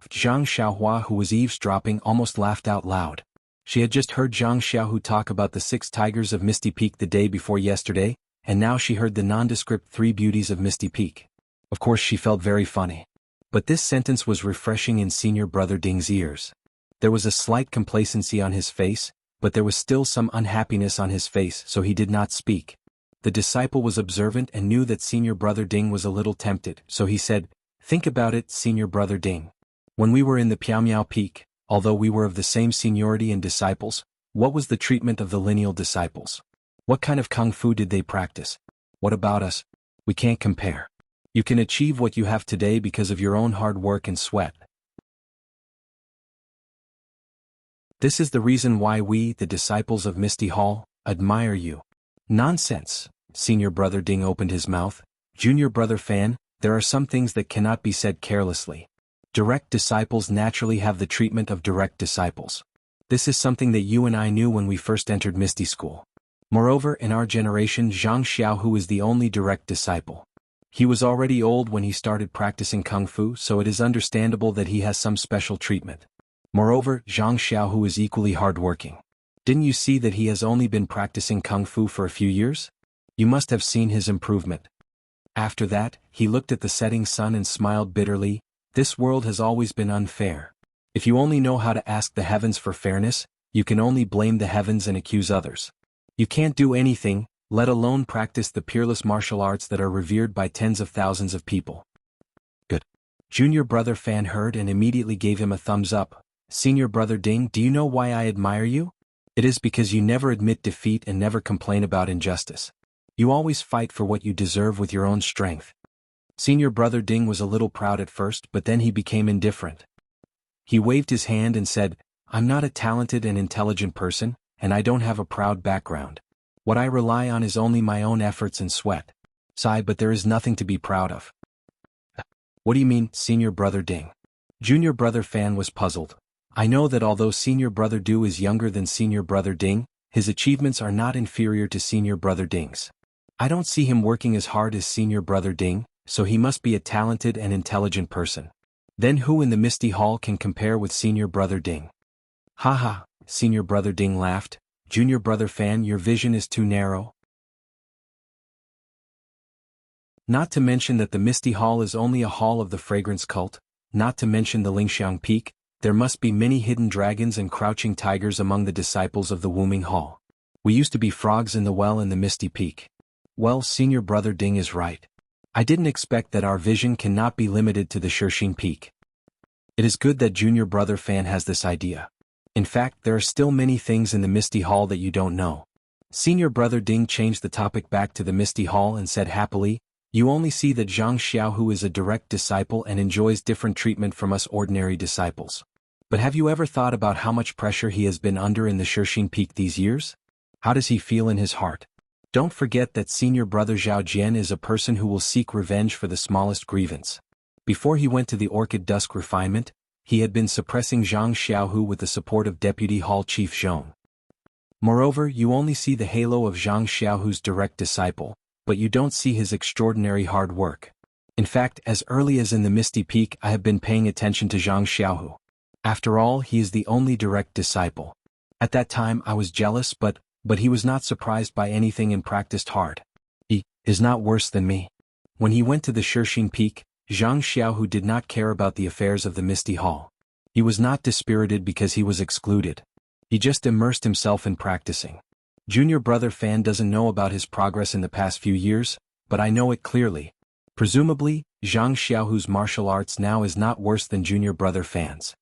Zhang Xiaohua, who was eavesdropping, almost laughed out loud. She had just heard Zhang Xiaohu talk about the 6 tigers of Misty Peak the day before yesterday, and now she heard the nondescript 3 beauties of Misty Peak. Of course, she felt very funny. But this sentence was refreshing in senior brother Ding's ears. There was a slight complacency on his face, but there was still some unhappiness on his face, so he did not speak. The disciple was observant and knew that senior brother Ding was a little tempted, so he said, "Think about it, senior brother Ding. When we were in the Piaomiao Peak, although we were of the same seniority and disciples, what was the treatment of the lineal disciples? What kind of kung fu did they practice? What about us? We can't compare. You can achieve what you have today because of your own hard work and sweat. This is the reason why we, the disciples of Misty Hall, admire you." "Nonsense," senior brother Ding opened his mouth. "Junior brother Fan, there are some things that cannot be said carelessly. Direct disciples naturally have the treatment of direct disciples. This is something that you and I knew when we first entered Misty School. Moreover, in our generation, Zhang Xiaohu is the only direct disciple. He was already old when he started practicing kung fu, so it is understandable that he has some special treatment. Moreover, Zhang Xiaohu is equally hardworking. Didn't you see that he has only been practicing kung fu for a few years? You must have seen his improvement." After that, he looked at the setting sun and smiled bitterly. "This world has always been unfair. If you only know how to ask the heavens for fairness, you can only blame the heavens and accuse others. You can't do anything, let alone practice the peerless martial arts that are revered by tens of thousands of people." "Good. Junior brother Fan heard and immediately gave him a thumbs up. Senior brother Ding, do you know why I admire you? It is because you never admit defeat and never complain about injustice. You always fight for what you deserve with your own strength. Senior brother Ding was a little proud at first, but then he became indifferent. He waved his hand and said, I'm not a talented and intelligent person, and I don't have a proud background. What I rely on is only my own efforts and sweat. Sigh, but there is nothing to be proud of. What do you mean, Senior brother Ding? Junior brother Fan was puzzled. I know that although Senior brother Du is younger than Senior brother Ding, his achievements are not inferior to Senior brother Ding's. I don't see him working as hard as Senior brother Ding, so he must be a talented and intelligent person. Then who in the Misty Hall can compare with Senior brother Ding? Haha, Senior brother Ding laughed. Junior brother Fan, your vision is too narrow. Not to mention that the Misty Hall is only a hall of the fragrance cult, not to mention the Lingxiang Peak, there must be many hidden dragons and crouching tigers among the disciples of the Wuming Hall. We used to be frogs in the well in the Misty Peak. Well, Senior brother Ding is right. I didn't expect that our vision cannot be limited to the Shirxing Peak. It is good that Junior brother Fan has this idea. In fact, there are still many things in the Misty Hall that you don't know. Senior brother Ding changed the topic back to the Misty Hall and said happily, you only see that Zhang Xiaohu is a direct disciple and enjoys different treatment from us ordinary disciples. But have you ever thought about how much pressure he has been under in the Shirxing Peak these years? How does he feel in his heart? Don't forget that Senior brother Zhao Jian is a person who will seek revenge for the smallest grievance. Before he went to the Orchid Dusk Refinement, he had been suppressing Zhang Xiaohu with the support of Deputy Hall Chief Zhong. Moreover, you only see the halo of Zhang Xiaohu's direct disciple, but you don't see his extraordinary hard work. In fact, as early as in the Misty Peak I have been paying attention to Zhang Xiaohu. After all, he is the only direct disciple. At that time I was jealous, but he was not surprised by anything and practiced hard. He is not worse than me. When he went to the Shirxing Peak, Zhang Xiaohu did not care about the affairs of the Misty Hall. He was not dispirited because he was excluded. He just immersed himself in practicing. Junior brother Fan doesn't know about his progress in the past few years, but I know it clearly. Presumably, Zhang Xiaohu's martial arts now is not worse than Junior brother Fan's.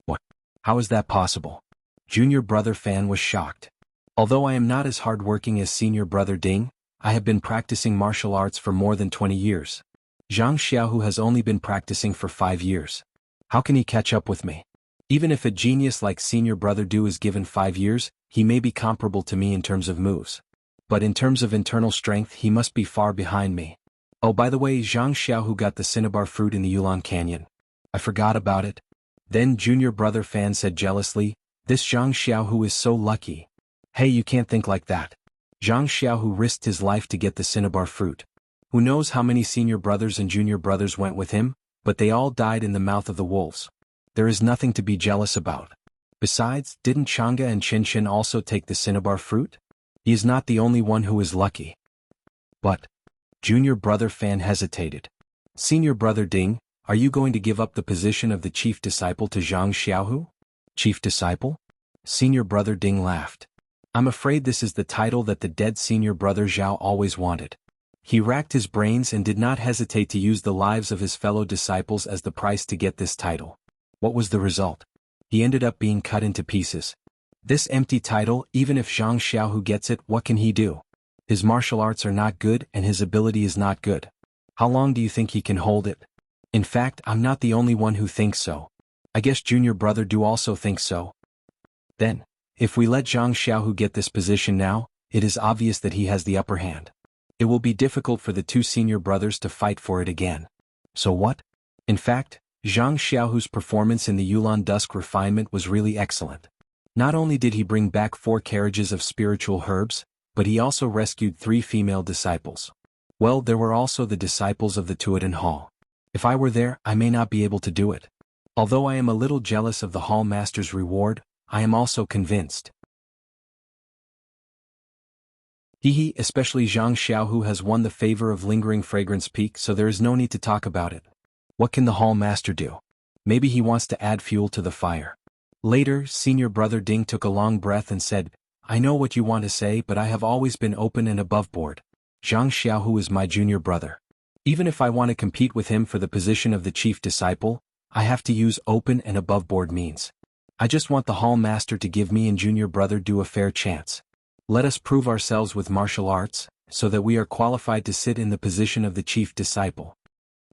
What? How is that possible? Junior brother Fan was shocked. Although I am not as hardworking as Senior brother Ding, I have been practicing martial arts for more than 20 years. Zhang Xiaohu has only been practicing for 5 years. How can he catch up with me? Even if a genius like Senior brother Du is given 5 years, he may be comparable to me in terms of moves. But in terms of internal strength he must be far behind me. Oh, by the way, Zhang Xiaohu got the cinnabar fruit in the Yulon Canyon. I forgot about it. Then Junior brother Fan said jealously, this Zhang Xiaohu is so lucky. Hey, you can't think like that. Zhang Xiaohu risked his life to get the cinnabar fruit. Who knows how many senior brothers and junior brothers went with him, but they all died in the mouth of the wolves. There is nothing to be jealous about. Besides, didn't Chang'e and Qinshin also take the cinnabar fruit? He is not the only one who is lucky. But Junior brother Fan hesitated. Senior brother Ding, are you going to give up the position of the chief disciple to Zhang Xiaohu? Chief disciple? Senior brother Ding laughed. I'm afraid this is the title that the dead senior brother Zhao always wanted. He racked his brains and did not hesitate to use the lives of his fellow disciples as the price to get this title. What was the result? He ended up being cut into pieces. This empty title, even if Zhang Xiaohu gets it, what can he do? His martial arts are not good and his ability is not good. How long do you think he can hold it? In fact, I'm not the only one who thinks so. I guess Junior brother Du also thinks so. Then, if we let Zhang Xiaohu get this position now, it is obvious that he has the upper hand. It will be difficult for the two senior brothers to fight for it again. So what? In fact, Zhang Xiaohu's performance in the Yulon Dusk Refinement was really excellent. Not only did he bring back 4 carriages of spiritual herbs, but he also rescued 3 female disciples. Well, there were also the disciples of the Tuodan Hall. If I were there, I may not be able to do it. Although I am a little jealous of the Hall Master's reward, I am also convinced. Especially Zhang Xiaohu has won the favor of Lingering Fragrance Peak, so there is no need to talk about it. What can the Hall Master do? Maybe he wants to add fuel to the fire. Later, Senior brother Ding took a long breath and said, I know what you want to say, but I have always been open and above board. Zhang Xiaohu is my junior brother. Even if I want to compete with him for the position of the chief disciple, I have to use open and above-board means. I just want the hall master to give me and junior brother Du a fair chance. Let us prove ourselves with martial arts, so that we are qualified to sit in the position of the chief disciple.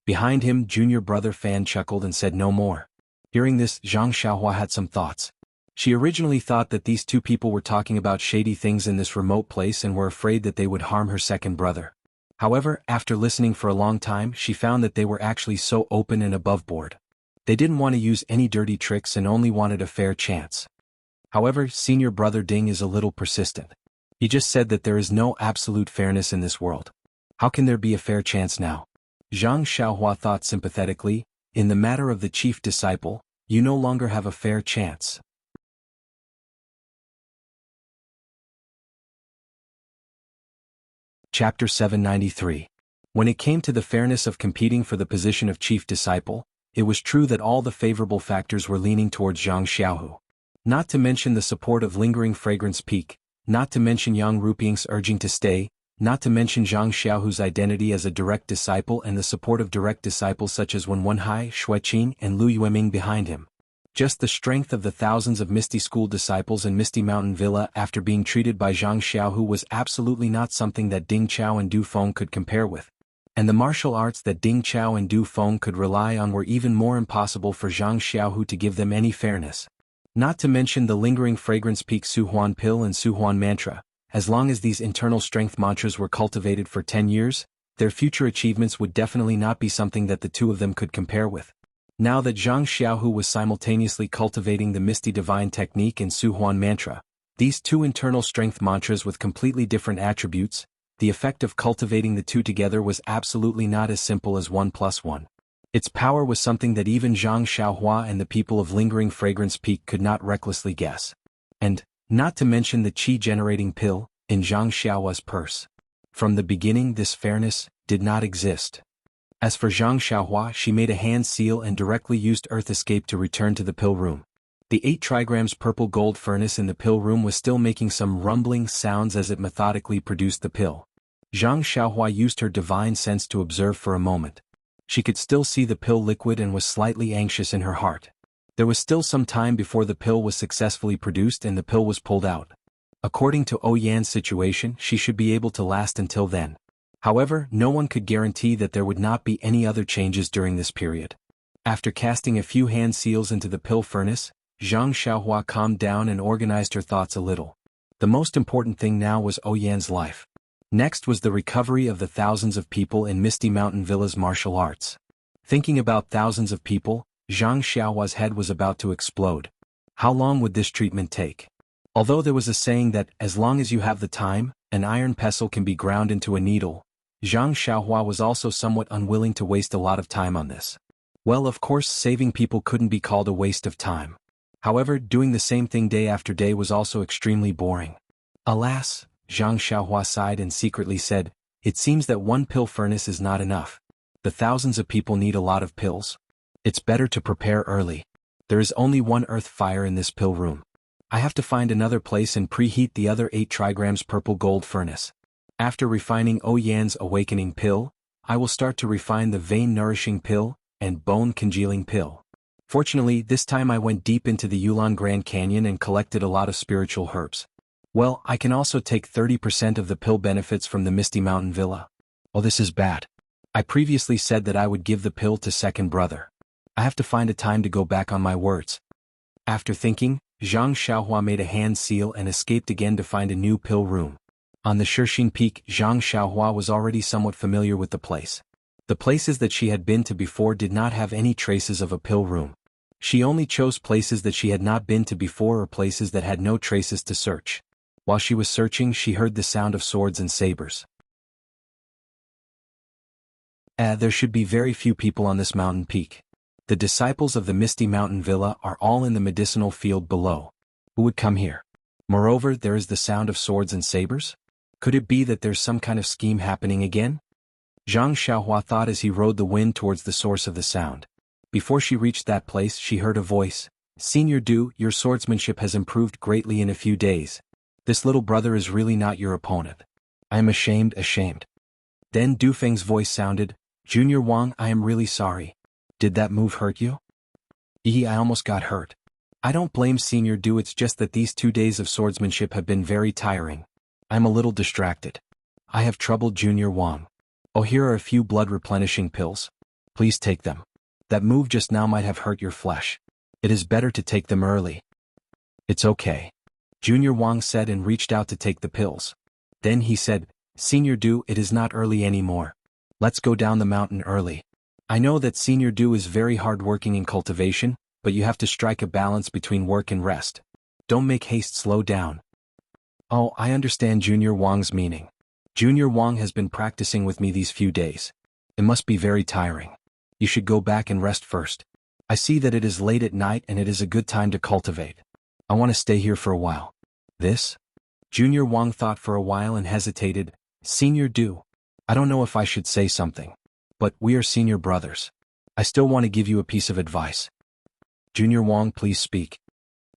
Behind him, junior brother Fan chuckled and said no more. Hearing this, Zhang Xiaohua had some thoughts. She originally thought that these two people were talking about shady things in this remote place and were afraid that they would harm her second brother. However, after listening for a long time, she found that they were actually so open and above board. They didn't want to use any dirty tricks and only wanted a fair chance. However, senior brother Ding is a little persistent. He just said that there is no absolute fairness in this world. How can there be a fair chance now? Zhang Xiaohua thought sympathetically, in the matter of the chief disciple, you no longer have a fair chance. Chapter 793. When it came to the fairness of competing for the position of chief disciple, it was true that all the favorable factors were leaning towards Zhang Xiaohu. Not to mention the support of lingering fragrance peak, not to mention Yang Rupiang's urging to stay, not to mention Zhang Xiaohu's identity as a direct disciple and the support of direct disciples such as Wen Wenhai, Xueqin and Lu Yueming behind him. Just the strength of the thousands of Misty School disciples in Misty Mountain Villa after being treated by Zhang Xiaohu was absolutely not something that Ding Chao and Du Feng could compare with. And the martial arts that Ding Chao and Du Feng could rely on were even more impossible for Zhang Xiaohu to give them any fairness. Not to mention the lingering fragrance peak Su Huan Pill and Su Huan Mantra. As long as these internal strength mantras were cultivated for 10 years, their future achievements would definitely not be something that the two of them could compare with. Now that Zhang Xiaohu was simultaneously cultivating the Misty Divine Technique and Su Huan Mantra, these two internal strength mantras with completely different attributes, the effect of cultivating the two together was absolutely not as simple as 1 plus 1. Its power was something that even Zhang Xiaohua and the people of Lingering Fragrance Peak could not recklessly guess. And, not to mention the qi-generating pill in Zhang Xiaohua's purse. From the beginning this fairness did not exist. As for Zhang Xiaohua, she made a hand seal and directly used Earth Escape to return to the pill room. The 8 trigrams purple gold furnace in the pill room was still making some rumbling sounds as it methodically produced the pill. Zhang Xiaohua used her divine sense to observe for a moment. She could still see the pill liquid and was slightly anxious in her heart. There was still some time before the pill was successfully produced and the pill was pulled out. According to Oyan's situation, she should be able to last until then. However, no one could guarantee that there would not be any other changes during this period. After casting a few hand seals into the pill furnace, Zhang Xiaohua calmed down and organized her thoughts a little. The most important thing now was Oyan's life. Next was the recovery of the thousands of people in Misty Mountain Villa's martial arts. Thinking about thousands of people, Zhang Xiaohua's head was about to explode. How long would this treatment take? Although there was a saying that, as long as you have the time, an iron pestle can be ground into a needle, Zhang Xiaohua was also somewhat unwilling to waste a lot of time on this. Well, of course, saving people couldn't be called a waste of time. However, doing the same thing day after day was also extremely boring. Alas, Zhang Xiaohua sighed and secretly said, it seems that 1 pill furnace is not enough. The thousands of people need a lot of pills. It's better to prepare early. There is only 1 earth fire in this pill room. I have to find another place and preheat the other 8 trigrams purple gold furnace. After refining Oyan's awakening pill, I will start to refine the vein nourishing pill and bone congealing pill. Fortunately, this time I went deep into the Yulon Grand Canyon and collected a lot of spiritual herbs. Well, I can also take 30% of the pill benefits from the Misty Mountain Villa. Oh, this is bad. I previously said that I would give the pill to second brother. I have to find a time to go back on my words. After thinking, Zhang Xiaohua made a hand seal and escaped again to find a new pill room. On the Shixing Peak, Zhang Xiaohua was already somewhat familiar with the place. The places that she had been to before did not have any traces of a pill room. She only chose places that she had not been to before or places that had no traces to search. While she was searching, she heard the sound of swords and sabers. There should be very few people on this mountain peak. The disciples of the Misty Mountain Villa are all in the medicinal field below. Who would come here? Moreover, there is the sound of swords and sabers? Could it be that there's some kind of scheme happening again? Zhang Xiaohua thought as he rode the wind towards the source of the sound. Before she reached that place, she heard a voice. Senior Du, your swordsmanship has improved greatly in a few days. This little brother is really not your opponent. I am ashamed. Then Du Feng's voice sounded. Junior Wang, I am really sorry. Did that move hurt you? I almost got hurt. I don't blame Senior Du, it's just that these 2 days of swordsmanship have been very tiring. I'm a little distracted. I have trouble, Junior Wang. Oh, here are a few blood replenishing pills. Please take them. That move just now might have hurt your flesh. It is better to take them early. It's okay. Junior Wang said and reached out to take the pills. Then he said, Senior Du, it is not early anymore. Let's go down the mountain early. I know that Senior Du is very hard-working in cultivation, but you have to strike a balance between work and rest. Don't make haste, slow down. Oh, I understand Junior Wang's meaning. Junior Wang has been practicing with me these few days. It must be very tiring. You should go back and rest first. I see that it is late at night and it is a good time to cultivate. I want to stay here for a while. This? Junior Wang thought for a while and hesitated. Senior Du, I don't know if I should say something. But we are senior brothers. I still want to give you a piece of advice. Junior Wang, please speak.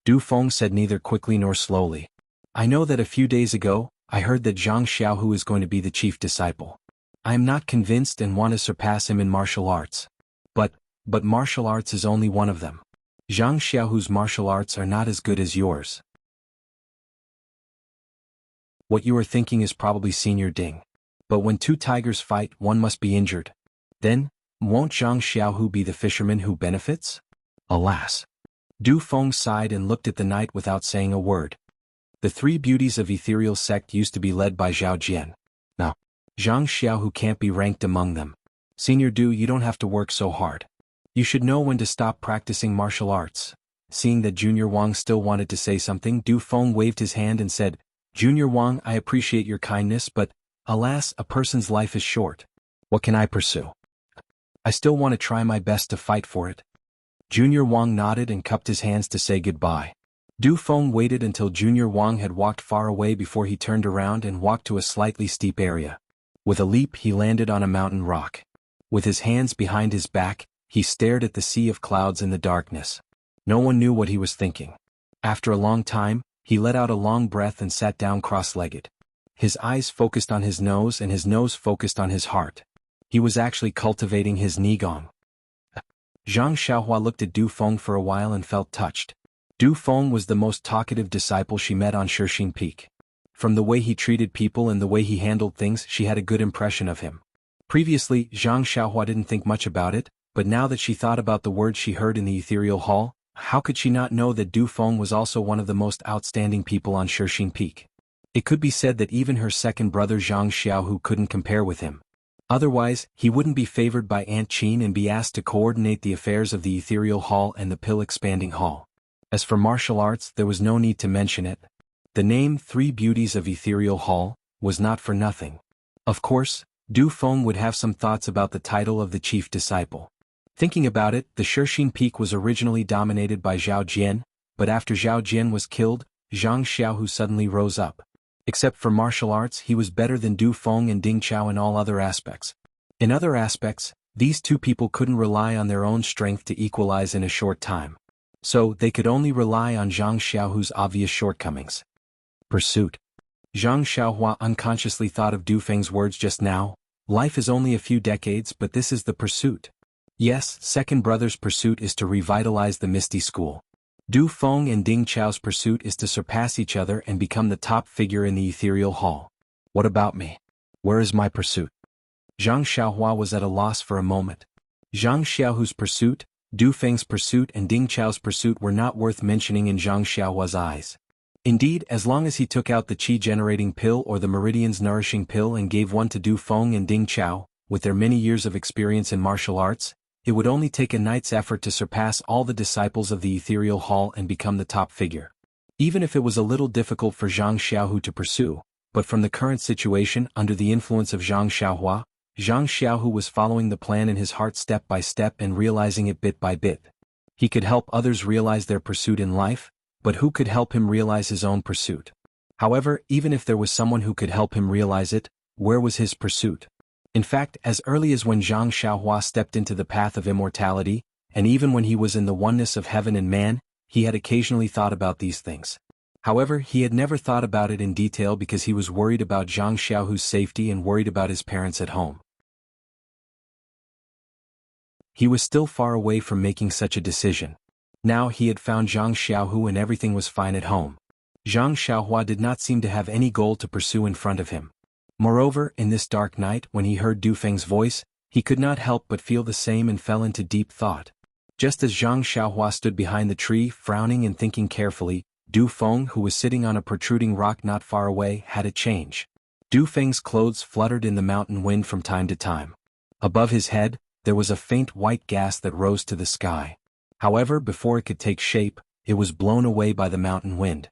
Du Feng said neither quickly nor slowly. I know that a few days ago, I heard that Zhang Xiaohu is going to be the chief disciple. I am not convinced and want to surpass him in martial arts. But martial arts is only one of them. Zhang Xiaohu's martial arts are not as good as yours. What you are thinking is probably Senior Ding. But when 2 tigers fight, one must be injured. Then, won't Zhang Xiaohu be the fisherman who benefits? Alas. Du Feng sighed and looked at the night without saying a word. The 3 beauties of ethereal sect used to be led by Zhao Jian. Now, Zhang Xiaohu can't be ranked among them. Senior Du, you don't have to work so hard. You should know when to stop practicing martial arts. Seeing that Junior Wang still wanted to say something, Du Feng waved his hand and said, Junior Wang, I appreciate your kindness, but, alas, a person's life is short. What can I pursue? I still want to try my best to fight for it. Junior Wang nodded and cupped his hands to say goodbye. Du Feng waited until Junior Wang had walked far away before he turned around and walked to a slightly steep area. With a leap, he landed on a mountain rock. With his hands behind his back, he stared at the sea of clouds in the darkness. No one knew what he was thinking. After a long time, he let out a long breath and sat down cross-legged. His eyes focused on his nose and his nose focused on his heart. He was actually cultivating his Nigong. Zhang Xiaohua looked at Du Feng for a while and felt touched. Du Feng was the most talkative disciple she met on Shixin Peak. From the way he treated people and the way he handled things, she had a good impression of him. Previously, Zhang Xiaohua didn't think much about it, but now that she thought about the words she heard in the ethereal hall, how could she not know that Du Feng was also one of the most outstanding people on Shixin Peak? It could be said that even her second brother Zhang Xiaohu couldn't compare with him. Otherwise, he wouldn't be favored by Aunt Qin and be asked to coordinate the affairs of the ethereal hall and the pill-expanding hall. As for martial arts, there was no need to mention it. The name 3 Beauties of Ethereal Hall was not for nothing. Of course, Du Feng would have some thoughts about the title of the chief disciple. Thinking about it, the Shixin Peak was originally dominated by Zhao Jian, but after Zhao Jian was killed, Zhang Xiaohu suddenly rose up. Except for martial arts, he was better than Du Feng and Ding Chao in all other aspects. In other aspects, these 2 people couldn't rely on their own strength to equalize in a short time. So, they could only rely on Zhang Xiaohu's obvious shortcomings. Pursuit. Zhang Xiaohua unconsciously thought of Du Feng's words just now. Life is only a few decades, but this is the pursuit. Yes, second brother's pursuit is to revitalize the Misty School. Du Feng and Ding Chao's pursuit is to surpass each other and become the top figure in the ethereal hall. What about me? Where is my pursuit? Zhang Xiaohua was at a loss for a moment. Zhang Xiaohu's pursuit, Du Feng's pursuit and Ding Chao's pursuit were not worth mentioning in Zhang Xiaohua's eyes. Indeed, as long as he took out the qi-generating pill or the meridians nourishing pill and gave one to Du Feng and Ding Chao, with their many years of experience in martial arts, it would only take a night's effort to surpass all the disciples of the ethereal hall and become the top figure. Even if it was a little difficult for Zhang Xiaohu to pursue, but from the current situation under the influence of Zhang Xiaohua, Zhang Xiaohu was following the plan in his heart step by step and realizing it bit by bit. He could help others realize their pursuit in life, but who could help him realize his own pursuit? However, even if there was someone who could help him realize it, where was his pursuit? In fact, as early as when Zhang Xiaohua stepped into the path of immortality, and even when he was in the oneness of heaven and man, he had occasionally thought about these things. However, he had never thought about it in detail because he was worried about Zhang Xiaohu's safety and worried about his parents at home. He was still far away from making such a decision. Now he had found Zhang Xiaohu and everything was fine at home. Zhang Xiaohua did not seem to have any goal to pursue in front of him. Moreover, in this dark night when he heard Du Feng's voice, he could not help but feel the same and fell into deep thought. Just as Zhang Xiaohua stood behind the tree frowning and thinking carefully, Du Feng, who was sitting on a protruding rock not far away, had a change. Du Feng's clothes fluttered in the mountain wind from time to time. Above his head, there was a faint white gas that rose to the sky. However, before it could take shape, it was blown away by the mountain wind.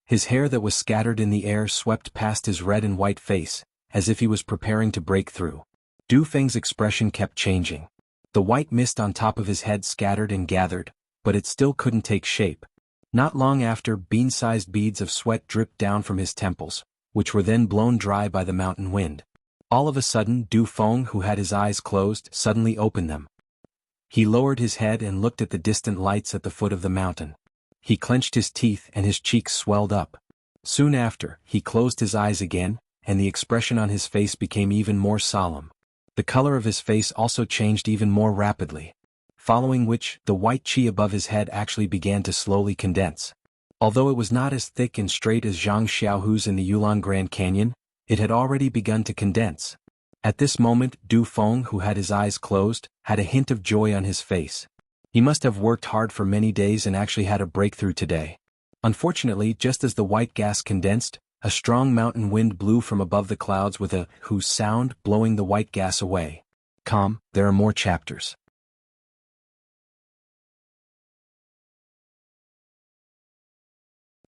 His hair that was scattered in the air swept past his red and white face, as if he was preparing to break through. Du Feng's expression kept changing. The white mist on top of his head scattered and gathered, but it still couldn't take shape. Not long after, bean-sized beads of sweat dripped down from his temples, which were then blown dry by the mountain wind. All of a sudden, Du Feng, who had his eyes closed, suddenly opened them. He lowered his head and looked at the distant lights at the foot of the mountain. He clenched his teeth and his cheeks swelled up. Soon after, he closed his eyes again, and the expression on his face became even more solemn. The color of his face also changed even more rapidly. Following which, the white qi above his head actually began to slowly condense. Although it was not as thick and straight as Zhang Xiaohu's in the Yulon Grand Canyon, it had already begun to condense. At this moment, Du Feng, who had his eyes closed, had a hint of joy on his face. He must have worked hard for many days and actually had a breakthrough today. Unfortunately, just as the white gas condensed, a strong mountain wind blew from above the clouds with a whose sound, blowing the white gas away. There are more chapters.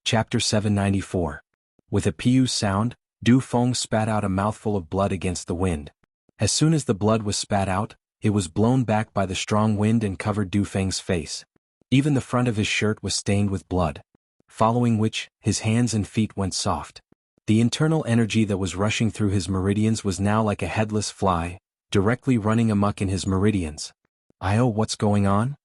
Chapter 794. With a piu sound, Du Feng spat out a mouthful of blood against the wind. As soon as the blood was spat out, it was blown back by the strong wind and covered Du Feng's face. Even the front of his shirt was stained with blood. Following which, his hands and feet went soft. The internal energy that was rushing through his meridians was now like a headless fly, directly running amok in his meridians. What's going on?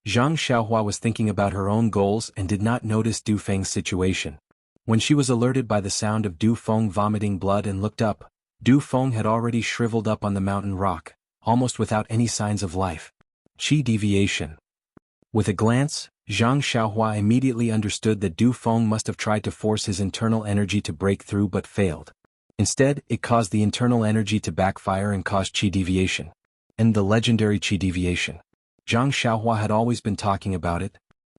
Zhang Xiaohua was thinking about her own goals and did not notice Du Feng's situation. When she was alerted by the sound of Du Feng vomiting blood and looked up, Du Feng had already shriveled up on the mountain rock, almost without any signs of life. Qi deviation. With a glance, Zhang Xiaohua immediately understood that Du Feng must have tried to force his internal energy to break through but failed. Instead, it caused the internal energy to backfire and caused qi deviation. And the legendary qi deviation. Zhang Xiaohua had always been talking about it.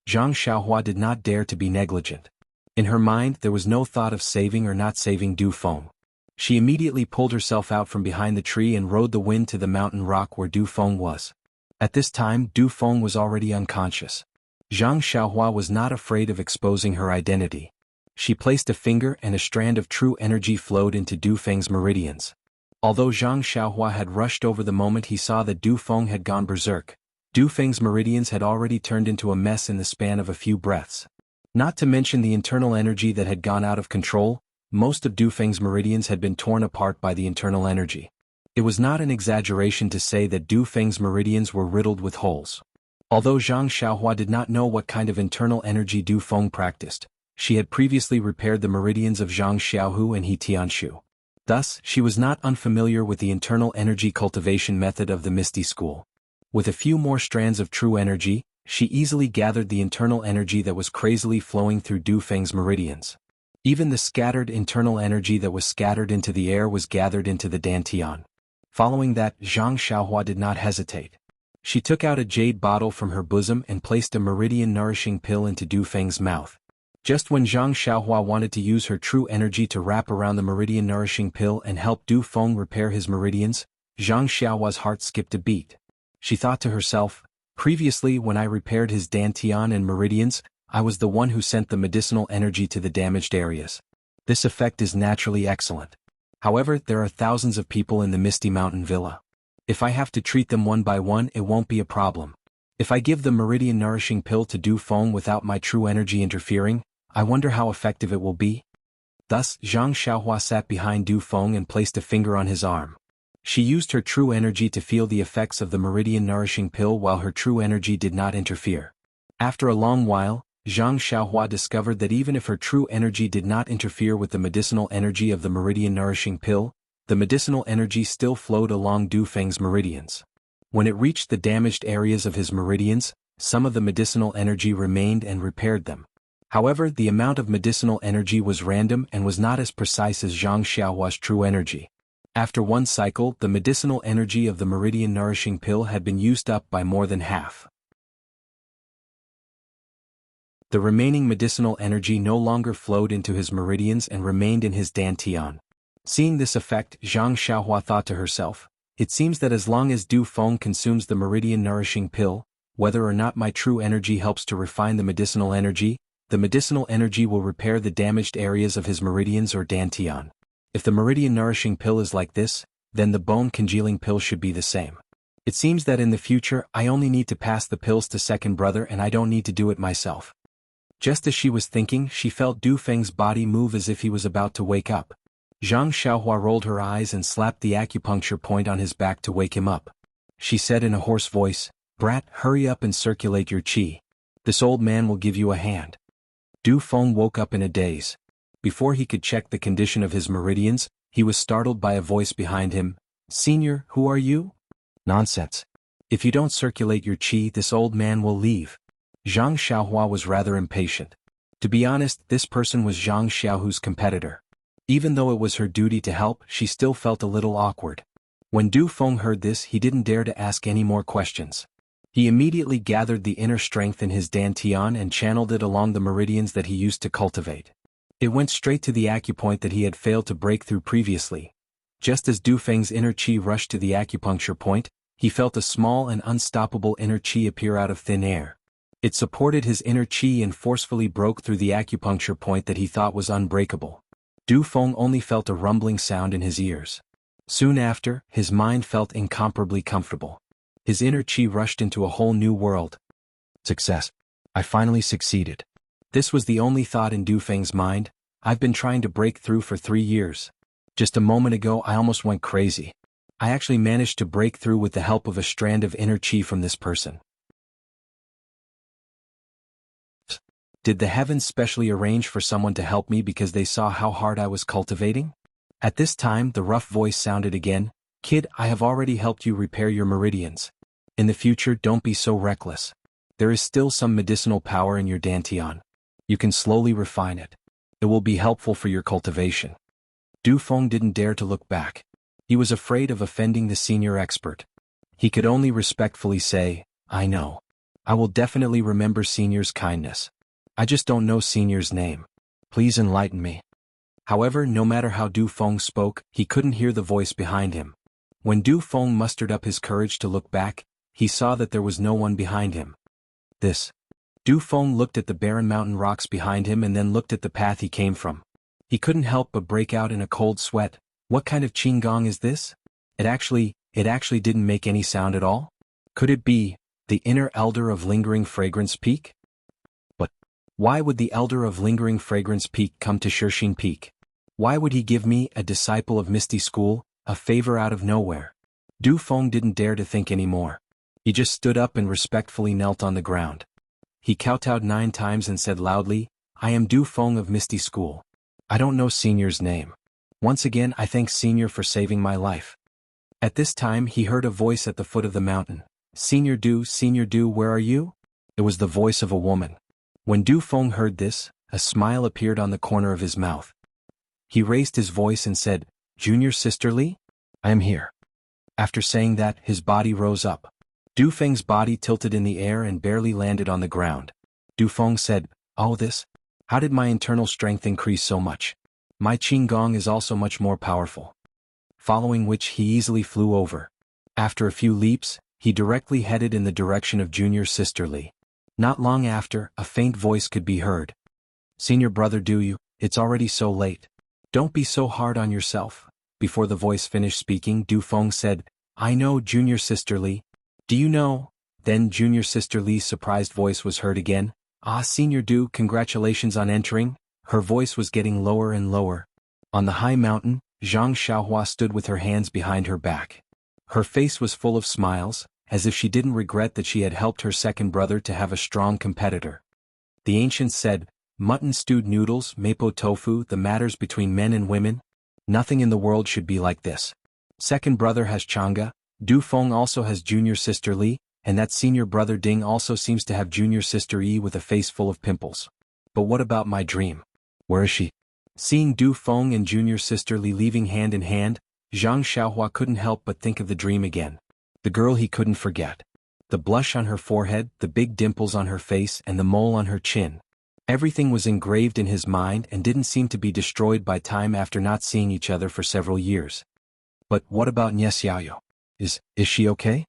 Zhang Xiaohua did not dare to be negligent. In her mind, there was no thought of saving or not saving Du Feng. She immediately pulled herself out from behind the tree and rode the wind to the mountain rock where Du Feng was. At this time, Du Feng was already unconscious. Zhang Xiaohua was not afraid of exposing her identity. She placed a finger and a strand of true energy flowed into Du Feng's meridians. Although Zhang Xiaohua had rushed over the moment he saw that Du Feng had gone berserk, Du Feng's meridians had already turned into a mess in the span of a few breaths. Not to mention the internal energy that had gone out of control, most of Du Feng's meridians had been torn apart by the internal energy. It was not an exaggeration to say that Du Feng's meridians were riddled with holes. Although Zhang Xiaohua did not know what kind of internal energy Du Feng practiced, she had previously repaired the meridians of Zhang Xiaohu and He Tianshu. Thus, she was not unfamiliar with the internal energy cultivation method of the Misty School. With a few more strands of true energy, she easily gathered the internal energy that was crazily flowing through Du Feng's meridians. Even the scattered internal energy that was scattered into the air was gathered into the dantian. Following that, Zhang Xiaohua did not hesitate. She took out a jade bottle from her bosom and placed a meridian-nourishing pill into Du Feng's mouth. Just when Zhang Xiaohua wanted to use her true energy to wrap around the meridian-nourishing pill and help Du Feng repair his meridians, Zhang Xiaohua's heart skipped a beat. She thought to herself, previously when I repaired his dantian and meridians, I was the one who sent the medicinal energy to the damaged areas. This effect is naturally excellent. However, there are thousands of people in the Misty Mountain Villa. If I have to treat them one by one, it won't be a problem. If I give the meridian-nourishing pill to Du Feng without my true energy interfering, I wonder how effective it will be. Thus, Zhang Xiaohua sat behind Du Feng and placed a finger on his arm. She used her true energy to feel the effects of the meridian-nourishing pill while her true energy did not interfere. After a long while, Zhang Xiaohua discovered that even if her true energy did not interfere with the medicinal energy of the meridian-nourishing pill, the medicinal energy still flowed along Du Feng's meridians. When it reached the damaged areas of his meridians, some of the medicinal energy remained and repaired them. However, the amount of medicinal energy was random and was not as precise as Zhang Xiaohua's true energy. After one cycle, the medicinal energy of the meridian nourishing pill had been used up by more than half. The remaining medicinal energy no longer flowed into his meridians and remained in his dantian. Seeing this effect, Zhang Xiaohua thought to herself, "It seems that as long as Du Feng consumes the meridian nourishing pill, whether or not my true energy helps to refine the medicinal energy will repair the damaged areas of his meridians or dantian. If the meridian nourishing pill is like this, then the bone congealing pill should be the same. It seems that in the future I only need to pass the pills to second brother and I don't need to do it myself." Just as she was thinking, she felt Du Feng's body move as if he was about to wake up. Zhang Xiaohua rolled her eyes and slapped the acupuncture point on his back to wake him up. She said in a hoarse voice, "Brat, hurry up and circulate your qi. This old man will give you a hand." Du Feng woke up in a daze. Before he could check the condition of his meridians, he was startled by a voice behind him. "Senior, who are you?" "Nonsense. If you don't circulate your qi, this old man will leave." Zhang Xiaohua was rather impatient. To be honest, this person was Zhang Xiaohu's competitor. Even though it was her duty to help, she still felt a little awkward. When Du Feng heard this, he didn't dare to ask any more questions. He immediately gathered the inner strength in his dantian and channeled it along the meridians that he used to cultivate. It went straight to the acupoint that he had failed to break through previously. Just as Du Feng's inner qi rushed to the acupuncture point, he felt a small and unstoppable inner qi appear out of thin air. It supported his inner qi and forcefully broke through the acupuncture point that he thought was unbreakable. Du Feng only felt a rumbling sound in his ears. Soon after, his mind felt incomparably comfortable. His inner qi rushed into a whole new world. Success. I finally succeeded. This was the only thought in Du Feng's mind. I've been trying to break through for 3 years. Just a moment ago I almost went crazy. I actually managed to break through with the help of a strand of inner qi from this person. Did the heavens specially arrange for someone to help me because they saw how hard I was cultivating? At this time the rough voice sounded again. Kid, I have already helped you repair your meridians. In the future don't be so reckless. There is still some medicinal power in your dantian. You can slowly refine it. It will be helpful for your cultivation. Du Feng didn't dare to look back. He was afraid of offending the senior expert. He could only respectfully say, I know. I will definitely remember senior's kindness. I just don't know senior's name. Please enlighten me. However, no matter how Du Feng spoke, he couldn't hear the voice behind him. When Du Feng mustered up his courage to look back, he saw that there was no one behind him. Du Feng looked at the barren mountain rocks behind him and then looked at the path he came from. He couldn't help but break out in a cold sweat. What kind of qigong is this? It actually didn't make any sound at all? Could it be the inner elder of lingering fragrance peak? But why would the elder of lingering fragrance peak come to Shirxin Peak? Why would he give me, a disciple of Misty School, a favor out of nowhere? Du Feng didn't dare to think any more. He just stood up and respectfully knelt on the ground. He kowtowed 9 times and said loudly, I am Du Feng of Misty School. I don't know senior's name. Once again I thank senior for saving my life. At this time he heard a voice at the foot of the mountain. Senior Du, where are you? It was the voice of a woman. When Du Feng heard this, a smile appeared on the corner of his mouth. He raised his voice and said, Junior Sister Li? I am here. After saying that, his body rose up. Du Feng's body tilted in the air and barely landed on the ground. Du Feng said, Oh this? How did my internal strength increase so much? My qigong is also much more powerful. Following which he easily flew over. After a few leaps, he directly headed in the direction of Junior Sister Li. Not long after, a faint voice could be heard. Senior brother Du, it's already so late. Don't be so hard on yourself. Before the voice finished speaking, Du Feng said, I know Junior Sister Li. Do you know? Then Junior Sister Li's surprised voice was heard again. Ah, Senior Du, congratulations on entering. Her voice was getting lower and lower. On the high mountain, Zhang Xiaohua stood with her hands behind her back. Her face was full of smiles, as if she didn't regret that she had helped her second brother to have a strong competitor. The ancients said, mutton stewed noodles, mapo tofu, the matters between men and women? Nothing in the world should be like this. Second brother has changa, Du Feng also has junior sister Li, and that senior brother Ding also seems to have junior sister Yi with a face full of pimples. But what about my dream? Where is she? Seeing Du Feng and junior sister Li leaving hand in hand, Zhang Xiaohua couldn't help but think of the dream again. The girl he couldn't forget. The blush on her forehead, the big dimples on her face, and the mole on her chin. Everything was engraved in his mind and didn't seem to be destroyed by time after not seeing each other for several years. But what about Nye Xiaoyu? Is she okay?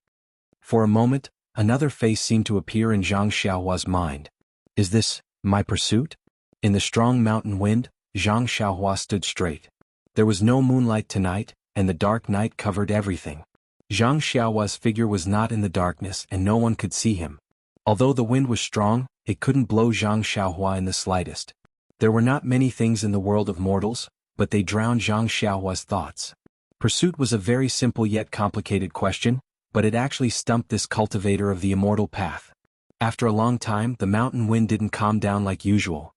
For a moment, another face seemed to appear in Zhang Xiaohua's mind. Is this my pursuit? In the strong mountain wind, Zhang Xiaohua stood straight. There was no moonlight tonight, and the dark night covered everything. Zhang Xiaohua's figure was not in the darkness and no one could see him. Although the wind was strong, it couldn't blow Zhang Xiaohua in the slightest. There were not many things in the world of mortals, but they drowned Zhang Xiaohua's thoughts. Pursuit was a very simple yet complicated question, but it actually stumped this cultivator of the immortal path. After a long time, the mountain wind didn't calm down like usual.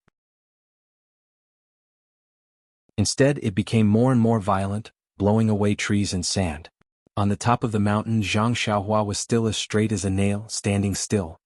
Instead, it became more and more violent, blowing away trees and sand. On the top of the mountain, Zhang Xiaohua was still as straight as a nail, standing still.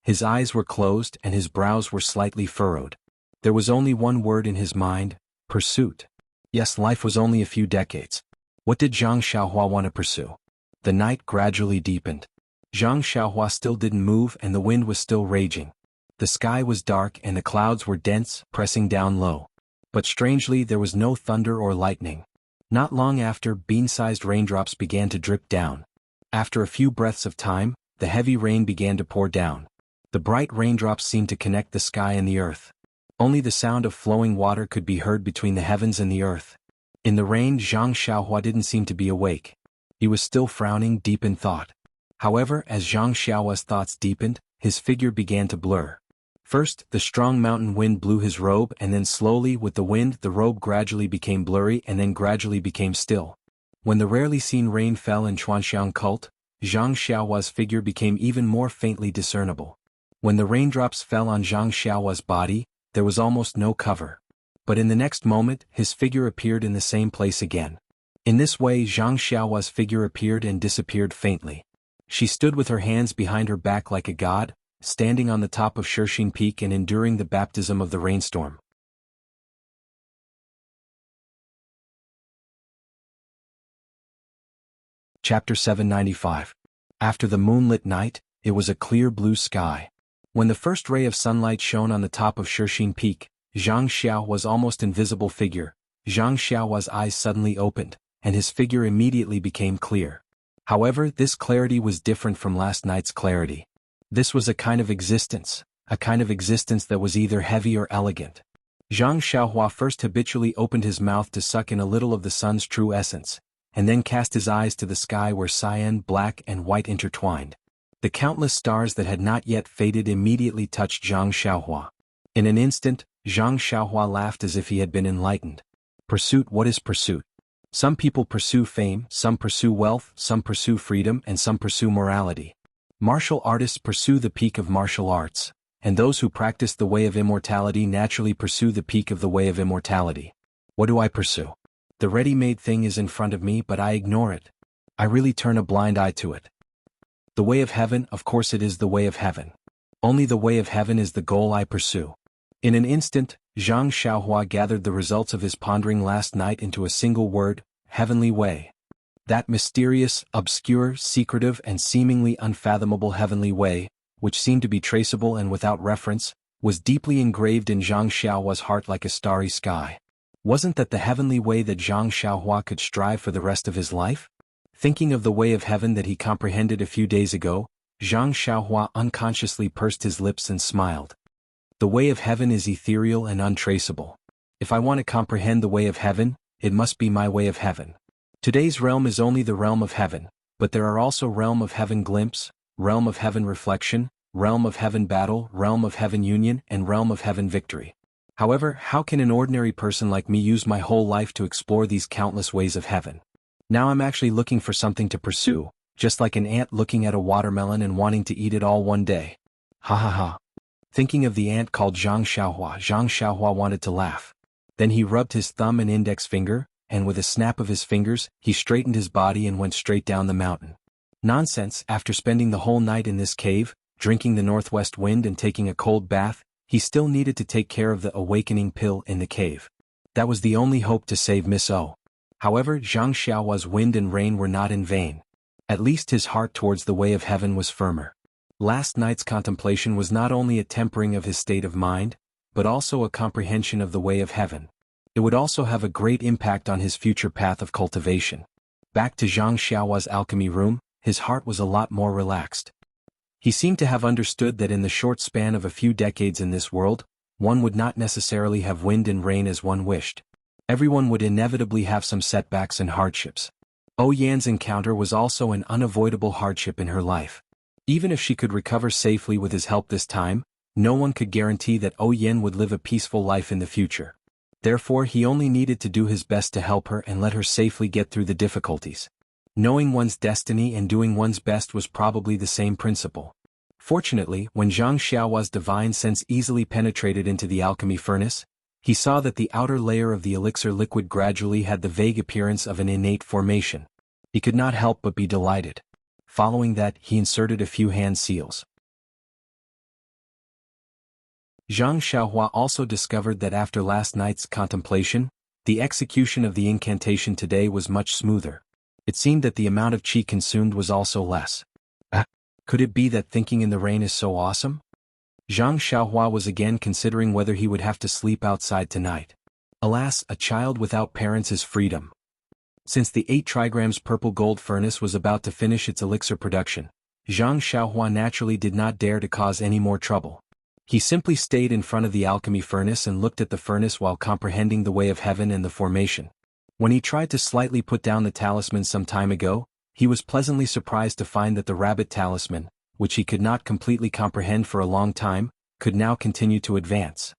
His eyes were closed and his brows were slightly furrowed. There was only one word in his mind: pursuit. Yes, life was only a few decades. What did Zhang Xiaohua want to pursue? The night gradually deepened. Zhang Xiaohua still didn't move and the wind was still raging. The sky was dark and the clouds were dense, pressing down low. But strangely, there was no thunder or lightning. Not long after, bean-sized raindrops began to drip down. After a few breaths of time, the heavy rain began to pour down. The bright raindrops seemed to connect the sky and the earth. Only the sound of flowing water could be heard between the heavens and the earth. In the rain, Zhang Xiaohua didn't seem to be awake. He was still frowning, deep in thought. However, as Zhang Xiaohua's thoughts deepened, his figure began to blur. First, the strong mountain wind blew his robe and then slowly, with the wind, the robe gradually became blurry and then gradually became still. When the rarely seen rain fell in Chuanxiang cult, Zhang Xiaohua's figure became even more faintly discernible. When the raindrops fell on Zhang Xiaohua's body, there was almost no cover. But in the next moment, his figure appeared in the same place again. In this way, Zhang Xiaohua's figure appeared and disappeared faintly. She stood with her hands behind her back like a god, standing on the top of Shirxin Peak and enduring the baptism of the rainstorm. Chapter 795. After the moonlit night, it was a clear blue sky. When the first ray of sunlight shone on the top of Shirxin Peak, Zhang Xiaohua's almost invisible figure, Zhang Xiaohua's eyes suddenly opened, and his figure immediately became clear. However, this clarity was different from last night's clarity. This was a kind of existence that was either heavy or elegant. Zhang Xiaohua first habitually opened his mouth to suck in a little of the sun's true essence, and then cast his eyes to the sky where cyan, black, and white intertwined. The countless stars that had not yet faded immediately touched Zhang Xiaohua. In an instant, Zhang Xiaohua laughed as if he had been enlightened. Pursuit? What is pursuit? Some people pursue fame, some pursue wealth, some pursue freedom, and some pursue morality. Martial artists pursue the peak of martial arts, and those who practice the way of immortality naturally pursue the peak of the way of immortality. What do I pursue? The ready-made thing is in front of me, but I ignore it. I really turn a blind eye to it. The way of heaven, of course it is the way of heaven. Only the way of heaven is the goal I pursue. In an instant, Zhang Xiaohua gathered the results of his pondering last night into a single word: heavenly way. That mysterious, obscure, secretive, and seemingly unfathomable heavenly way, which seemed to be traceable and without reference, was deeply engraved in Zhang Xiaohua's heart like a starry sky. Wasn't that the heavenly way that Zhang Xiaohua could strive for the rest of his life? Thinking of the way of heaven that he comprehended a few days ago, Zhang Xiaohua unconsciously pursed his lips and smiled. The way of heaven is ethereal and untraceable. If I want to comprehend the way of heaven, it must be my way of heaven. Today's realm is only the realm of heaven, but there are also realm of heaven glimpse, realm of heaven reflection, realm of heaven battle, realm of heaven union, and realm of heaven victory. However, how can an ordinary person like me use my whole life to explore these countless ways of heaven? Now I'm actually looking for something to pursue, just like an ant looking at a watermelon and wanting to eat it all one day. Ha ha ha. Thinking of the ant called Zhang Xiaohua wanted to laugh. Then he rubbed his thumb and index finger, and with a snap of his fingers, he straightened his body and went straight down the mountain. Nonsense, after spending the whole night in this cave, drinking the northwest wind and taking a cold bath, he still needed to take care of the awakening pill in the cave. That was the only hope to save Miss O. However, Zhang Xiaohua's wind and rain were not in vain. At least his heart towards the way of heaven was firmer. Last night's contemplation was not only a tempering of his state of mind, but also a comprehension of the way of heaven. It would also have a great impact on his future path of cultivation. Back to Zhang Xiaohua's alchemy room, his heart was a lot more relaxed. He seemed to have understood that in the short span of a few decades in this world, one would not necessarily have wind and rain as one wished. Everyone would inevitably have some setbacks and hardships. O Yan's encounter was also an unavoidable hardship in her life. Even if she could recover safely with his help this time, no one could guarantee that O Yan would live a peaceful life in the future. Therefore, he only needed to do his best to help her and let her safely get through the difficulties. Knowing one's destiny and doing one's best was probably the same principle. Fortunately, when Zhang Xiaohua's divine sense easily penetrated into the alchemy furnace, he saw that the outer layer of the elixir liquid gradually had the vague appearance of an innate formation. He could not help but be delighted. Following that, he inserted a few hand seals. Zhang Xiaohua also discovered that after last night's contemplation, the execution of the incantation today was much smoother. It seemed that the amount of qi consumed was also less. Could it be that thinking in the rain is so awesome? Zhang Xiaohua was again considering whether he would have to sleep outside tonight. Alas, a child without parents is freedom. Since the 8 trigrams purple gold furnace was about to finish its elixir production, Zhang Xiaohua naturally did not dare to cause any more trouble. He simply stayed in front of the alchemy furnace and looked at the furnace while comprehending the way of heaven and the formation. When he tried to slightly put down the talisman some time ago, he was pleasantly surprised to find that the rabbit talisman, which he could not completely comprehend for a long time, could now continue to advance.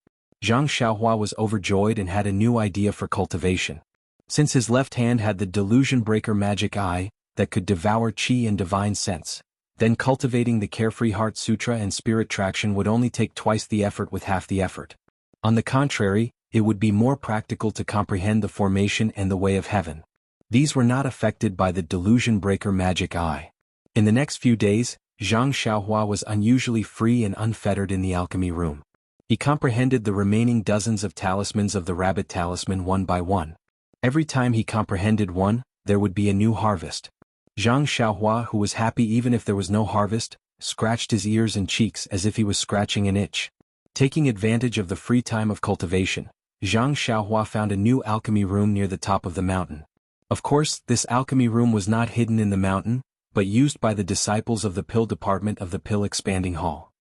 Zhang Xiaohua was overjoyed and had a new idea for cultivation. Since his left hand had the delusion breaker magic eye, that could devour qi and divine sense, then cultivating the carefree heart sutra and spirit traction would only take twice the effort with half the effort. On the contrary, it would be more practical to comprehend the formation and the way of heaven. These were not affected by the delusion breaker magic eye. In the next few days, Zhang Xiaohua was unusually free and unfettered in the alchemy room. He comprehended the remaining dozens of talismans of the rabbit talisman one by one. Every time he comprehended one, there would be a new harvest. Zhang Xiaohua, who was happy even if there was no harvest, scratched his ears and cheeks as if he was scratching an itch. Taking advantage of the free time of cultivation, Zhang Xiaohua found a new alchemy room near the top of the mountain. Of course, this alchemy room was not hidden in the mountain, but used by the disciples of the pill department of the pill expanding hall.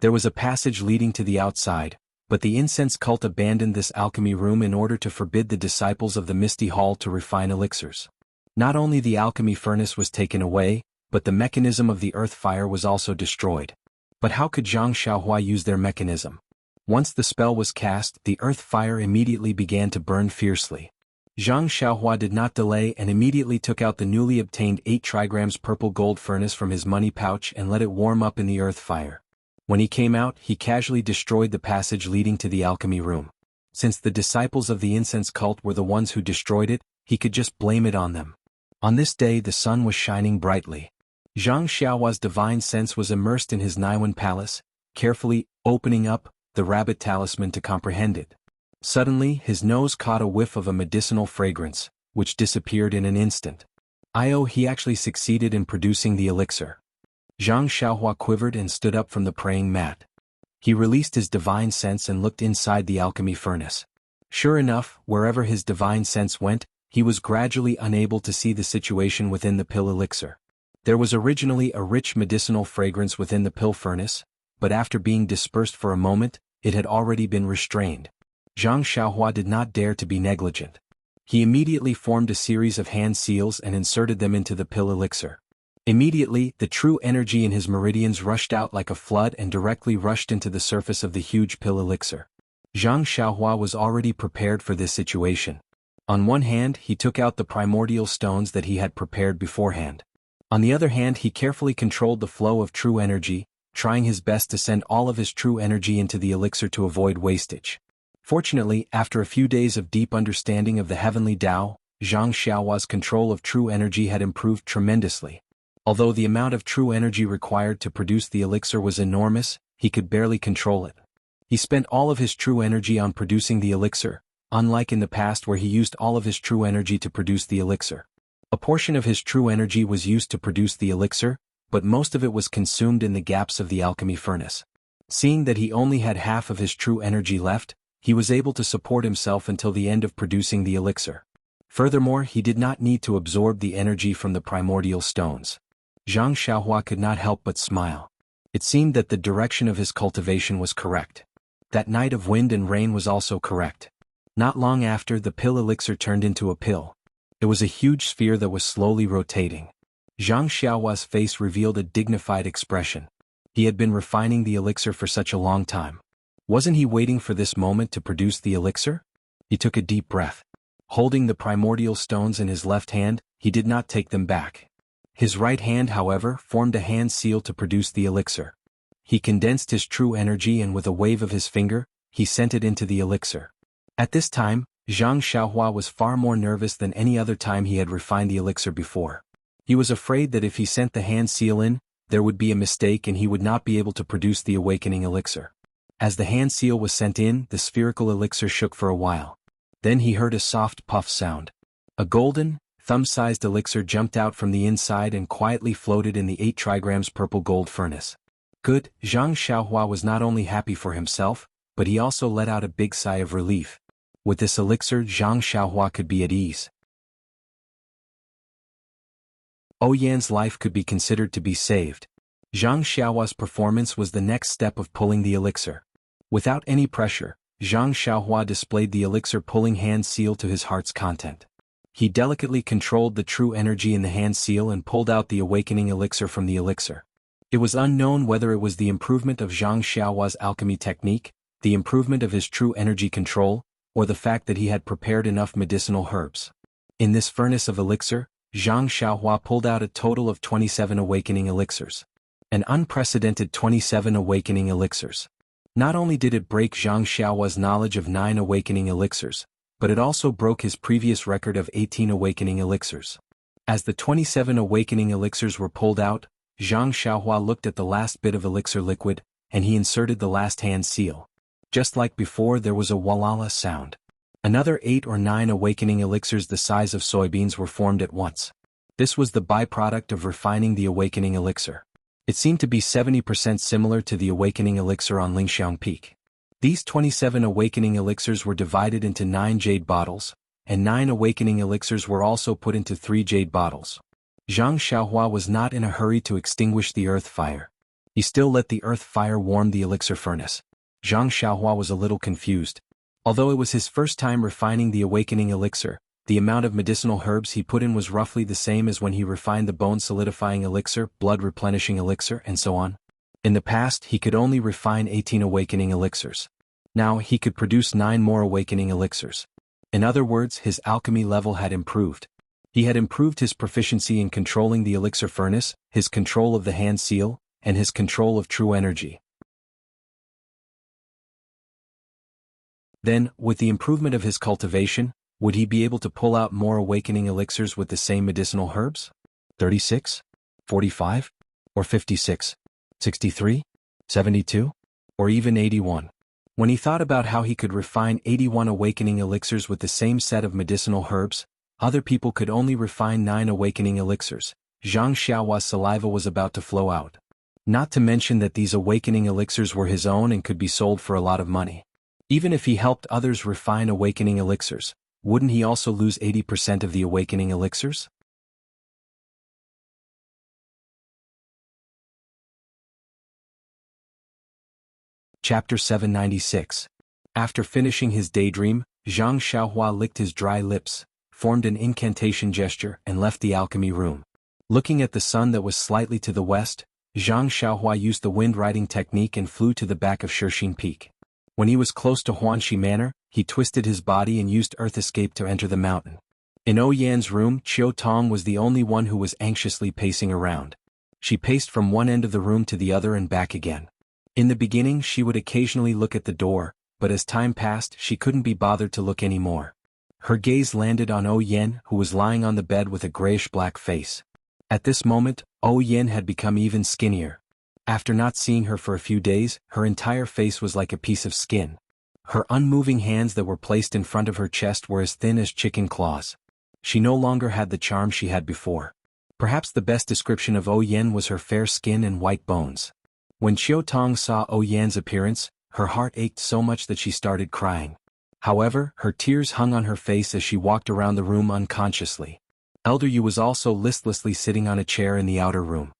There was a passage leading to the outside, but the incense cult abandoned this alchemy room in order to forbid the disciples of the Misty Hall to refine elixirs. Not only the alchemy furnace was taken away, but the mechanism of the earth fire was also destroyed. But how could Zhang Xiaohua use their mechanism? Once the spell was cast, the earth fire immediately began to burn fiercely. Zhang Xiaohua did not delay and immediately took out the newly obtained 8 trigrams purple gold furnace from his money pouch and let it warm up in the earth fire. When he came out, he casually destroyed the passage leading to the alchemy room. Since the disciples of the incense cult were the ones who destroyed it, he could just blame it on them. On this day the sun was shining brightly. Zhang Xiaohua's divine sense was immersed in his Naiwan palace, carefully opening up the rabbit talisman to comprehend it. Suddenly, his nose caught a whiff of a medicinal fragrance, which disappeared in an instant. He actually succeeded in producing the elixir. Zhang Xiaohua quivered and stood up from the praying mat. He released his divine sense and looked inside the alchemy furnace. Sure enough, wherever his divine sense went, he was gradually unable to see the situation within the pill elixir. There was originally a rich medicinal fragrance within the pill furnace, but after being dispersed for a moment, it had already been restrained. Zhang Xiaohua did not dare to be negligent. He immediately formed a series of hand seals and inserted them into the pill elixir. Immediately, the true energy in his meridians rushed out like a flood and directly rushed into the surface of the huge pill elixir. Zhang Xiaohua was already prepared for this situation. On one hand, he took out the primordial stones that he had prepared beforehand. On the other hand, he carefully controlled the flow of true energy, trying his best to send all of his true energy into the elixir to avoid wastage. Fortunately, after a few days of deep understanding of the heavenly Tao, Zhang Xiaohua's control of true energy had improved tremendously. Although the amount of true energy required to produce the elixir was enormous, he could barely control it. He spent all of his true energy on producing the elixir, unlike in the past where he used all of his true energy to produce the elixir. A portion of his true energy was used to produce the elixir, but most of it was consumed in the gaps of the alchemy furnace. Seeing that he only had half of his true energy left, he was able to support himself until the end of producing the elixir. Furthermore, he did not need to absorb the energy from the primordial stones. Zhang Xiaohua could not help but smile. It seemed that the direction of his cultivation was correct. That night of wind and rain was also correct. Not long after, the pill elixir turned into a pill. It was a huge sphere that was slowly rotating. Zhang Xiaohua's face revealed a dignified expression. He had been refining the elixir for such a long time. Wasn't he waiting for this moment to produce the elixir? He took a deep breath. Holding the primordial stones in his left hand, he did not take them back. His right hand, however, formed a hand seal to produce the elixir. He condensed his true energy and with a wave of his finger, he sent it into the elixir. At this time, Zhang Xiaohua was far more nervous than any other time he had refined the elixir before. He was afraid that if he sent the hand seal in, there would be a mistake and he would not be able to produce the awakening elixir. As the hand seal was sent in, the spherical elixir shook for a while. Then he heard a soft puff sound. A golden, thumb-sized elixir jumped out from the inside and quietly floated in the 8 trigrams purple gold furnace. Good, Zhang Xiaohua was not only happy for himself, but he also let out a big sigh of relief. With this elixir, Zhang Xiaohua could be at ease. Oyan's life could be considered to be saved. Zhang Xiaohua's performance was the next step of pulling the elixir. Without any pressure, Zhang Xiaohua displayed the elixir pulling hand seal to his heart's content. He delicately controlled the true energy in the hand seal and pulled out the awakening elixir from the elixir. It was unknown whether it was the improvement of Zhang Xiaohua's alchemy technique, the improvement of his true energy control, or the fact that he had prepared enough medicinal herbs. In this furnace of elixir, Zhang Xiaohua pulled out a total of 27 awakening elixirs. An unprecedented 27 awakening elixirs. Not only did it break Zhang Xiaohua's knowledge of 9 awakening elixirs, but it also broke his previous record of 18 awakening elixirs. As the 27 awakening elixirs were pulled out, Zhang Xiaohua looked at the last bit of elixir liquid, and he inserted the last hand seal. Just like before, there was a walala sound. Another 8 or 9 awakening elixirs the size of soybeans were formed at once. This was the byproduct of refining the awakening elixir. It seemed to be 70% similar to the awakening elixir on Lingxiang Peak. These 27 awakening elixirs were divided into 9 jade bottles, and 9 awakening elixirs were also put into 3 jade bottles. Zhang Xiaohua was not in a hurry to extinguish the earth fire. He still let the earth fire warm the elixir furnace. Zhang Xiaohua was a little confused. Although it was his first time refining the awakening elixir, the amount of medicinal herbs he put in was roughly the same as when he refined the bone solidifying elixir, blood replenishing elixir, and so on. In the past, he could only refine 18 awakening elixirs. Now, he could produce 9 more awakening elixirs. In other words, his alchemy level had improved. He had improved his proficiency in controlling the elixir furnace, his control of the hand seal, and his control of true energy. Then, with the improvement of his cultivation, would he be able to pull out more awakening elixirs with the same medicinal herbs? 36? 45? Or 56? 63? 72? Or even 81? When he thought about how he could refine 81 awakening elixirs with the same set of medicinal herbs, other people could only refine 9 awakening elixirs. Zhang Xiaohua's saliva was about to flow out. Not to mention that these awakening elixirs were his own and could be sold for a lot of money. Even if he helped others refine awakening elixirs, wouldn't he also lose 80% of the awakening elixirs? Chapter 796. After finishing his daydream, Zhang Xiaohua licked his dry lips, formed an incantation gesture, and left the alchemy room. Looking at the sun that was slightly to the west, Zhang Xiaohua used the wind-riding technique and flew to the back of Shixin Peak. When he was close to Huanxi Manor, he twisted his body and used Earth Escape to enter the mountain. In Oyan's room, Qiu Tong was the only one who was anxiously pacing around. She paced from one end of the room to the other and back again. In the beginning, she would occasionally look at the door, but as time passed she couldn't be bothered to look anymore. Her gaze landed on Oh Yen, who was lying on the bed with a grayish-black face. At this moment, Oh Yen had become even skinnier. After not seeing her for a few days, her entire face was like a piece of skin. Her unmoving hands that were placed in front of her chest were as thin as chicken claws. She no longer had the charm she had before. Perhaps the best description of Oh Yen was her fair skin and white bones. When Chiao Tong saw Oh Yen's appearance, her heart ached so much that she started crying. However, her tears hung on her face as she walked around the room unconsciously. Elder Yu was also listlessly sitting on a chair in the outer room.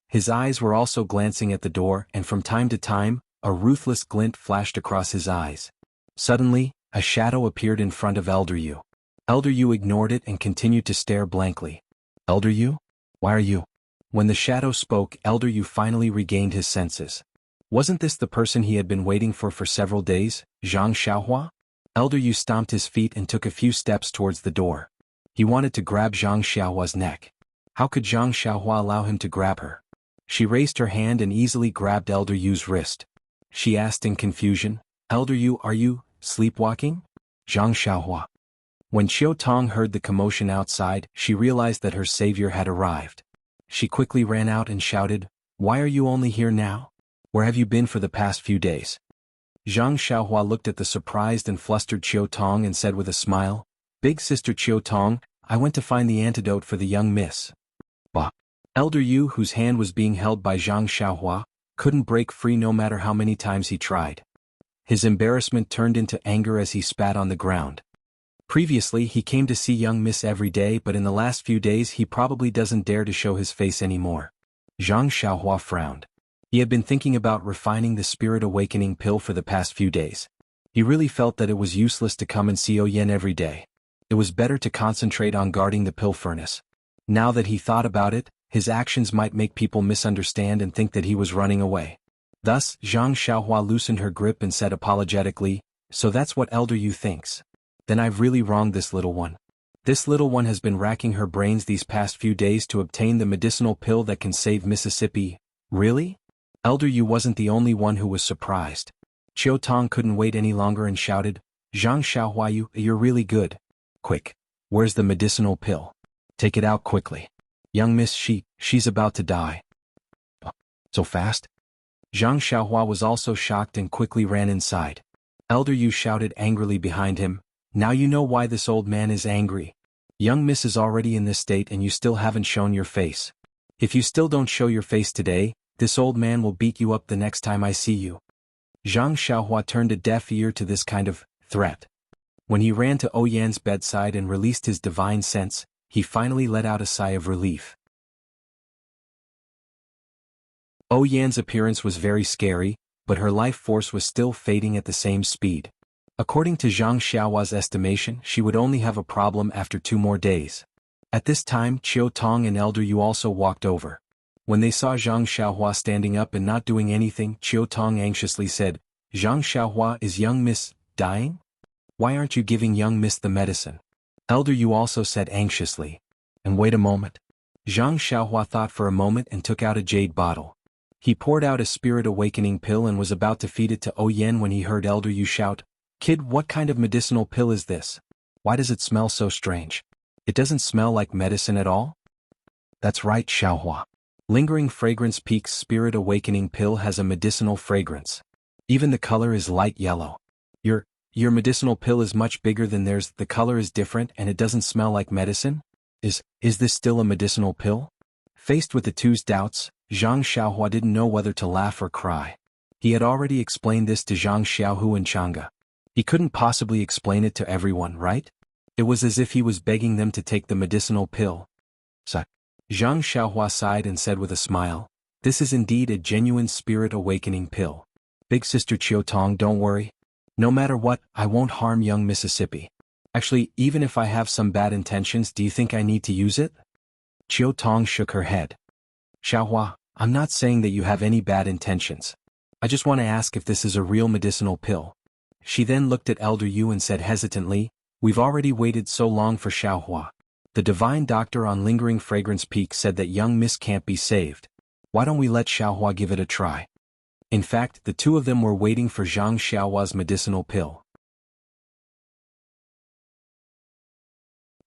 His eyes were also glancing at the door, and from time to time, a ruthless glint flashed across his eyes. Suddenly, a shadow appeared in front of Elder Yu. Elder Yu ignored it and continued to stare blankly. "Elder Yu? Why are you?" When the shadow spoke, Elder Yu finally regained his senses. Wasn't this the person he had been waiting for several days, Zhang Xiaohua? Elder Yu stomped his feet and took a few steps towards the door. He wanted to grab Zhang Xiaohua's neck. How could Zhang Xiaohua allow him to grab her? She raised her hand and easily grabbed Elder Yu's wrist. She asked in confusion, "Elder Yu, are you sleepwalking?" Zhang Xiaohua. When Chiao Tong heard the commotion outside, she realized that her savior had arrived. She quickly ran out and shouted, "Why are you only here now? Where have you been for the past few days?" Zhang Xiaohua looked at the surprised and flustered Chiao Tong and said with a smile, "Big sister Chiao Tong, I went to find the antidote for the young miss." Bah! Elder Yu, whose hand was being held by Zhang Xiaohua, couldn't break free no matter how many times he tried. His embarrassment turned into anger as he spat on the ground. Previously he came to see young miss every day, but in the last few days he probably doesn't dare to show his face anymore. Zhang Xiaohua frowned. He had been thinking about refining the spirit awakening pill for the past few days. He really felt that it was useless to come and see Oh Yen every day. It was better to concentrate on guarding the pill furnace. Now that he thought about it, his actions might make people misunderstand and think that he was running away. Thus, Zhang Xiaohua loosened her grip and said apologetically, "So that's what Elder Yu thinks. Then I've really wronged this little one. This little one has been racking her brains these past few days to obtain the medicinal pill that can save Mississippi." Really? Elder Yu wasn't the only one who was surprised. Chiao Tong couldn't wait any longer and shouted, "Zhang Xiaohua, you're really good. Quick, where's the medicinal pill? Take it out quickly. Young miss, she's about to die." So fast? Zhang Xiaohua was also shocked and quickly ran inside. Elder Yu shouted angrily behind him, "Now you know why this old man is angry. Young miss is already in this state and you still haven't shown your face. If you still don't show your face today, this old man will beat you up the next time I see you." Zhang Xiaohua turned a deaf ear to this kind of threat. When he ran to Oh Yan's bedside and released his divine sense, he finally let out a sigh of relief. Oh Yan's appearance was very scary, but her life force was still fading at the same speed. According to Zhang Xiaohua's estimation, she would only have a problem after 2 more days. At this time, Chiao Tong and Elder Yu also walked over. When they saw Zhang Xiaohua standing up and not doing anything, Chiao Tong anxiously said, "Zhang Xiaohua, is young miss dying? Why aren't you giving young miss the medicine?" Elder Yu also said anxiously. "And wait a moment." Zhang Xiaohua thought for a moment and took out a jade bottle. He poured out a spirit awakening pill and was about to feed it to Oh Yen when he heard Elder Yu shout, "Kid, what kind of medicinal pill is this? Why does it smell so strange? It doesn't smell like medicine at all?" "That's right, Xiaohua. Lingering Fragrance Peak's Spirit Awakening pill has a medicinal fragrance. Even the color is light yellow. Your medicinal pill is much bigger than theirs, the color is different and it doesn't smell like medicine? Is this still a medicinal pill?" Faced with the two's doubts, Zhang Xiaohua didn't know whether to laugh or cry. He had already explained this to Zhang Xiaohu and Chang'e. He couldn't possibly explain it to everyone, right? It was as if he was begging them to take the medicinal pill. So, Zhang Xiaohua sighed and said with a smile, "This is indeed a genuine spirit awakening pill. Big sister Chiao Tong, don't worry. No matter what, I won't harm young Mississippi. Actually, even if I have some bad intentions, do you think I need to use it?" Chiao Tong shook her head. "Xiaohua, I'm not saying that you have any bad intentions. I just want to ask if this is a real medicinal pill." She then looked at Elder Yu and said hesitantly, "We've already waited so long for Xiaohua. The divine doctor on Lingering Fragrance Peak said that young miss can't be saved. Why don't we let Xiaohua give it a try?" In fact, the two of them were waiting for Zhang Xiaohua's medicinal pill.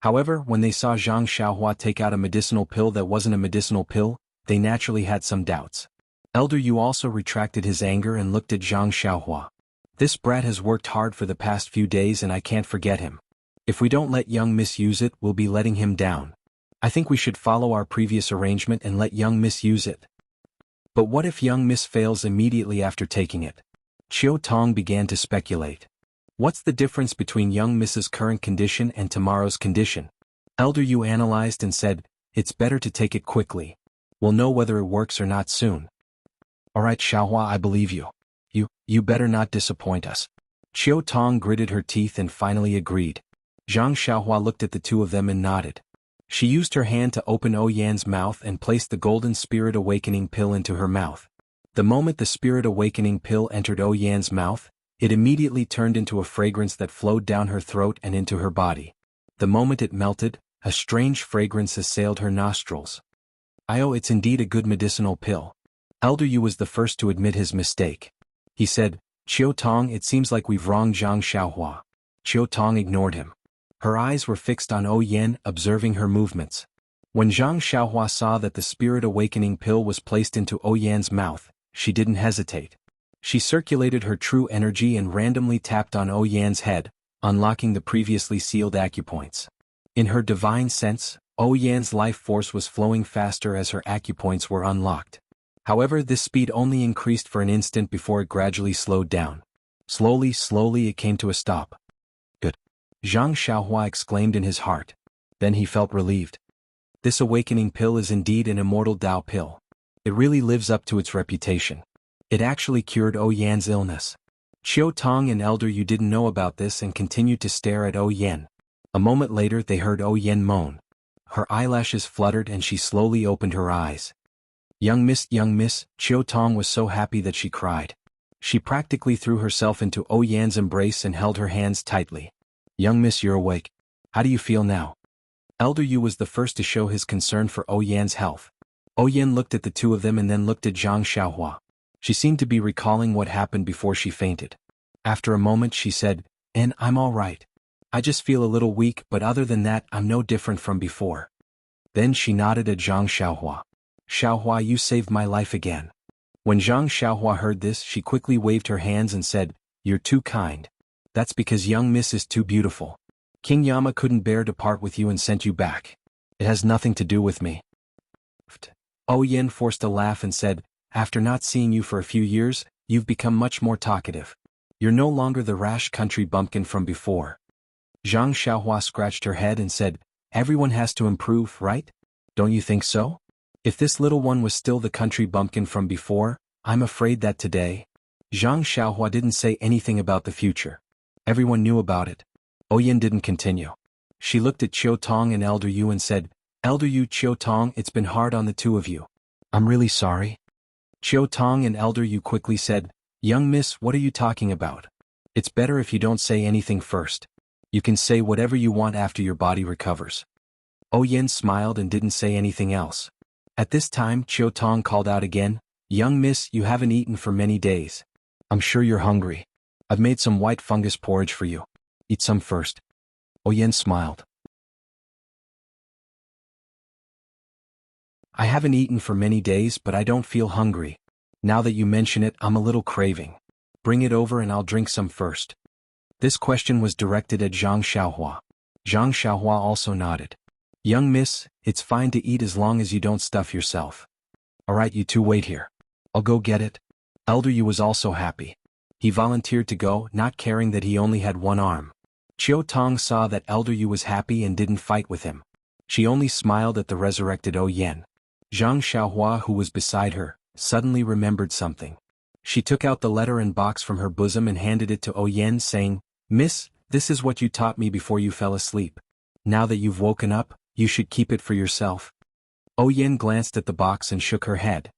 However, when they saw Zhang Xiaohua take out a medicinal pill that wasn't a medicinal pill, they naturally had some doubts. Elder Yu also retracted his anger and looked at Zhang Xiaohua. This brat has worked hard for the past few days and I can't forget him. If we don't let young Miss use it, we'll be letting him down. I think we should follow our previous arrangement and let young Miss use it. But what if young Miss fails immediately after taking it? Chiu Tong began to speculate. What's the difference between young Miss's current condition and tomorrow's condition? Elder Yu analyzed and said, it's better to take it quickly. We'll know whether it works or not soon. Alright Xiaohua, I believe you. You better not disappoint us. Chiu Tong gritted her teeth and finally agreed. Zhang Xiaohua looked at the two of them and nodded. She used her hand to open Yan's mouth and placed the golden spirit awakening pill into her mouth. The moment the spirit awakening pill entered Yan's mouth, it immediately turned into a fragrance that flowed down her throat and into her body. The moment it melted, a strange fragrance assailed her nostrils. It's indeed a good medicinal pill. Elder Yu was the first to admit his mistake. He said, Chiu Tong, it seems like we've wronged Zhang Xiaohua. Chiu Tong ignored him. Her eyes were fixed on Yan, observing her movements. When Zhang Xiaohua saw that the spirit awakening pill was placed into Yan's mouth, she didn't hesitate. She circulated her true energy and randomly tapped on Yan's head, unlocking the previously sealed acupoints. In her divine sense, Yan's life force was flowing faster as her acupoints were unlocked. However, this speed only increased for an instant before it gradually slowed down. Slowly it came to a stop. Good. Zhang Xiaohua exclaimed in his heart. Then he felt relieved. This awakening pill is indeed an immortal Dao pill. It really lives up to its reputation. It actually cured Yan's illness. Chiu Tong and Elder Yu didn't know about this and continued to stare at Yan. A moment later they heard Yan moan. Her eyelashes fluttered and she slowly opened her eyes. Young Miss, Chiu Tong was so happy that she cried. She practically threw herself into Yan's embrace and held her hands tightly. Young Miss, you're awake. How do you feel now? Elder Yu was the first to show his concern for Yan's health. Yan looked at the two of them and then looked at Zhang Xiaohua. She seemed to be recalling what happened before she fainted. After a moment she said, I'm all right. I just feel a little weak, but other than that I'm no different from before. Then she nodded at Zhang Xiaohua. Xiaohua, you saved my life again. When Zhang Xiaohua heard this, she quickly waved her hands and said, you're too kind. That's because young Miss is too beautiful. King Yama couldn't bear to part with you and sent you back. It has nothing to do with me. Yan forced a laugh and said, after not seeing you for a few years, you've become much more talkative. You're no longer the rash country bumpkin from before. Zhang Xiaohua scratched her head and said, everyone has to improve, right? Don't you think so? If this little one was still the country bumpkin from before, I'm afraid that today. Zhang Xiaohua didn't say anything about the future. Everyone knew about it. Yan didn't continue. She looked at Chiu Tong and Elder Yu and said, Elder Yu, Chiu Tong, it's been hard on the two of you. I'm really sorry. Chiu Tong and Elder Yu quickly said, young Miss, what are you talking about? It's better if you don't say anything first. You can say whatever you want after your body recovers. Yan smiled and didn't say anything else. At this time, Chiu Tong called out again, young Miss, you haven't eaten for many days. I'm sure you're hungry. I've made some white fungus porridge for you. Eat some first. Yan smiled. I haven't eaten for many days, but I don't feel hungry. Now that you mention it, I'm a little craving. Bring it over and I'll drink some first. This question was directed at Zhang Xiaohua. Zhang Xiaohua also nodded. Young Miss, it's fine to eat as long as you don't stuff yourself. Alright, you two wait here. I'll go get it. Elder Yu was also happy. He volunteered to go, not caring that he only had one arm. Chiu Tong saw that Elder Yu was happy and didn't fight with him. She only smiled at the resurrected Yan. Zhang Xiaohua, who was beside her, suddenly remembered something. She took out the letter and box from her bosom and handed it to Yan, saying, Miss, this is what you taught me before you fell asleep. Now that you've woken up, you should keep it for yourself. Yan glanced at the box and shook her head.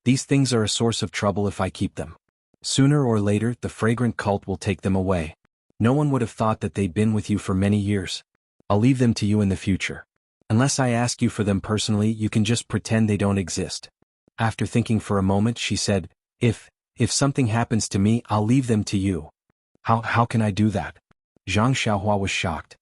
These things are a source of trouble if I keep them. Sooner or later, the fragrant cult will take them away. No one would have thought that they'd been with you for many years. I'll leave them to you in the future. Unless I ask you for them personally, you can just pretend they don't exist. After thinking for a moment, she said, If If something happens to me, I'll leave them to you. How can I do that? Zhang Xiaohua was shocked.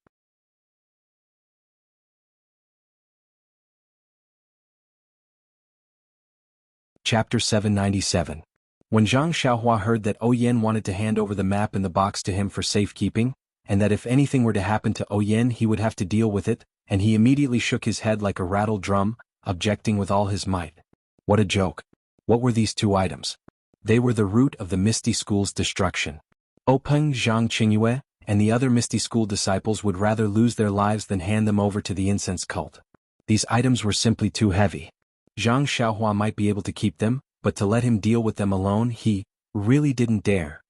Chapter 797. When Zhang Xiaohua heard that Yen wanted to hand over the map in the box to him for safekeeping, and that if anything were to happen to Yen he would have to deal with it, and he immediately shook his head like a rattled drum, objecting with all his might. What a joke. What were these 2 items? They were the root of the Misty School's destruction. Peng Zhang Qingyue and the other Misty School disciples would rather lose their lives than hand them over to the incense cult. These items were simply too heavy. Zhang Xiaohua might be able to keep them, but to let him deal with them alone he really didn't dare.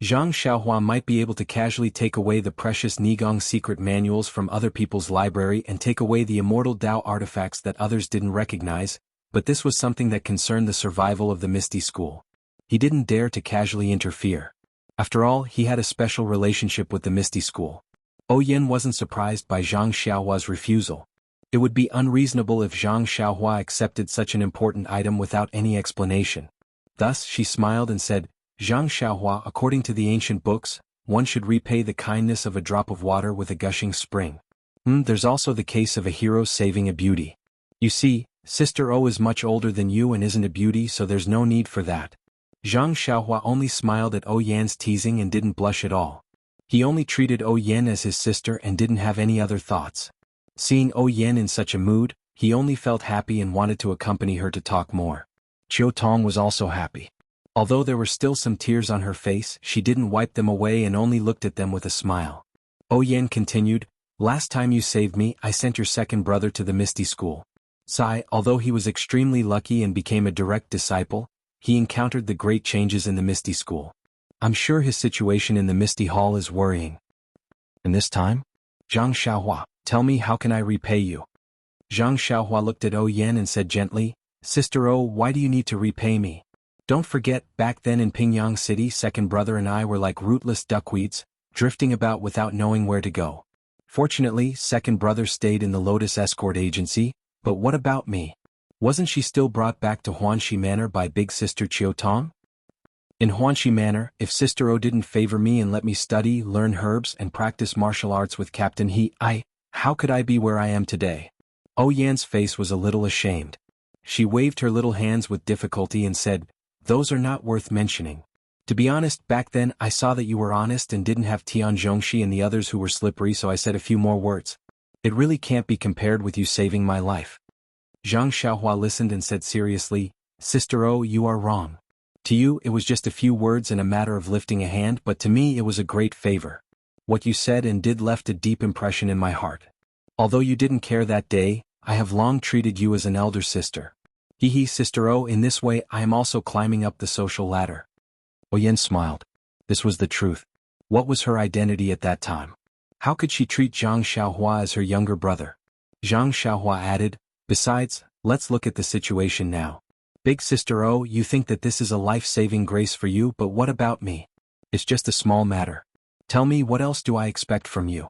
Zhang Xiaohua might be able to casually take away the precious Nigong secret manuals from other people's library and take away the immortal Dao artifacts that others didn't recognize, but this was something that concerned the survival of the Misty School. He didn't dare to casually interfere. After all, he had a special relationship with the Misty School. Yen wasn't surprised by Zhang Xiaohua's refusal. It would be unreasonable if Zhang Xiaohua accepted such an important item without any explanation. Thus, she smiled and said, Zhang Xiaohua, according to the ancient books, one should repay the kindness of a drop of water with a gushing spring. There's also the case of a hero saving a beauty. You see, Sister O is much older than you and isn't a beauty, so there's no need for that. Zhang Xiaohua only smiled at Yan's teasing and didn't blush at all. He only treated Yan as his sister and didn't have any other thoughts. Seeing Yan in such a mood, he only felt happy and wanted to accompany her to talk more. Qiu Tong was also happy. Although there were still some tears on her face, she didn't wipe them away and only looked at them with a smile. Yan continued, last time you saved me, I sent your second brother to the Misty School. Sai, although he was extremely lucky and became a direct disciple, he encountered the great changes in the Misty School. I'm sure his situation in the Misty Hall is worrying. And this time? Zhang Xiaohua, tell me, how can I repay you? Zhang Xiaohua looked at Yan and said gently, Sister O, why do you need to repay me? Don't forget, back then in Pingyang City, second brother and I were like rootless duckweeds, drifting about without knowing where to go. Fortunately, second brother stayed in the Lotus Escort Agency, but what about me? Wasn't she still brought back to Huanxi Manor by big sister Qiu Tong? In Huanxi Manor, if Sister O didn't favor me and let me study, learn herbs and practice martial arts with Captain how could I be where I am today? Yan's face was a little ashamed. She waved her little hands with difficulty and said, those are not worth mentioning. To be honest, back then I saw that you were honest and didn't have Tian Zhongxi and the others who were slippery, so I said a few more words. It really can't be compared with you saving my life. Zhang Xiaohua listened and said seriously, Sister O, you are wrong. To you it was just a few words and a matter of lifting a hand, but to me it was a great favor. What you said and did left a deep impression in my heart. Although you didn't care that day, I have long treated you as an elder sister. Sister O, in this way I am also climbing up the social ladder. Yan smiled. This was the truth. What was her identity at that time? How could she treat Zhang Xiaohua as her younger brother? Zhang Xiaohua added, besides, let's look at the situation now. Big Sister O, you think that this is a life-saving grace for you, but what about me? It's just a small matter. Tell me, what else do I expect from you?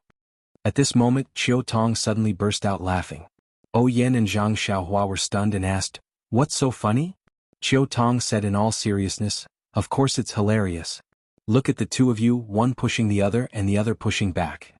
At this moment, Qiu Tong suddenly burst out laughing. Yan and Zhang Xiaohua were stunned and asked, what's so funny? Qiu Tong said in all seriousness, of course it's hilarious. Look at the two of you, one pushing the other and the other pushing back.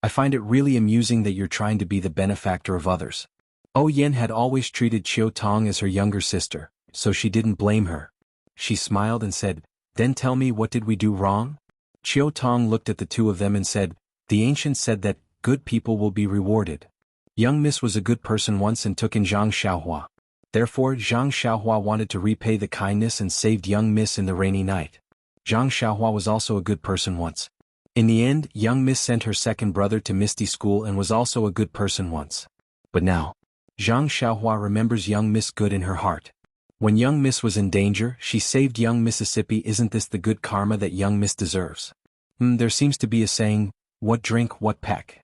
I find it really amusing that you're trying to be the benefactor of others. Yan had always treated Qiu Tong as her younger sister, so she didn't blame her. She smiled and said, then tell me, what did we do wrong? Qiu Tong looked at the two of them and said, the ancient said that good people will be rewarded. Young Miss was a good person once and took in Zhang Xiaohua. Therefore, Zhang Xiaohua wanted to repay the kindness and saved young Miss in the rainy night. Zhang Xiaohua was also a good person once. In the end, young Miss sent her second brother to Misty School and was also a good person once. But now, Zhang Xiaohua remembers young Miss good in her heart. When young Miss was in danger, she saved young Mississippi. Isn't this the good karma that young Miss deserves? There seems to be a saying, what drink, what peck.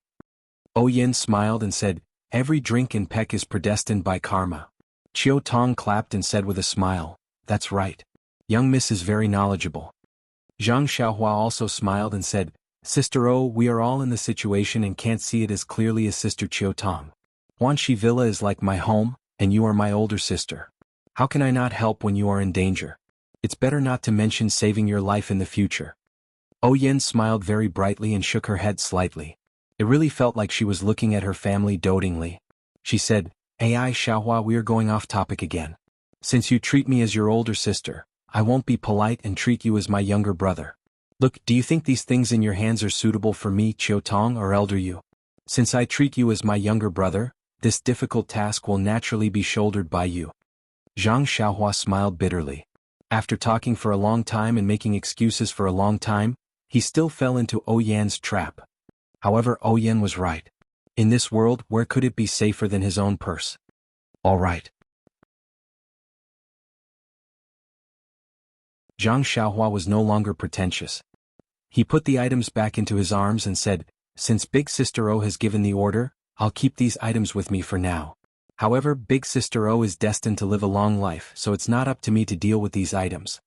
Yan smiled and said, every drink and peck is predestined by karma. Qiu Tong clapped and said with a smile, that's right. Young Miss is very knowledgeable. Zhang Xiaohua also smiled and said, Sister O, we are all in the situation and can't see it as clearly as Sister Qiu Tong. Huanxi Villa is like my home, and you are my older sister. How can I not help when you are in danger? It's better not to mention saving your life in the future. Yen smiled very brightly and shook her head slightly. It really felt like she was looking at her family dotingly. She said, "Ai Xiaohua, we are going off topic again. Since you treat me as your older sister, I won't be polite and treat you as my younger brother. Look, do you think these things in your hands are suitable for me, Qiutong, or elder you? Since I treat you as my younger brother, this difficult task will naturally be shouldered by you." Zhang Xiaohua smiled bitterly. After talking for a long time and making excuses for a long time, he still fell into Yan's trap. However, Yan was right. In this world, where could it be safer than his own purse? All right. Zhang Xiaohua was no longer pretentious. He put the items back into his arms and said, "Since Big Sister O has given the order, I'll keep these items with me for now. However, Big Sister O is destined to live a long life, so it's not up to me to deal with these items."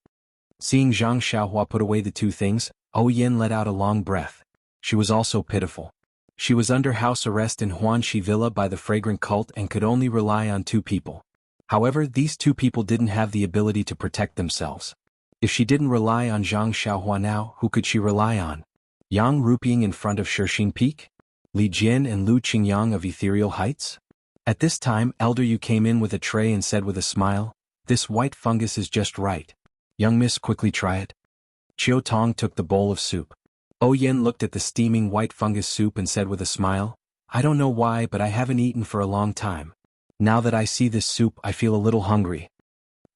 Seeing Zhang Xiaohua put away the two things, Yin let out a long breath. She was also pitiful. She was under house arrest in Huanxi Villa by the fragrant cult and could only rely on two people. However, these two people didn't have the ability to protect themselves. If she didn't rely on Zhang Xiaohua now, who could she rely on? Yang Rupiang in front of Shixin Peak? Li Jin and Lu Qingyang of Ethereal Heights? At this time, Elder Yu came in with a tray and said with a smile, "This white fungus is just right. Young miss, quickly try it." Qiutong took the bowl of soup. Yen looked at the steaming white fungus soup and said with a smile, "I don't know why, but I haven't eaten for a long time. Now that I see this soup, I feel a little hungry."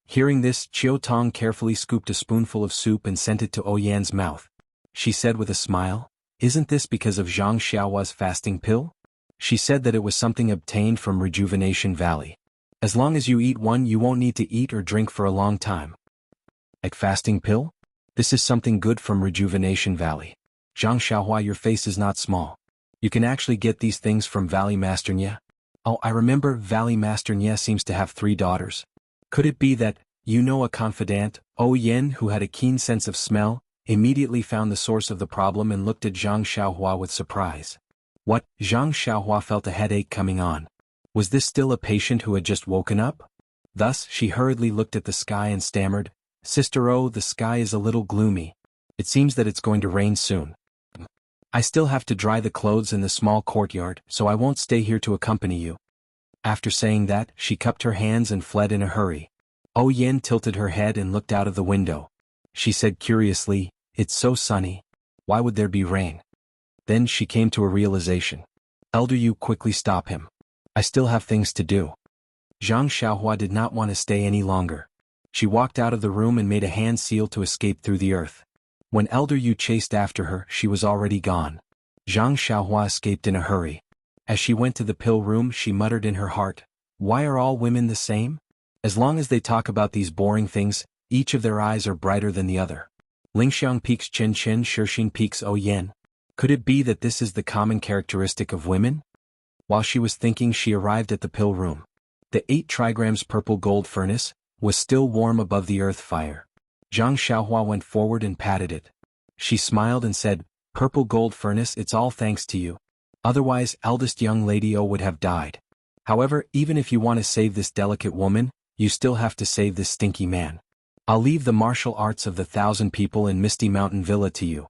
Hearing this, Qiutong carefully scooped a spoonful of soup and sent it to Yan's mouth. She said with a smile, "Isn't this because of Zhang Xiaohua's fasting pill?" She said that it was something obtained from Rejuvenation Valley. As long as you eat one, you won't need to eat or drink for a long time. Like fasting pill? This is something good from Rejuvenation Valley. Zhang Xiaohua, your face is not small. You can actually get these things from Valley Master Nye. Oh, I remember Valley Master Nye seems to have 3 daughters. Could it be that, a confidant, Yen, who had a keen sense of smell, immediately found the source of the problem and looked at Zhang Xiaohua with surprise. What? Zhang Xiaohua felt a headache coming on. Was this still a patient who had just woken up? Thus, she hurriedly looked at the sky and stammered, "Sister O, the sky is a little gloomy. It seems that it's going to rain soon. I still have to dry the clothes in the small courtyard, so I won't stay here to accompany you." After saying that, she cupped her hands and fled in a hurry. Yen tilted her head and looked out of the window. She said curiously, "It's so sunny. Why would there be rain?" Then she came to a realization. "Elder Yu, quickly stop him. I still have things to do." Zhang Xiaohua did not want to stay any longer. She walked out of the room and made a hand seal to escape through the earth. When Elder Yu chased after her, she was already gone. Zhang Xiaohua escaped in a hurry. As she went to the pill room, she muttered in her heart, "Why are all women the same? As long as they talk about these boring things, each of their eyes are brighter than the other." Lingxiang Peaks Chen Chen Shixin Peaks Yen. Could it be that this is the common characteristic of women? While she was thinking, she arrived at the pill room. The 8 trigrams purple gold furnace was still warm above the earth fire. Zhang Xiaohua went forward and patted it. She smiled and said, "Purple gold furnace, it's all thanks to you. Otherwise, eldest young lady O would have died. However, even if you want to save this delicate woman, you still have to save this stinky man. I'll leave the martial arts of the 1,000 people in Misty Mountain Villa to you."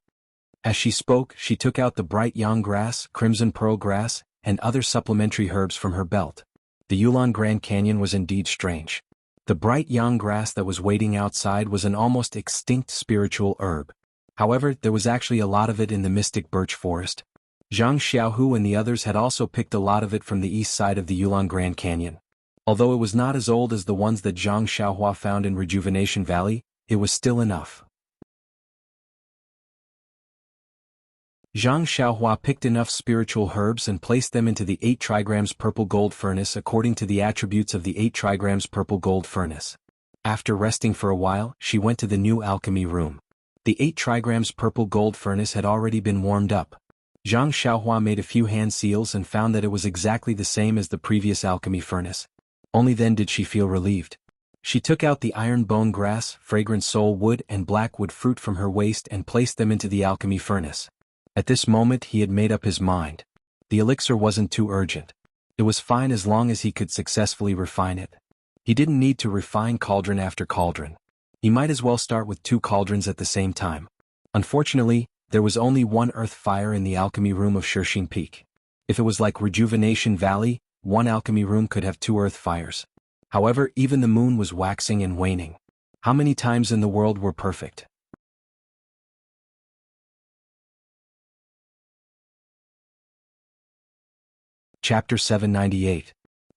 As she spoke, she took out the bright yang grass, crimson pearl grass, and other supplementary herbs from her belt. The Yulon Grand Canyon was indeed strange. The bright yang grass that was waiting outside was an almost extinct spiritual herb. However, there was actually a lot of it in the mystic birch forest. Zhang Xiaohu and the others had also picked a lot of it from the east side of the Yulon Grand Canyon. Although it was not as old as the ones that Zhang Xiaohua found in Rejuvenation Valley, it was still enough. Zhang Xiaohua picked enough spiritual herbs and placed them into the 8 trigrams purple gold furnace according to the attributes of the 8 trigrams purple gold furnace. After resting for a while, she went to the new alchemy room. The 8 trigrams purple gold furnace had already been warmed up. Zhang Xiaohua made a few hand seals and found that it was exactly the same as the previous alchemy furnace. Only then did she feel relieved. She took out the iron bone grass, fragrant soul wood and blackwood fruit from her waist and placed them into the alchemy furnace. At this moment he had made up his mind. The elixir wasn't too urgent. It was fine as long as he could successfully refine it. He didn't need to refine cauldron after cauldron. He might as well start with 2 cauldrons at the same time. Unfortunately, there was only one earth fire in the alchemy room of Shirshing Peak. If it was like Rejuvenation Valley, one alchemy room could have 2 earth fires. However, even the moon was waxing and waning. How many times in the world were perfect? Chapter 798.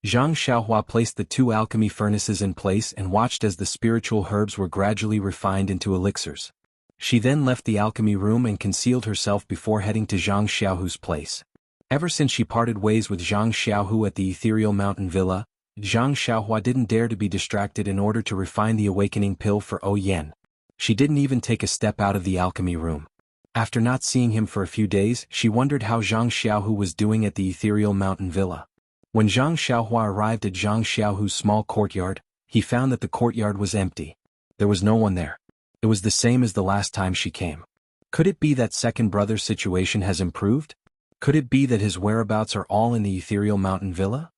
Zhang Xiaohua placed the 2 alchemy furnaces in place and watched as the spiritual herbs were gradually refined into elixirs. She then left the alchemy room and concealed herself before heading to Zhang Xiaohu's place. Ever since she parted ways with Zhang Xiaohu at the ethereal mountain villa, Zhang Xiaohua didn't dare to be distracted in order to refine the awakening pill for O Yen. She didn't even take a step out of the alchemy room. After not seeing him for a few days, she wondered how Zhang Xiaohu was doing at the ethereal mountain villa. When Zhang Xiaohua arrived at Zhang Xiaohu's small courtyard, he found that the courtyard was empty. There was no one there. It was the same as the last time she came. Could it be that second brother's situation has improved? Could it be that his whereabouts are all in the ethereal mountain villa?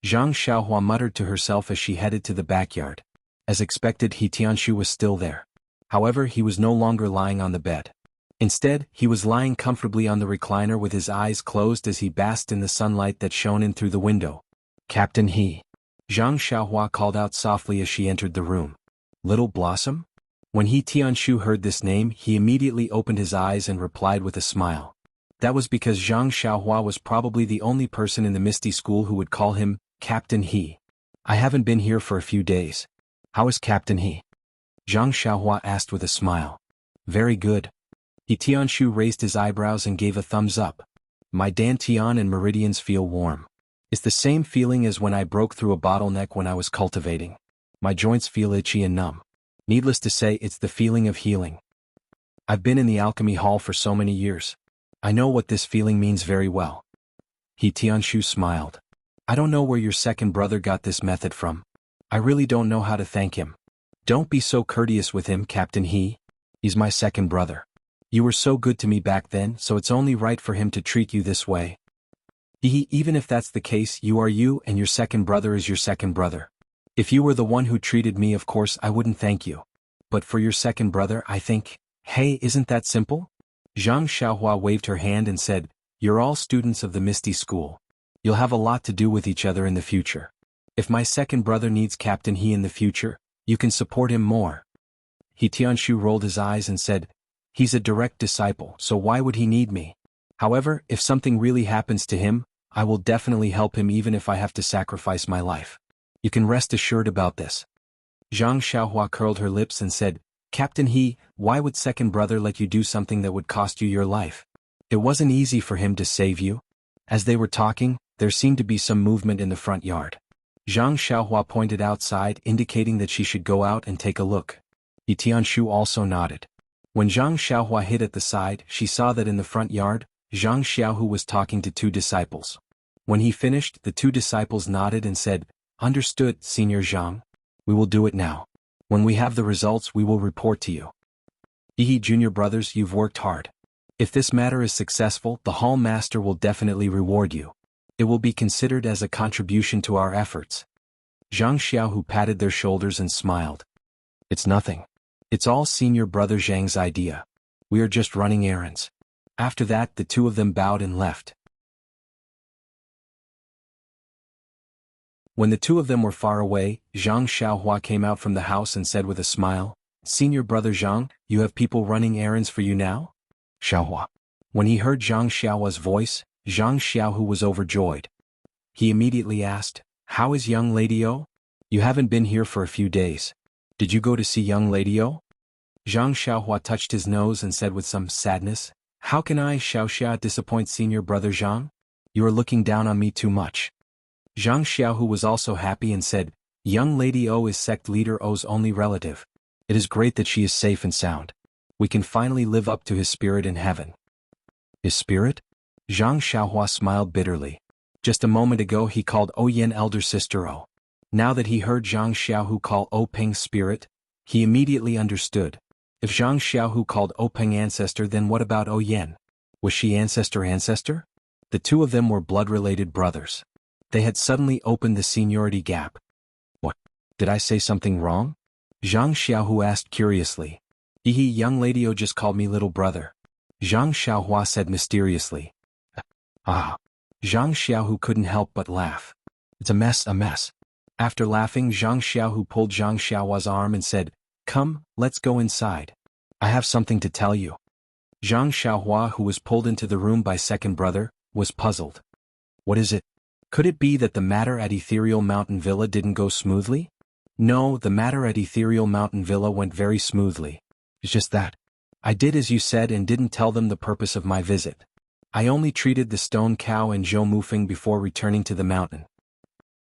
Zhang Xiaohua muttered to herself as she headed to the backyard. As expected, He Tianshu was still there. However, he was no longer lying on the bed. Instead, he was lying comfortably on the recliner with his eyes closed as he basked in the sunlight that shone in through the window. Captain He. Zhang Xiaohua called out softly as she entered the room. Little Blossom? When He Tianshu heard this name, he immediately opened his eyes and replied with a smile. That was because Zhang Xiaohua was probably the only person in the Misty School who would call him Captain He. I haven't been here for a few days. How is Captain He? Zhang Xiaohua asked with a smile. Very good. He Tianshu raised his eyebrows and gave a thumbs up. My dantian and meridians feel warm. It's the same feeling as when I broke through a bottleneck when I was cultivating. My joints feel itchy and numb. Needless to say, it's the feeling of healing. I've been in the alchemy hall for so many years. I know what this feeling means very well. He Tianshu smiled. I don't know where your second brother got this method from. I really don't know how to thank him. Don't be so courteous with him, Captain He. He's my second brother. You were so good to me back then, so it's only right for him to treat you this way. Even if that's the case, you are you and your second brother is your second brother. If you were the one who treated me, of course I wouldn't thank you. But for your second brother, I think, hey, isn't that simple? Zhang Xiaohua waved her hand and said, you're all students of the Misty School. You'll have a lot to do with each other in the future. If my second brother needs Captain He in the future, you can support him more. He Tianshu rolled his eyes and said, he's a direct disciple, so why would he need me? However, if something really happens to him, I will definitely help him even if I have to sacrifice my life. You can rest assured about this. Zhang Xiaohua curled her lips and said, Captain He, why would second brother let you do something that would cost you your life? It wasn't easy for him to save you. As they were talking, there seemed to be some movement in the front yard. Zhang Xiaohua pointed outside, indicating that she should go out and take a look. He Tianshu also nodded. When Zhang Xiaohua hid at the side, she saw that in the front yard, Zhang Xiaohu was talking to 2 disciples. When he finished, the 2 disciples nodded and said, Understood, Senior Zhang. We will do it now. When we have the results, we will report to you. Junior brothers, you've worked hard. If this matter is successful, the Hall Master will definitely reward you. It will be considered as a contribution to our efforts. Zhang Xiaohu patted their shoulders and smiled. It's nothing. It's all Senior Brother Zhang's idea. We are just running errands. After that, the 2 of them bowed and left. When the 2 of them were far away, Zhang Xiaohua came out from the house and said with a smile, Senior Brother Zhang, you have people running errands for you now? Xiaohua. When he heard Zhang Xiaohua's voice, Zhang Xiaohu was overjoyed. He immediately asked, How is young Lady O? You haven't been here for a few days. Did you go to see young Lady O? Zhang Xiaohua touched his nose and said with some sadness, How can I, Xiaoxia, disappoint Senior Brother Zhang? You are looking down on me too much. Zhang Xiaohu was also happy and said, Young Lady O is sect leader O's only relative. It is great that she is safe and sound. We can finally live up to his spirit in heaven. His spirit? Zhang Xiaohua smiled bitterly. Just a moment ago he called O Yen elder sister O. Now that he heard Zhang Xiaohu call O Peng's spirit, he immediately understood. If Zhang Xiaohu called O Peng ancestor, then what about O Yen? Was she ancestor? The 2 of them were blood-related brothers. They had suddenly opened the seniority gap. What? Did I say something wrong? Zhang Xiaohu asked curiously. Young lady just called me little brother. Zhang Xiaohua said mysteriously. Ah. Zhang Xiaohu couldn't help but laugh. It's a mess, a mess. After laughing, Zhang Xiaohu pulled Zhang Xiaohua's arm and said, Come, let's go inside. I have something to tell you. Zhang Xiaohua, who was pulled into the room by second brother, was puzzled. What is it? Could it be that the matter at Ethereal Mountain Villa didn't go smoothly? No, the matter at Ethereal Mountain Villa went very smoothly. It's just that I did as you said and didn't tell them the purpose of my visit. I only treated the stone cow and Zhou Mufeng before returning to the mountain.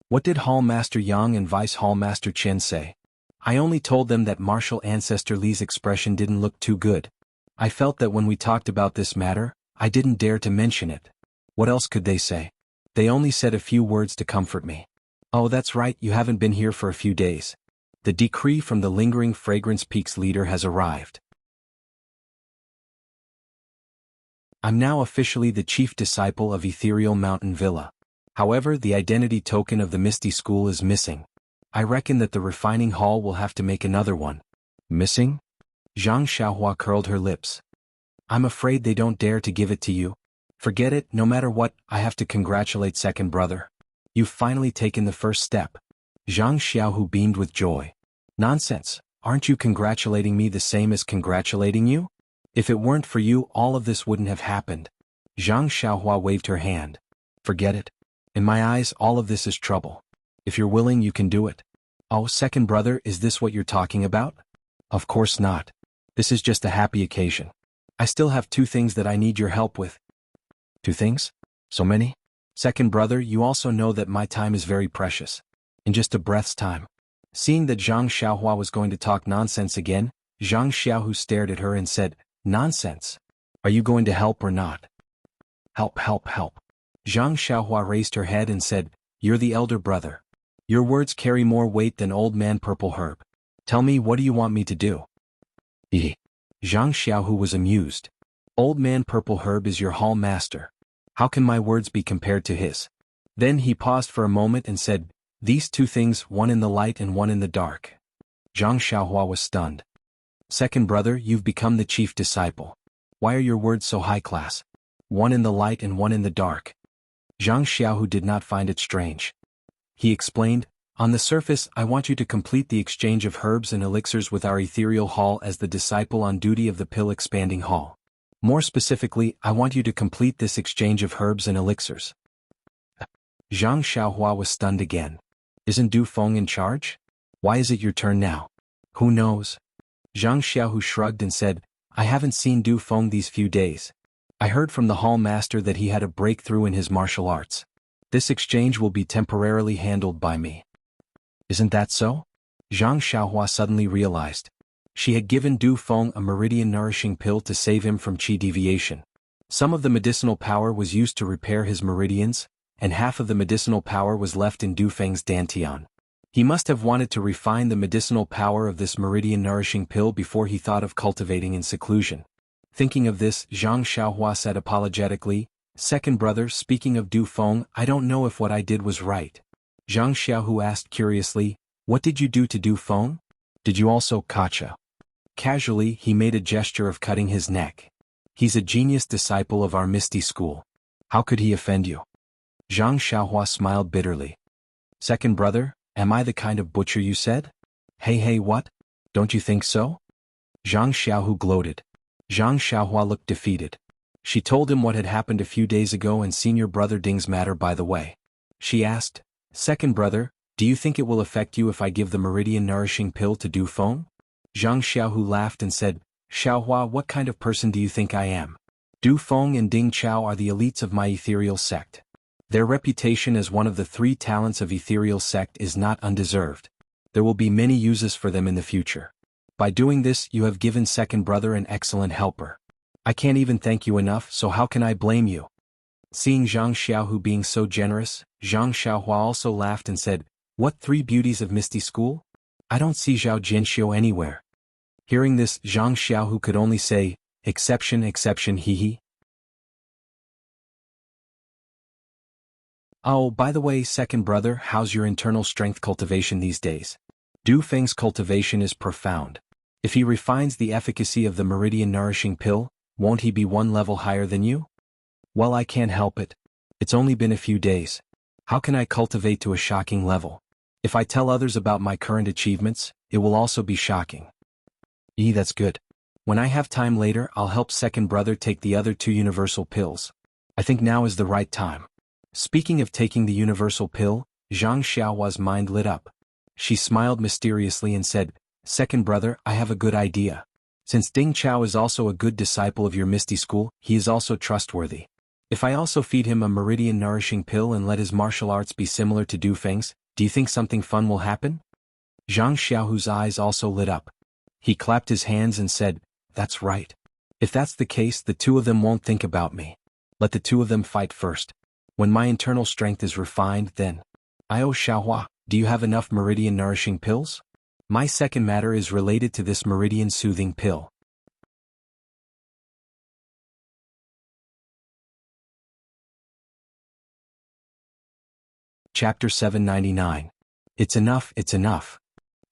What did Hall Master Yang and Vice Hall Master Chen say? I only told them that Martial Ancestor Li's expression didn't look too good. I felt that when we talked about this matter, I didn't dare to mention it. What else could they say? They only said a few words to comfort me. Oh, that's right, you haven't been here for a few days. The decree from the Lingering Fragrance Peaks leader has arrived. I'm now officially the chief disciple of Ethereal Mountain Villa. However, the identity token of the Misty School is missing. I reckon that the refining hall will have to make another one. Missing? Zhang Xiaohua curled her lips. I'm afraid they don't dare to give it to you. Forget it, no matter what, I have to congratulate second brother. You've finally taken the first step. Zhang Xiaohu beamed with joy. Nonsense, aren't you congratulating me the same as congratulating you? If it weren't for you, all of this wouldn't have happened. Zhang Xiaohua waved her hand. Forget it. In my eyes, all of this is trouble. If you're willing, you can do it. Oh, second brother, is this what you're talking about? Of course not. This is just a happy occasion. I still have 2 things that I need your help with. 2 things? So many? Second brother, you also know that my time is very precious. In just a breath's time. Seeing that Zhang Xiaohua was going to talk nonsense again, Zhang Xiaohu stared at her and said, Nonsense. Are you going to help or not? Help, help, help. Zhang Xiaohua raised her head and said, You're the elder brother. Your words carry more weight than Old Man Purple Herb. Tell me, what do you want me to do? Zhang Xiaohu was amused. Old Man Purple Herb is your hall master. How can my words be compared to his? Then he paused for a moment and said, These 2 things, one in the light and one in the dark. Zhang Xiaohua was stunned. Second brother, you've become the chief disciple. Why are your words so high class? One in the light and one in the dark. Zhang Xiaohu did not find it strange. He explained, On the surface, I want you to complete the exchange of herbs and elixirs with our ethereal hall as the disciple on duty of the pill expanding hall. More specifically, I want you to complete this exchange of herbs and elixirs. Zhang Xiaohua was stunned again. Isn't Du Feng in charge? Why is it your turn now? Who knows? Zhang Xiaohu shrugged and said, I haven't seen Du Feng these few days. I heard from the hall master that he had a breakthrough in his martial arts. This exchange will be temporarily handled by me. Isn't that so? Zhang Xiaohua suddenly realized. She had given Du Feng a meridian-nourishing pill to save him from qi deviation. Some of the medicinal power was used to repair his meridians, and half of the medicinal power was left in Du Feng's dantian. He must have wanted to refine the medicinal power of this meridian-nourishing pill before he thought of cultivating in seclusion. Thinking of this, Zhang Xiaohua said apologetically, Second brother, speaking of Du Feng, I don't know if what I did was right. Zhang Xiaohu asked curiously, What did you do to Du Feng? Did you also kacha? Casually, he made a gesture of cutting his neck. He's a genius disciple of our Misty School. How could he offend you? Zhang Xiaohua smiled bitterly. Second brother, am I the kind of butcher you said? Hey, what? Don't you think so? Zhang Xiaohu gloated. Zhang Xiaohua looked defeated. She told him what had happened a few days ago and senior brother Ding's matter by the way. She asked, Second brother, do you think it will affect you if I give the meridian-nourishing pill to Du Feng? Zhang Xiaohu laughed and said, Xiaohua, what kind of person do you think I am? Du Feng and Ding Chao are the elites of my ethereal sect. Their reputation as one of the 3 talents of ethereal sect is not undeserved. There will be many uses for them in the future. By doing this, you have given second brother an excellent helper. I can't even thank you enough, so how can I blame you? Seeing Zhang Xiaohu being so generous, Zhang Xiaohua also laughed and said, What 3 beauties of Misty School? I don't see Zhao Jianxiu anywhere. Hearing this, Zhang Xiaohu could only say, Exception, hee. Oh, by the way, second brother, how's your internal strength cultivation these days? Du Feng's cultivation is profound. If he refines the efficacy of the meridian nourishing pill, won't he be one level higher than you? Well, I can't help it. It's only been a few days. How can I cultivate to a shocking level? If I tell others about my current achievements, it will also be shocking. That's good. When I have time later, I'll help second brother take the other 2 universal pills. I think now is the right time. Speaking of taking the universal pill, Zhang Xiaohua's mind lit up. She smiled mysteriously and said, "Second brother, I have a good idea. Since Ding Chao is also a good disciple of your Misty School, he is also trustworthy. If I also feed him a meridian nourishing pill and let his martial arts be similar to Du Feng's, do you think something fun will happen?" Zhang Xiaohu's eyes also lit up. He clapped his hands and said, "That's right. If that's the case, the 2 of them won't think about me. Let the 2 of them fight first. When my internal strength is refined, then. Io Xiaohua, do you have enough meridian nourishing pills? My second matter is related to this meridian soothing pill." Chapter 799. It's enough, it's enough.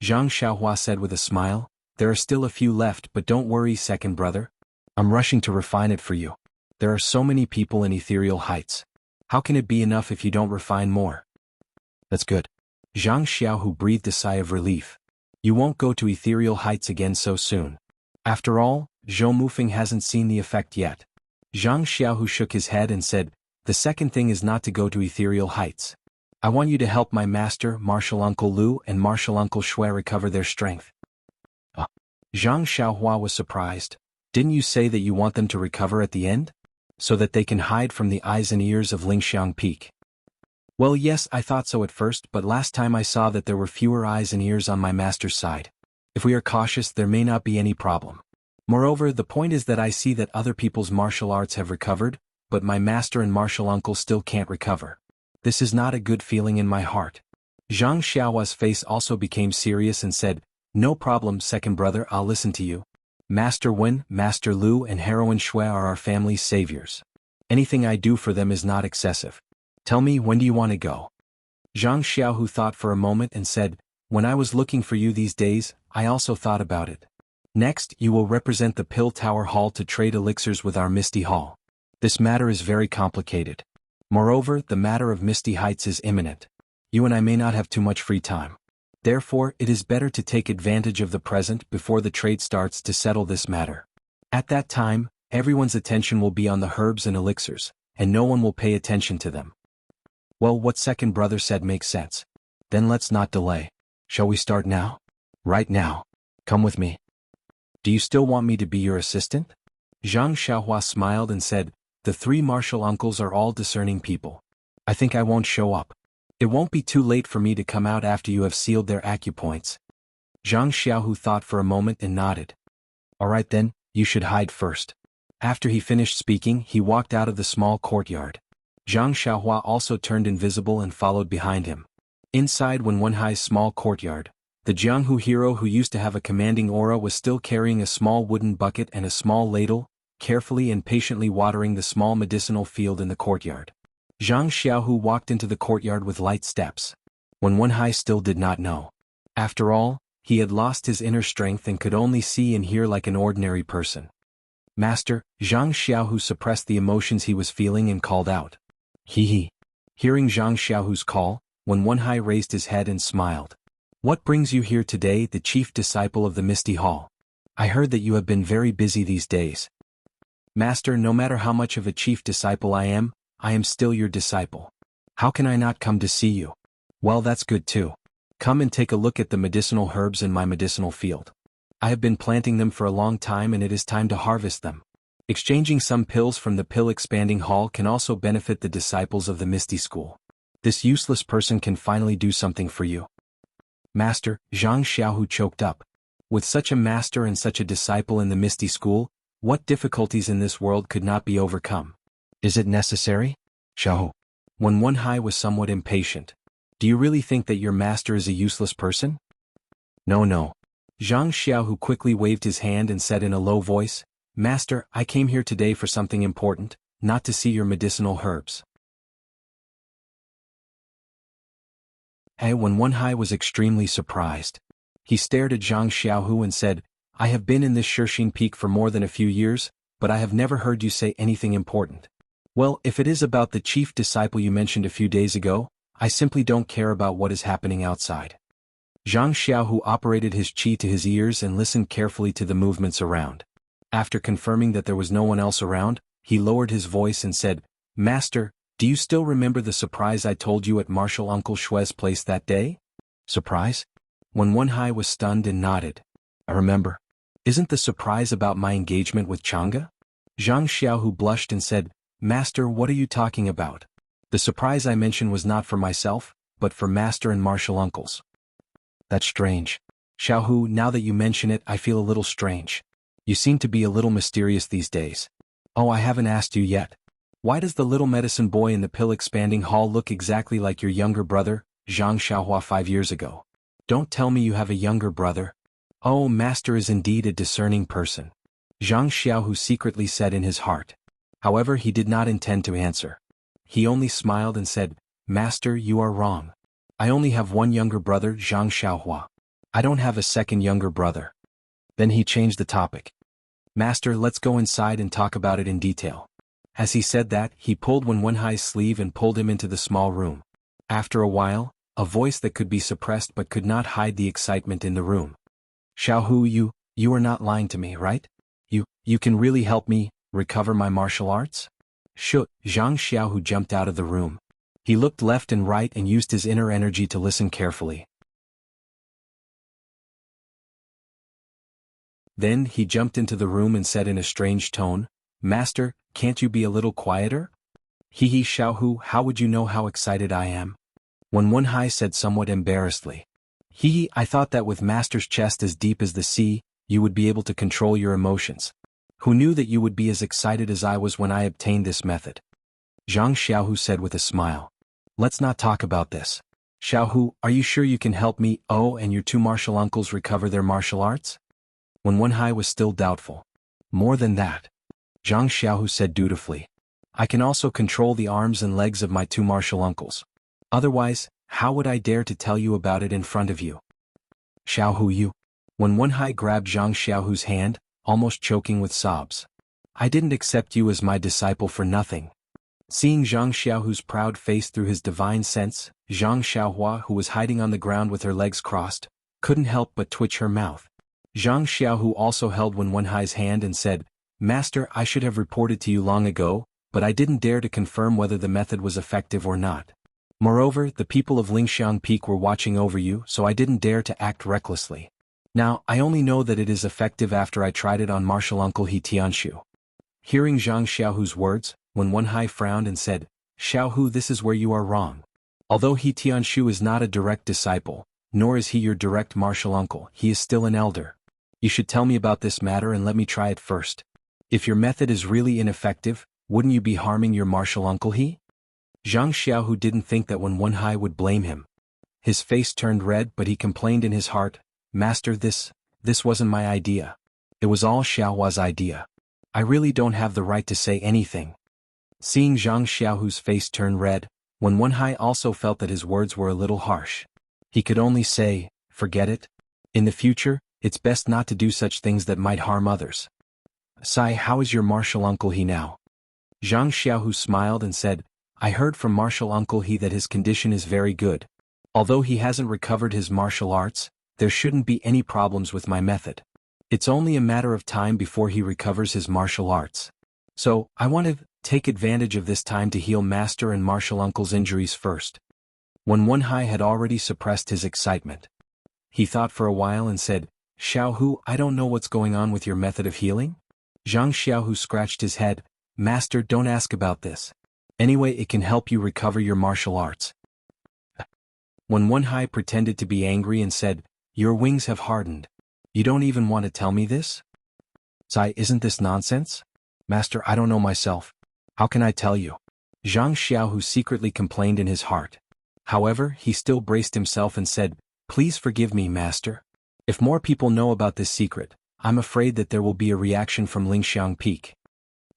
Zhang Xiaohua said with a smile, "There are still a few left, but don't worry, second brother. I'm rushing to refine it for you. There are so many people in ethereal heights. How can it be enough if you don't refine more?" "That's good." Zhang Xiaohu breathed a sigh of relief. "You won't go to ethereal heights again so soon. After all, Zhou Mufeng hasn't seen the effect yet." Zhang Xiaohu shook his head and said, "The second thing is not to go to ethereal heights. I want you to help my master, Martial Uncle Lu, and Martial Uncle Shui recover their strength." Zhang Xiaohua was surprised. "Didn't you say that you want them to recover at the end? So that they can hide from the eyes and ears of Lingxiang Peak?" "Well, yes, I thought so at first, but last time I saw that there were fewer eyes and ears on my master's side. If we are cautious, there may not be any problem. Moreover, the point is that I see that other people's martial arts have recovered, but my master and martial uncle still can't recover. This is not a good feeling in my heart." Zhang Xiaohua's face also became serious and said, "No problem, second brother, I'll listen to you. Master Wen, Master Lu, and Heroine Shui are our family's saviors. Anything I do for them is not excessive. Tell me, when do you want to go?" Zhang Xiaohu thought for a moment and said, "When I was looking for you these days, I also thought about it. Next, you will represent the Pill Tower Hall to trade elixirs with our Misty Hall. This matter is very complicated. Moreover, the matter of Misty Heights is imminent. You and I may not have too much free time. Therefore, it is better to take advantage of the present before the trade starts to settle this matter. At that time, everyone's attention will be on the herbs and elixirs, and no one will pay attention to them." "Well, what second brother said makes sense. Then let's not delay. Shall we start now?" "Right now. Come with me." "Do you still want me to be your assistant?" Zhang Xiaohua smiled and said, "The 3 martial uncles are all discerning people. I think I won't show up. It won't be too late for me to come out after you have sealed their acupoints." Zhang Xiaohu thought for a moment and nodded. "All right then, you should hide first." After he finished speaking, he walked out of the small courtyard. Zhang Xiaohua also turned invisible and followed behind him. Inside Wenwenhai's small courtyard, the Jianghu hero who used to have a commanding aura was still carrying a small wooden bucket and a small ladle, carefully and patiently watering the small medicinal field in the courtyard. Zhang Xiaohu walked into the courtyard with light steps. Wenwenhai still did not know. After all, he had lost his inner strength and could only see and hear like an ordinary person. "Master," Zhang Xiaohu suppressed the emotions he was feeling and called out. "Hee." Hearing Zhang Xiaohu's call, Wenwenhai raised his head and smiled. "What brings you here today, the chief disciple of the Misty Hall? I heard that you have been very busy these days." "Master, no matter how much of a chief disciple I am still your disciple. How can I not come to see you?" "Well, that's good too. Come and take a look at the medicinal herbs in my medicinal field. I have been planting them for a long time and it is time to harvest them. Exchanging some pills from the pill expanding hall can also benefit the disciples of the Misty School. This useless person can finally do something for you." "Master," Zhang Xiaohu choked up. With such a master and such a disciple in the Misty School, what difficulties in this world could not be overcome? "Is it necessary?" "Xiaohu." Wenwenhai was somewhat impatient. "Do you really think that your master is a useless person?" No. Zhang Xiaohu quickly waved his hand and said in a low voice, "Master, I came here today for something important, not to see your medicinal herbs." Wenwenhai was extremely surprised. He stared at Zhang Xiaohu and said, I have been in this Shishing Peak for more than a few years, but I have never heard you say anything important. Well, if it is about the chief disciple you mentioned a few days ago, I simply don't care about what is happening outside. Zhang Xiaohu operated his qi to his ears and listened carefully to the movements around. After confirming that there was no one else around, he lowered his voice and said, Master, do you still remember the surprise I told you at Martial Uncle Shue's place that day? Surprise? When Wenhai was stunned and nodded. I remember. Isn't the surprise about my engagement with Chang'e? Zhang Xiaohu blushed and said, Master, what are you talking about? The surprise I mentioned was not for myself, but for Master and Martial Uncles. That's strange. Xiaohu, now that you mention it, I feel a little strange. You seem to be a little mysterious these days. Oh, I haven't asked you yet. Why does the little medicine boy in the pill-expanding hall look exactly like your younger brother, Zhang Xiaohua 5 years ago? Don't tell me you have a younger brother. Oh, Master is indeed a discerning person. Zhang Xiaohu secretly said in his heart. However, he did not intend to answer. He only smiled and said, Master, you are wrong. I only have one younger brother, Zhang Xiaohua. I don't have a second younger brother. Then he changed the topic. Master, let's go inside and talk about it in detail. As he said that, he pulled Wenhai's sleeve and pulled him into the small room. After a while, a voice that could be suppressed but could not hide the excitement in the room. Xiaohu, you are not lying to me, right? You can really help me recover my martial arts? Zhang Xiaohu jumped out of the room. He looked left and right and used his inner energy to listen carefully. Then he jumped into the room and said in a strange tone, Master, can't you be a little quieter? Hee Xiaohu, how would you know how excited I am? When Wenhai said somewhat embarrassedly. I thought that with Master's chest as deep as the sea, you would be able to control your emotions. Who knew that you would be as excited as I was when I obtained this method? Zhang Xiaohu said with a smile. Let's not talk about this. Xiaohu, are you sure you can help me, and your two martial uncles recover their martial arts? When Wenhai was still doubtful. More than that. Zhang Xiaohu said dutifully. I can also control the arms and legs of my two martial uncles. Otherwise, how would I dare to tell you about it in front of you? Xiaohu, When Wenhai grabbed Zhang Xiaohu's hand, almost choking with sobs. I didn't accept you as my disciple for nothing. Seeing Zhang Xiaohu's proud face through his divine sense, Zhang Xiaohua, who was hiding on the ground with her legs crossed, couldn't help but twitch her mouth. Zhang Xiaohu also held Wenhai's hand and said, Master, I should have reported to you long ago, but I didn't dare to confirm whether the method was effective or not. Moreover, the people of Lingxiang Peak were watching over you, so I didn't dare to act recklessly. Now, I only know that it is effective after I tried it on Martial Uncle He Tianshu. Hearing Zhang Xiaohu's words, Wenhai frowned and said, Xiaohu, this is where you are wrong. Although He Tianshu is not a direct disciple, nor is he your direct martial uncle, he is still an elder. You should tell me about this matter and let me try it first. If your method is really ineffective, wouldn't you be harming your martial uncle he? Zhang Xiaohu didn't think that Wenhai would blame him. His face turned red, but he complained in his heart, Master, this wasn't my idea. It was all Xiaohua's idea. I really don't have the right to say anything. Seeing Zhang Xiaohu's face turn red, Wenhai also felt that his words were a little harsh. He could only say, forget it. In the future, it's best not to do such things that might harm others. Sai, how is your martial uncle he now? Zhang Xiaohu smiled and said, I heard from martial uncle he that his condition is very good. Although he hasn't recovered his martial arts, there shouldn't be any problems with my method. It's only a matter of time before he recovers his martial arts. So, I want to take advantage of this time to heal Master and martial uncle's injuries first. When Wenhai had already suppressed his excitement. He thought for a while and said, Xiaohu, I don't know what's going on with your method of healing? Zhang Xiaohu scratched his head, Master, don't ask about this. Anyway, it can help you recover your martial arts. When Wenhai pretended to be angry and said, Your wings have hardened. You don't even want to tell me this? Sai, isn't this nonsense? Master, I don't know myself. How can I tell you? Zhang Xiaohu secretly complained in his heart. However, he still braced himself and said, Please forgive me, Master. If more people know about this secret, I'm afraid that there will be a reaction from Lingxiang Peak.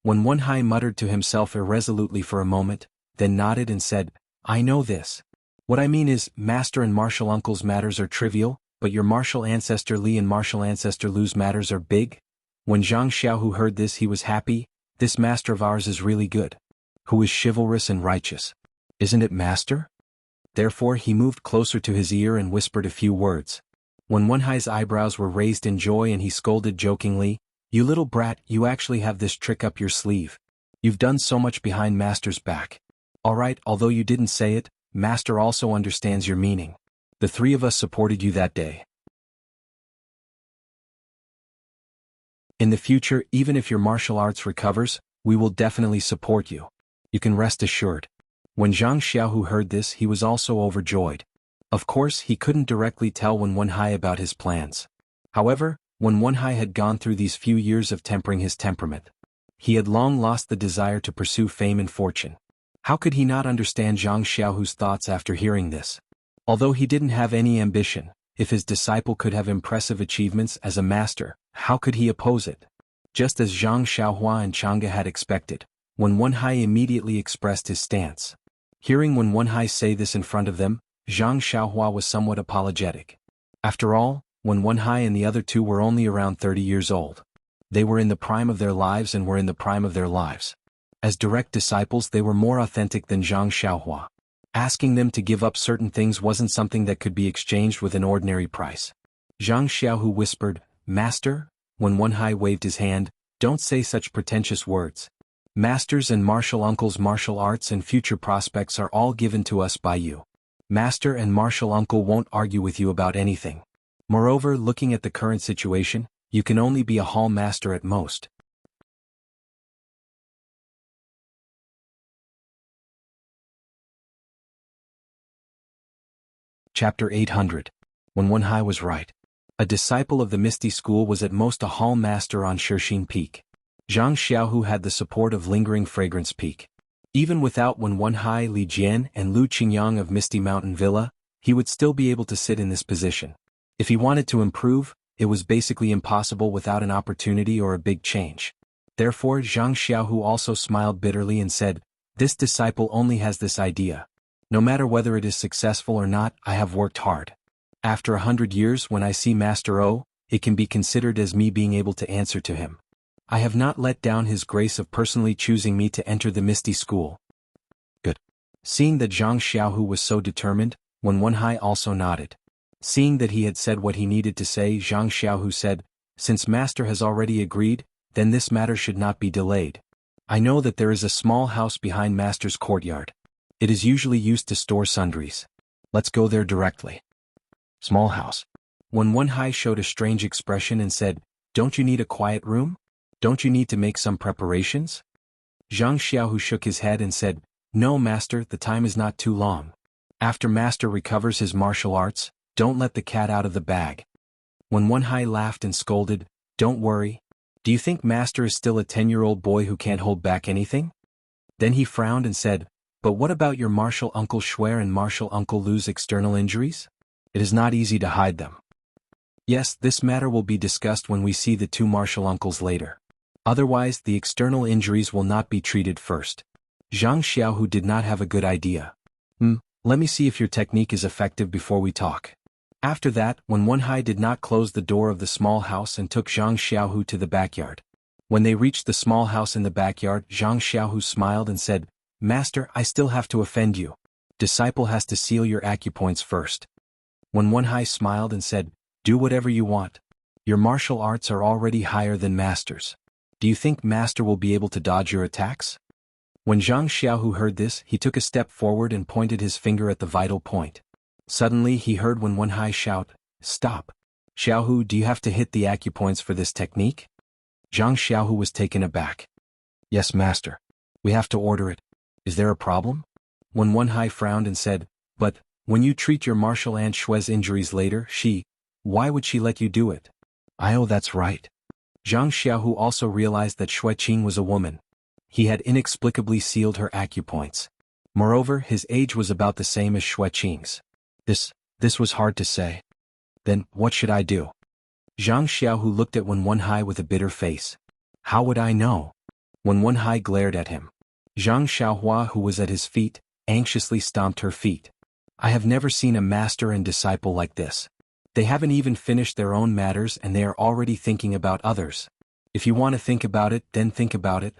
When Wenhai muttered to himself irresolutely for a moment, then nodded and said, I know this. What I mean is, Master and martial uncle's matters are trivial, but your martial ancestor Li and martial ancestor Lu's matters are big? When Zhang Xiaohu heard this he was happy. This master of ours is really good. Who is chivalrous and righteous. Isn't it, master? Therefore he moved closer to his ear and whispered a few words. When Wenhai's eyebrows were raised in joy and he scolded jokingly, "You little brat, you actually have this trick up your sleeve. You've done so much behind master's back. Alright, although you didn't say it, master also understands your meaning. The three of us supported you that day. In the future, even if your martial arts recovers, we will definitely support you. You can rest assured." When Zhang Xiaohu heard this he was also overjoyed. Of course he couldn't directly tell Wenhai about his plans. However, when Wenhai had gone through these few years of tempering his temperament, he had long lost the desire to pursue fame and fortune. How could he not understand Zhang Xiaohu's thoughts after hearing this? Although he didn't have any ambition, if his disciple could have impressive achievements as a master, how could he oppose it? Just as Zhang Xiaohua and Chang'e had expected, when Wenhai immediately expressed his stance. Hearing when Wenhai say this in front of them, Zhang Xiaohua was somewhat apologetic. After all, when Wenhai and the other two were only around 30 years old. They were in the prime of their lives and were in the prime of their lives. As direct disciples they were more authentic than Zhang Xiaohua. Asking them to give up certain things wasn't something that could be exchanged with an ordinary price. Zhang Xiaohu whispered, "Master?" When Wenhai waved his hand, "Don't say such pretentious words. Masters and martial uncle's martial arts and future prospects are all given to us by you. Master and martial uncle won't argue with you about anything. Moreover, looking at the current situation, you can only be a hall master at most." Chapter 800. When Wenhai was right. A disciple of the Misty School was at most a hall master on Shixin Peak. Zhang Xiaohu had the support of Lingering Fragrance Peak. Even without Wenhai, Li Jian and Lu Qingyang of Misty Mountain Villa, he would still be able to sit in this position. If he wanted to improve, it was basically impossible without an opportunity or a big change. Therefore Zhang Xiaohu also smiled bitterly and said, "This disciple only has this idea. No matter whether it is successful or not, I have worked hard. After 100 years when I see Master O, it can be considered as me being able to answer to him. I have not let down his grace of personally choosing me to enter the Misty School." Good. Seeing that Zhang Xiaohu was so determined, when Wenhai also nodded. Seeing that he had said what he needed to say, Zhang Xiaohu said, "Since Master has already agreed, then this matter should not be delayed. I know that there is a small house behind Master's courtyard. It is usually used to store sundries. Let's go there directly." Small house. When Wenhai showed a strange expression and said, "Don't you need a quiet room? Don't you need to make some preparations?" Zhang Xiaohu shook his head and said, "No, Master, the time is not too long. After Master recovers his martial arts, don't let the cat out of the bag." When Wenhai laughed and scolded, "Don't worry. Do you think Master is still a 10-year-old boy who can't hold back anything?" Then he frowned and said, "But what about your martial uncle Shui and martial uncle Lu's external injuries? It is not easy to hide them." "Yes, this matter will be discussed when we see the two martial uncles later. Otherwise, the external injuries will not be treated first." Zhang Xiaohu did not have a good idea. Let me see if your technique is effective before we talk." After that, when Wenhai did not close the door of the small house and took Zhang Xiaohu to the backyard. When they reached the small house in the backyard, Zhang Xiaohu smiled and said, "Master, I still have to offend you. Disciple has to seal your acupoints first." When Wenhai smiled and said, "Do whatever you want. Your martial arts are already higher than Master's. Do you think Master will be able to dodge your attacks?" When Zhang Xiaohu heard this, he took a step forward and pointed his finger at the vital point. Suddenly he heard when Wenhai shout, "Stop! Xiaohu, do you have to hit the acupoints for this technique?" Zhang Xiaohu was taken aback. "Yes, Master. We have to order it. Is there a problem?" When Wenhai frowned and said, "But, when you treat your martial aunt Shui's injuries later, why would she let you do it?" "Oh, that's right." Zhang Xiaohu also realized that Shui Qing was a woman. He had inexplicably sealed her acupoints. Moreover, his age was about the same as Shui Qing's. This was hard to say. Then, what should I do? Zhang Xiaohu looked at Wen Wenhai with a bitter face. "How would I know?" Wen Wenhai glared at him. Zhang Xiaohua, who was at his feet, anxiously stomped her feet. "I have never seen a master and disciple like this. They haven't even finished their own matters and they are already thinking about others. If you want to think about it, then think about it.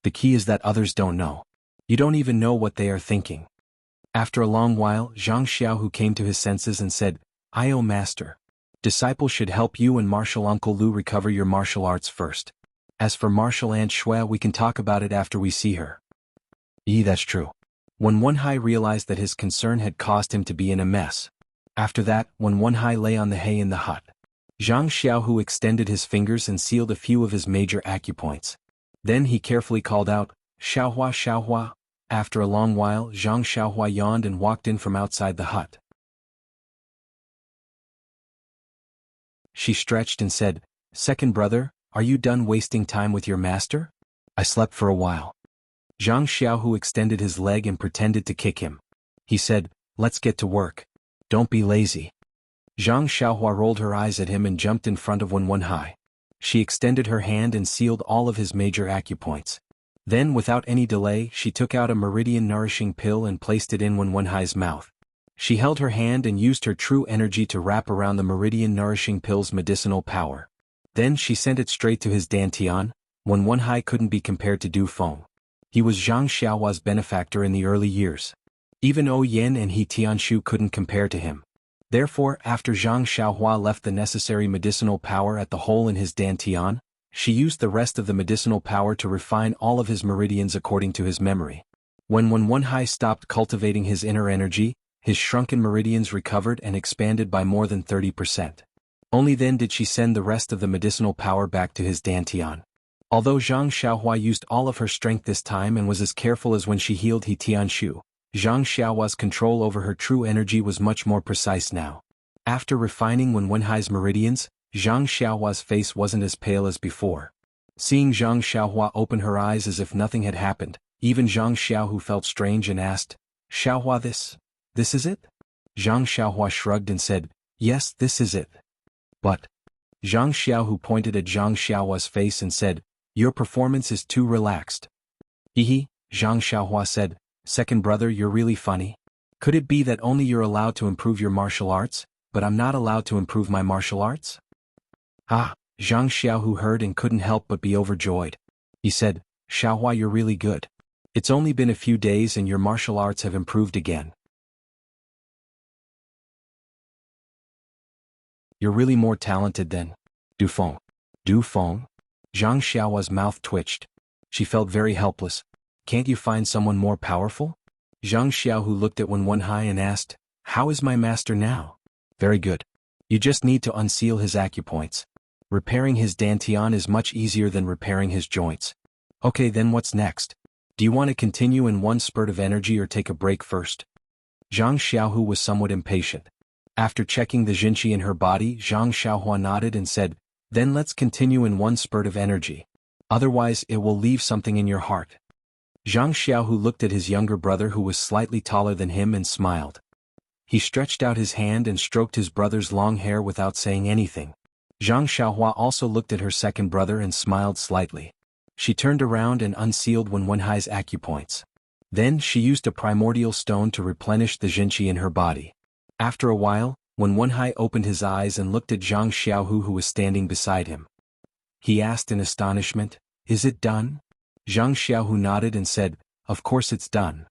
The key is that others don't know. You don't even know what they are thinking. After a long while, Zhang Xiaohu came to his senses and said, "O master. Disciple should help you and martial uncle Lu recover your martial arts first. As for martial aunt Shui, we can talk about it after we see her." That's true. When Wenhai realized that his concern had caused him to be in a mess. After that, when Wenhai lay on the hay in the hut, Zhang Xiaohu extended his fingers and sealed a few of his major acupoints. Then he carefully called out, "Xiaohua, Xiaohua." After a long while, Zhang Xiaohua yawned and walked in from outside the hut. She stretched and said, "Second brother, are you done wasting time with your master?" "I slept for a while." Zhang Xiaohu extended his leg and pretended to kick him. He said, "Let's get to work. Don't be lazy." Zhang Xiaohua rolled her eyes at him and jumped in front of Wenhai. She extended her hand and sealed all of his major acupoints. Then, without any delay, she took out a meridian nourishing pill and placed it in Wenhai's mouth. She held her hand and used her true energy to wrap around the meridian nourishing pill's medicinal power. Then she sent it straight to his dantian. Wenhai couldn't be compared to Du Feng. He was Zhang Xiaohua's benefactor in the early years. Even O Yen and He Tianshu couldn't compare to him. Therefore, after Zhang Xiaohua left the necessary medicinal power at the hole in his dantian, she used the rest of the medicinal power to refine all of his meridians according to his memory. When Wenhai stopped cultivating his inner energy, his shrunken meridians recovered and expanded by more than 30%. Only then did she send the rest of the medicinal power back to his dantian. Although Zhang Xiaohua used all of her strength this time and was as careful as when she healed He Tianshu, Zhang Xiaohua's control over her true energy was much more precise now. After refining Wenhai's meridians, Zhang Xiaohua's face wasn't as pale as before. Seeing Zhang Xiaohua open her eyes as if nothing had happened, even Zhang Xiaohu felt strange and asked, "Xiaohua, this is it?" Zhang Xiaohua shrugged and said, "Yes, this is it." But Zhang Xiaohu pointed at Zhang Xiaohua's face and said, "Your performance is too relaxed." "Hehe," Zhang Xiaohua said, "Second brother, you're really funny. Could it be that only you're allowed to improve your martial arts, but I'm not allowed to improve my martial arts?" Ah, Zhang Xiaohu heard and couldn't help but be overjoyed. He said, "Xiaohua, you're really good. It's only been a few days and your martial arts have improved again. You're really more talented than Du Feng." Du Feng? Zhang Xiaohua's mouth twitched. She felt very helpless. "Can't you find someone more powerful?" Zhang Xiaohu looked at Wenhai and asked, "How is my master now?" "Very good. You just need to unseal his acupoints. Repairing his dantian is much easier than repairing his joints." "Okay, then what's next? Do you want to continue in one spurt of energy or take a break first?" Zhang Xiaohu was somewhat impatient. After checking the jinqi in her body, Zhang Xiaohua nodded and said, "Then let's continue in one spurt of energy. Otherwise, it will leave something in your heart." Zhang Xiaohu looked at his younger brother who was slightly taller than him and smiled. He stretched out his hand and stroked his brother's long hair without saying anything. Zhang Xiaohua also looked at her second brother and smiled slightly. She turned around and unsealed Wenhai's acupoints. Then she used a primordial stone to replenish the jinqi in her body. After a while, when Wenhai opened his eyes and looked at Zhang Xiaohu who was standing beside him, he asked in astonishment, "Is it done?" Zhang Xiaohu nodded and said, "Of course it's done."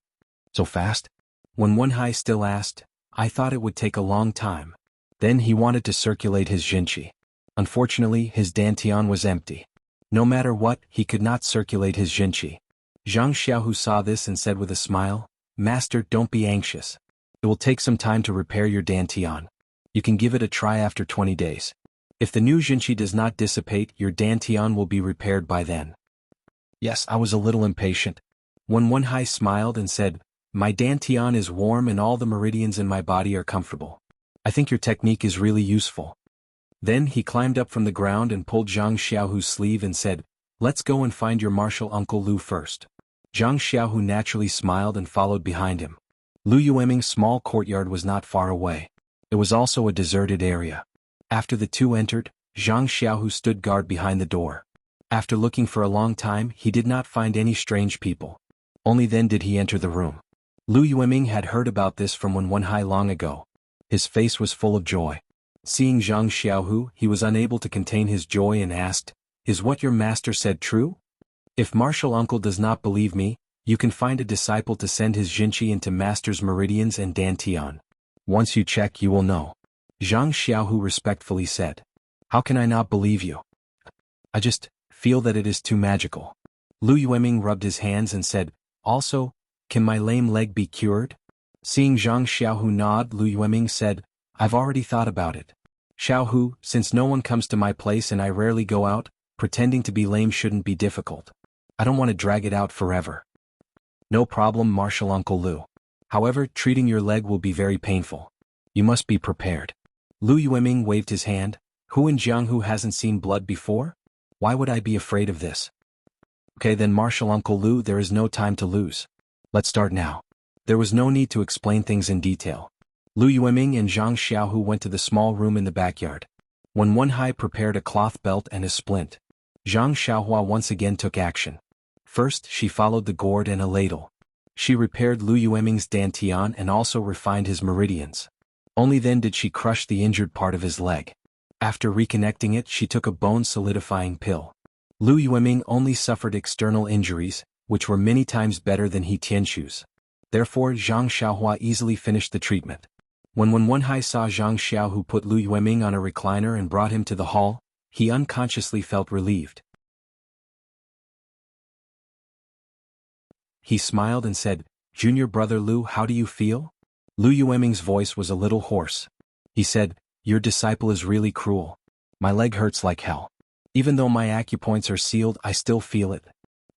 "So fast?" When Wenhai still asked, "I thought it would take a long time." Then he wanted to circulate his jinqi. Unfortunately, his dantian was empty. No matter what, he could not circulate his jinqi. Zhang Xiaohu saw this and said with a smile, "Master, don't be anxious. It will take some time to repair your dantian. You can give it a try after 20 days. If the new jinqi does not dissipate, your dantian will be repaired by then." Yes, I was a little impatient. When Wenhai smiled and said, "My dantian is warm and all the meridians in my body are comfortable. I think your technique is really useful." Then he climbed up from the ground and pulled Zhang Xiaohu's sleeve and said, "Let's go and find your martial uncle Lu first." Zhang Xiaohu naturally smiled and followed behind him. Lu Yueming's small courtyard was not far away. It was also a deserted area. After the two entered, Zhang Xiaohu stood guard behind the door. After looking for a long time, he did not find any strange people. Only then did he enter the room. Lu Yueming had heard about this from Wenhai long ago. His face was full of joy. Seeing Zhang Xiaohu, he was unable to contain his joy and asked, "Is what your master said true? If martial uncle does not believe me, you can find a disciple to send his Jinchi into master's meridians and dantian. Once you check you will know." Zhang Xiaohu respectfully said. "How can I not believe you? I just feel that it is too magical." Lu Yueming rubbed his hands and said, "Also, can my lame leg be cured?" Seeing Zhang Xiaohu nod, Lu Yueming said, "I've already thought about it. Xiaohu, since no one comes to my place and I rarely go out, pretending to be lame shouldn't be difficult. I don't want to drag it out forever." "No problem, martial uncle Lu. However, treating your leg will be very painful. You must be prepared." Lu Yueming waved his hand. "Who in Jianghu hasn't seen blood before? Why would I be afraid of this?" "Okay then, martial uncle Lu, there is no time to lose. Let's start now." There was no need to explain things in detail. Lu Yueming and Zhang Xiaohu went to the small room in the backyard. When Wenhai prepared a cloth belt and a splint, Zhang Xiaohua once again took action. First, she followed the gourd and a ladle. She repaired Lu Yueming's dantian and also refined his meridians. Only then did she crush the injured part of his leg. After reconnecting it, she took a bone-solidifying pill. Lu Yueming only suffered external injuries, which were many times better than He Tianqu's. Therefore, Zhang Xiaohua easily finished the treatment. When Wenhai saw Zhang Xiaohu put Lu Yueming on a recliner and brought him to the hall, he unconsciously felt relieved. He smiled and said, "Junior brother Lu, how do you feel?" Lu Yueming's voice was a little hoarse. He said, "Your disciple is really cruel. My leg hurts like hell. Even though my acupoints are sealed, I still feel it.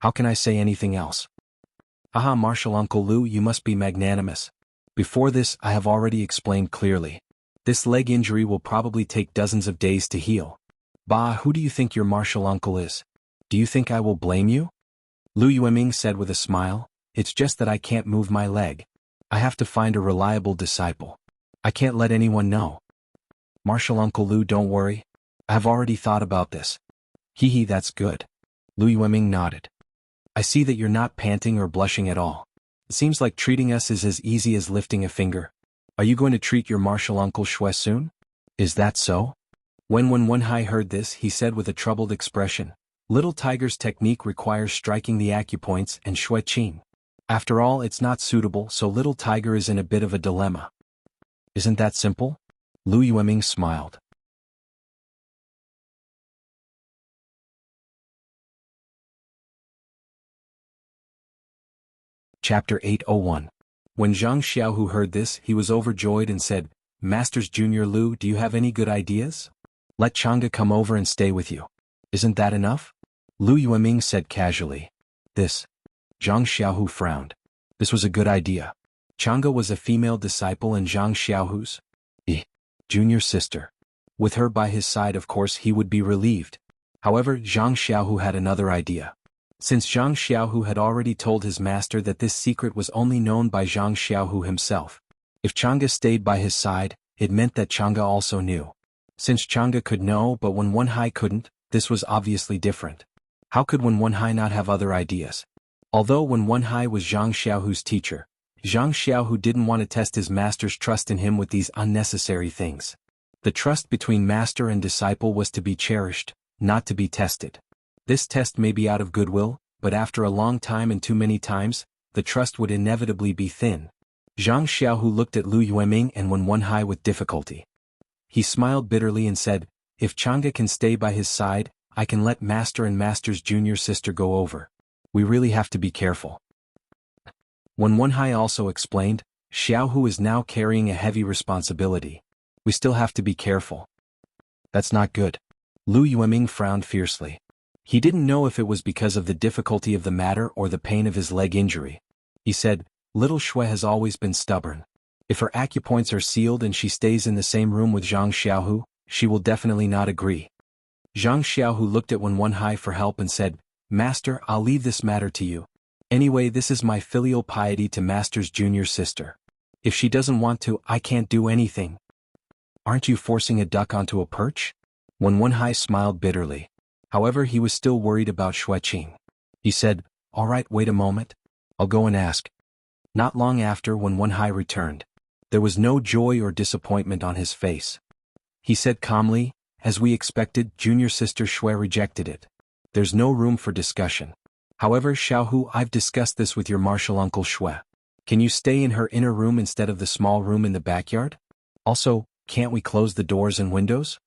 How can I say anything else?" "Aha, martial uncle Lu, you must be magnanimous. Before this, I have already explained clearly. This leg injury will probably take dozens of days to heal. Bah, who do you think your martial uncle is? Do you think I will blame you?" Lu Yueming said with a smile, "It's just that I can't move my leg. I have to find a reliable disciple. I can't let anyone know." "Martial uncle Lu, don't worry. I have already thought about this." "Hee, that's good." Lu Yueming nodded. "I see that you're not panting or blushing at all. It seems like treating us is as easy as lifting a finger. Are you going to treat your martial uncle Shui soon? Is that so?" When Wenhai heard this, he said with a troubled expression, "Little Tiger's technique requires striking the acupoints and Shui Qing. After all, it's not suitable, so Little Tiger is in a bit of a dilemma." "Isn't that simple?" Lu Yueming smiled. Chapter 801. When Zhang Xiaohu heard this, he was overjoyed and said, "Masters Junior Lu, do you have any good ideas? Let Chang'e come over and stay with you. Isn't that enough?" Lu Yueming said casually. This. Zhang Xiaohu frowned. This was a good idea. Chang'e was a female disciple and Zhang Xiaohu's junior sister. With her by his side, of course, he would be relieved. However, Zhang Xiaohu had another idea. Since Zhang Xiaohu had already told his master that this secret was only known by Zhang Xiaohu himself, if Chang'e stayed by his side, it meant that Chang'e also knew. Since Chang'e could know but Wenhai couldn't, this was obviously different. How could Wenhai not have other ideas? Although Wenhai was Zhang Xiaohu's teacher, Zhang Xiaohu didn't want to test his master's trust in him with these unnecessary things. The trust between master and disciple was to be cherished, not to be tested. This test may be out of goodwill, but after a long time and too many times, the trust would inevitably be thin. Zhang Xiaohu looked at Lu Yueming and Wenhai with difficulty. He smiled bitterly and said, "If Chang'e can stay by his side, I can let master and master's junior sister go over. We really have to be careful." Wenhai also explained, "Xiaohu is now carrying a heavy responsibility. We still have to be careful." "That's not good." Lu Yueming frowned fiercely. He didn't know if it was because of the difficulty of the matter or the pain of his leg injury. He said, "Little Shui has always been stubborn. If her acupoints are sealed and she stays in the same room with Zhang Xiaohu, she will definitely not agree." Zhang Xiaohu looked at Wenhai for help and said, "Master, I'll leave this matter to you. Anyway, this is my filial piety to Master's junior sister. If she doesn't want to, I can't do anything." "Aren't you forcing a duck onto a perch?" Wenhai smiled bitterly. However, he was still worried about Shui Qing. He said, "All right, wait a moment. I'll go and ask." Not long after, when Wenhai returned, there was no joy or disappointment on his face. He said calmly, as we expected. Junior sister Shui rejected it. There's no room for discussion. However, Xiaohu, I've discussed this with your martial uncle Shui. Can you stay in her inner room instead of the small room in the backyard? Also, can't we close the doors and windows?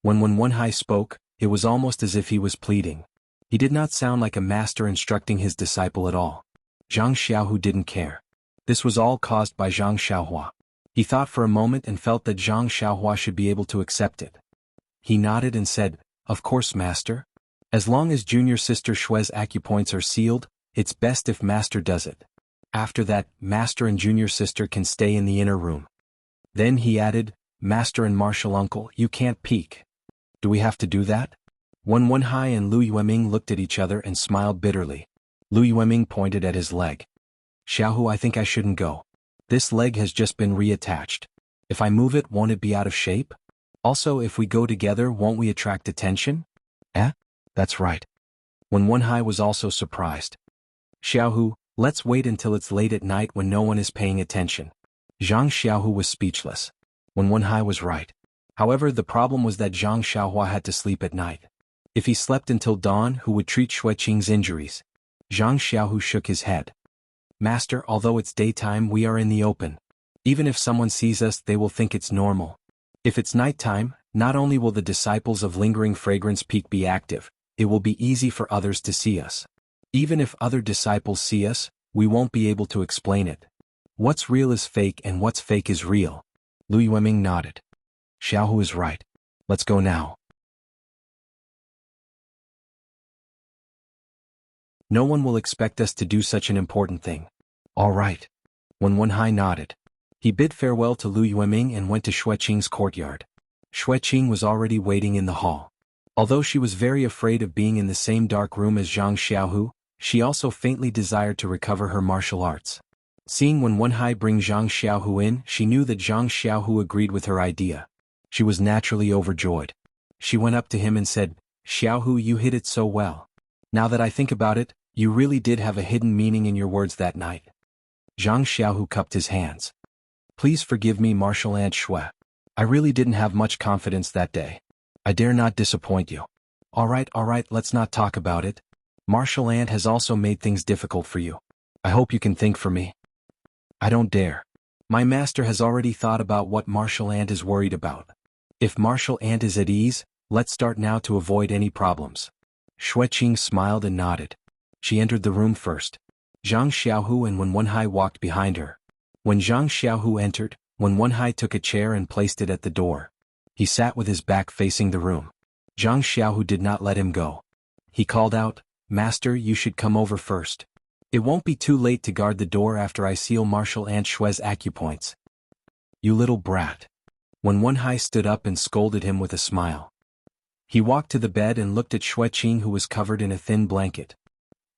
When Wenhai spoke, it was almost as if he was pleading. He did not sound like a master instructing his disciple at all. Zhang Xiaohu didn't care. This was all caused by Zhang Xiaohua. He thought for a moment and felt that Zhang Xiaohua should be able to accept it. He nodded and said, "Of course, master. As long as junior sister Shui's acupoints are sealed, it's best if master does it. After that, master and junior sister can stay in the inner room." Then he added, "Master and martial uncle, you can't peek. Do we have to do that?" Wenhai and Lu Yueming looked at each other and smiled bitterly. Lu Yueming pointed at his leg. "Xiaohu, I think I shouldn't go. This leg has just been reattached. If I move it, won't it be out of shape? Also, if we go together, won't we attract attention?" "Eh? That's right." Wenhai was also surprised. "Xiaohu, let's wait until it's late at night when no one is paying attention." Zhang Xiaohu was speechless. Wenhai was right. However, the problem was that Zhang Xiaohua had to sleep at night. If he slept until dawn, who would treat Xueqing's injuries? Zhang Xiaohu shook his head. "Master, although it's daytime, we are in the open. Even if someone sees us, they will think it's normal. If it's nighttime, not only will the disciples of Lingering Fragrance Peak be active, it will be easy for others to see us. Even if other disciples see us, we won't be able to explain it. What's real is fake and what's fake is real." Lu Yueming nodded. "Xiaohu is right. Let's go now." "No one will expect us to do such an important thing." "All right." Wenhai nodded. He bid farewell to Lu Yueming and went to Xueqing's courtyard. Xueqing was already waiting in the hall. Although she was very afraid of being in the same dark room as Zhang Xiaohu, she also faintly desired to recover her martial arts. Seeing Wenhai bring Zhang Xiaohu in, she knew that Zhang Xiaohu agreed with her idea. She was naturally overjoyed. She went up to him and said, "Xiaohu, you hid it so well. Now that I think about it, you really did have a hidden meaning in your words that night." Zhang Xiaohu cupped his hands. "Please forgive me, Martial Aunt Shui. I really didn't have much confidence that day. I dare not disappoint you." All right, let's not talk about it. Martial Aunt has also made things difficult for you. I hope you can think for me." "I don't dare. My master has already thought about what Martial Aunt is worried about. If Martial Aunt is at ease, let's start now to avoid any problems." Xueqing smiled and nodded. She entered the room first. Zhang Xiaohu and Wenhai walked behind her. When Zhang Xiaohu entered, Wenhai took a chair and placed it at the door. He sat with his back facing the room. Zhang Xiaohu did not let him go. He called out, "Master, you should come over first. It won't be too late to guard the door after I seal Martial Aunt Shui's acupoints." "You little brat." Wenhai stood up and scolded him with a smile. He walked to the bed and looked at Xueqing, who was covered in a thin blanket.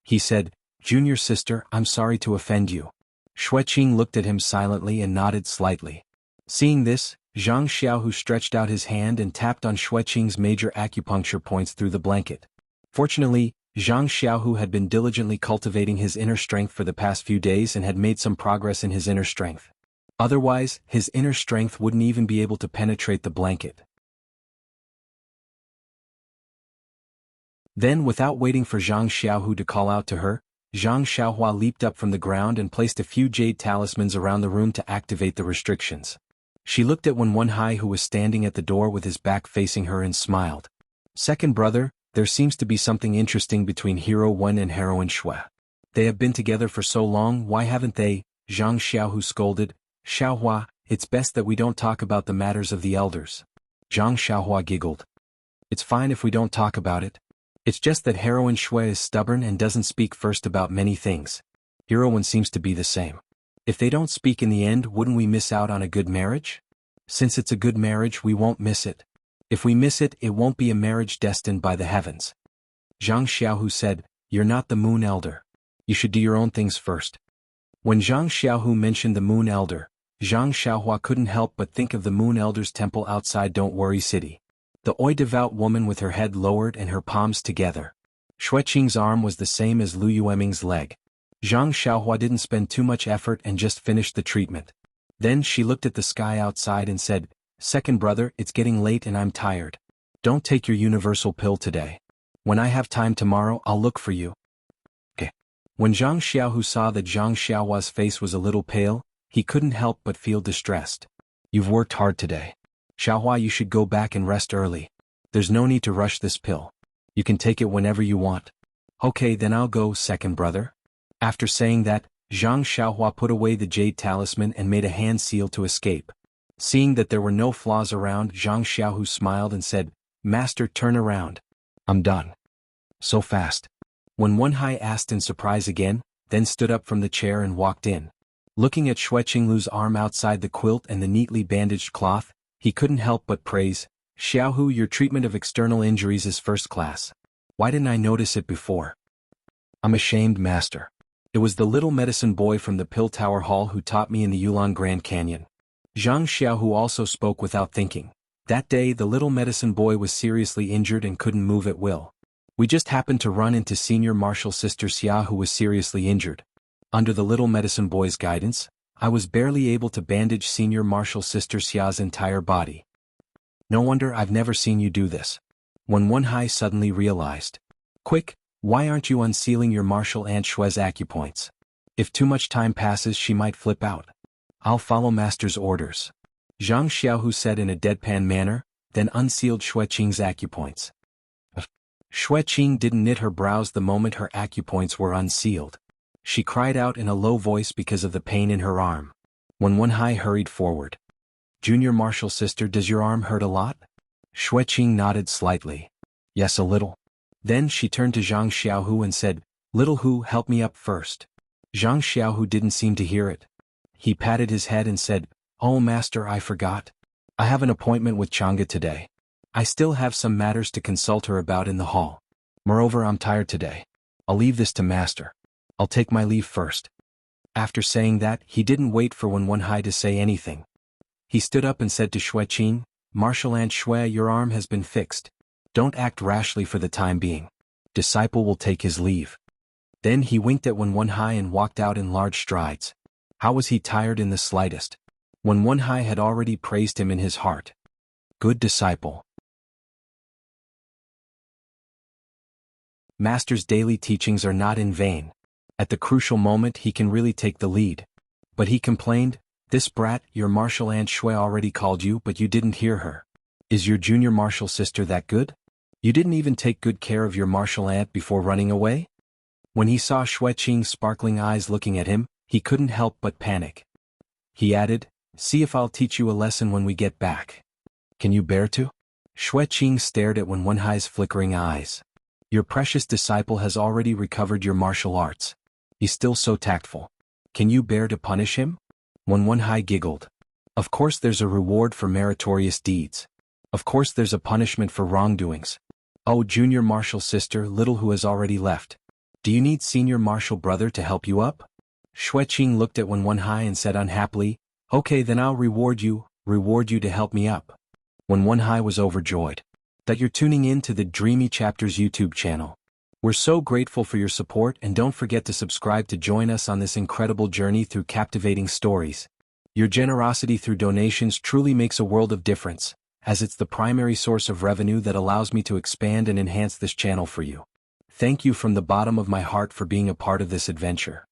He said, "Junior sister, I'm sorry to offend you." Xueqing looked at him silently and nodded slightly. Seeing this, Zhang Xiaohu stretched out his hand and tapped on Xueqing's major acupuncture points through the blanket. Fortunately, Zhang Xiaohu had been diligently cultivating his inner strength for the past few days and had made some progress in his inner strength. Otherwise, his inner strength wouldn't even be able to penetrate the blanket. Then, without waiting for Zhang Xiaohu to call out to her, Zhang Xiaohua leaped up from the ground and placed a few jade talismans around the room to activate the restrictions. She looked at Wenhai, who was standing at the door with his back facing her, and smiled. "Second brother, there seems to be something interesting between Hero 1 and Heroine Shui. They have been together for so long, why haven't they?" Zhang Xiaohu scolded. "Xiaohua, it's best that we don't talk about the matters of the elders." Zhang Xiaohua giggled. "It's fine if we don't talk about it. It's just that Heroine Shui is stubborn and doesn't speak first about many things. Heroine seems to be the same. If they don't speak in the end, wouldn't we miss out on a good marriage? Since it's a good marriage, we won't miss it. If we miss it, it won't be a marriage destined by the heavens." Zhang Xiaohu said, "You're not the Moon Elder. You should do your own things first." When Zhang Xiaohu mentioned the Moon Elder, Zhang Xiaohua couldn't help but think of the Moon Elder's temple outside Don't Worry City. The Oi devout woman with her head lowered and her palms together. Xueqing's arm was the same as Lu Yueming's leg. Zhang Xiaohua didn't spend too much effort and just finished the treatment. Then she looked at the sky outside and said, Second brother, it's getting late and I'm tired. Don't take your universal pill today. When I have time tomorrow, I'll look for you. Okay. When Zhang Xiaohu saw that Zhang Xiaohua's face was a little pale, he couldn't help but feel distressed. You've worked hard today. Xiaohua, you should go back and rest early. There's no need to rush this pill. You can take it whenever you want. Okay, then I'll go, second brother. After saying that, Zhang Xiaohua put away the jade talisman and made a hand seal to escape. Seeing that there were no flaws around, Zhang Xiaohu smiled and said, Master, turn around. I'm done. So fast. When Wenhai asked in surprise again, then stood up from the chair and walked in. Looking at Xue Qinglu's arm outside the quilt and the neatly bandaged cloth, he couldn't help but praise, Xiaohu, your treatment of external injuries is first class. Why didn't I notice it before? I'm ashamed, Master. It was the little medicine boy from the Pill Tower Hall who taught me in the Yulon Grand Canyon. Zhang Xiaohu also spoke without thinking. That day the little medicine boy was seriously injured and couldn't move at will. We just happened to run into senior martial sister Xia, who was seriously injured. Under the little medicine boy's guidance, I was barely able to bandage senior martial sister Xia's entire body. No wonder I've never seen you do this. When Wenhai suddenly realized. Quick, why aren't you unsealing your martial aunt Xue's acupoints? If too much time passes she might flip out. I'll follow Master's orders. Zhang Xiaohu said in a deadpan manner, then unsealed Xue Qing's acupoints. Xue Qing didn't knit her brows the moment her acupoints were unsealed. She cried out in a low voice because of the pain in her arm. When Wenhai hurried forward. Junior martial sister, does your arm hurt a lot? Xue Qing nodded slightly. Yes, a little. Then she turned to Zhang Xiaohu and said, Little Hu, help me up first. Zhang Xiaohu didn't seem to hear it. He patted his head and said, Oh Master, I forgot. I have an appointment with Chang'e today. I still have some matters to consult her about in the hall. Moreover, I'm tired today. I'll leave this to Master. I'll take my leave first. After saying that, he didn't wait for Wenhai to say anything. He stood up and said to Xue Qing, Martial Aunt Xue, your arm has been fixed. Don't act rashly for the time being. Disciple will take his leave. Then he winked at Wenhai and walked out in large strides. How was he tired in the slightest? Wenhai had already praised him in his heart. Good disciple. Master's daily teachings are not in vain. At the crucial moment he can really take the lead. But he complained, This brat, your martial aunt Xue already called you but you didn't hear her. Is your junior martial sister that good? You didn't even take good care of your martial aunt before running away? When he saw Xue Qing's sparkling eyes looking at him, he couldn't help but panic. He added, See if I'll teach you a lesson when we get back. Can you bear to? Xue Qing stared at Wenhai's flickering eyes. Your precious disciple has already recovered your martial arts. He's still so tactful. Can you bear to punish him? Wenhai giggled. Of course there's a reward for meritorious deeds. Of course there's a punishment for wrongdoings. Oh, junior martial sister, Little Hu has already left. Do you need senior martial brother to help you up? Xue Qing looked at Wenhai and said unhappily, Okay, then I'll reward you to help me up. Wenhai was overjoyed. That you're tuning in to the Dreamy Chapters YouTube channel. We're so grateful for your support and don't forget to subscribe to join us on this incredible journey through captivating stories. Your generosity through donations truly makes a world of difference, as it's the primary source of revenue that allows me to expand and enhance this channel for you. Thank you from the bottom of my heart for being a part of this adventure.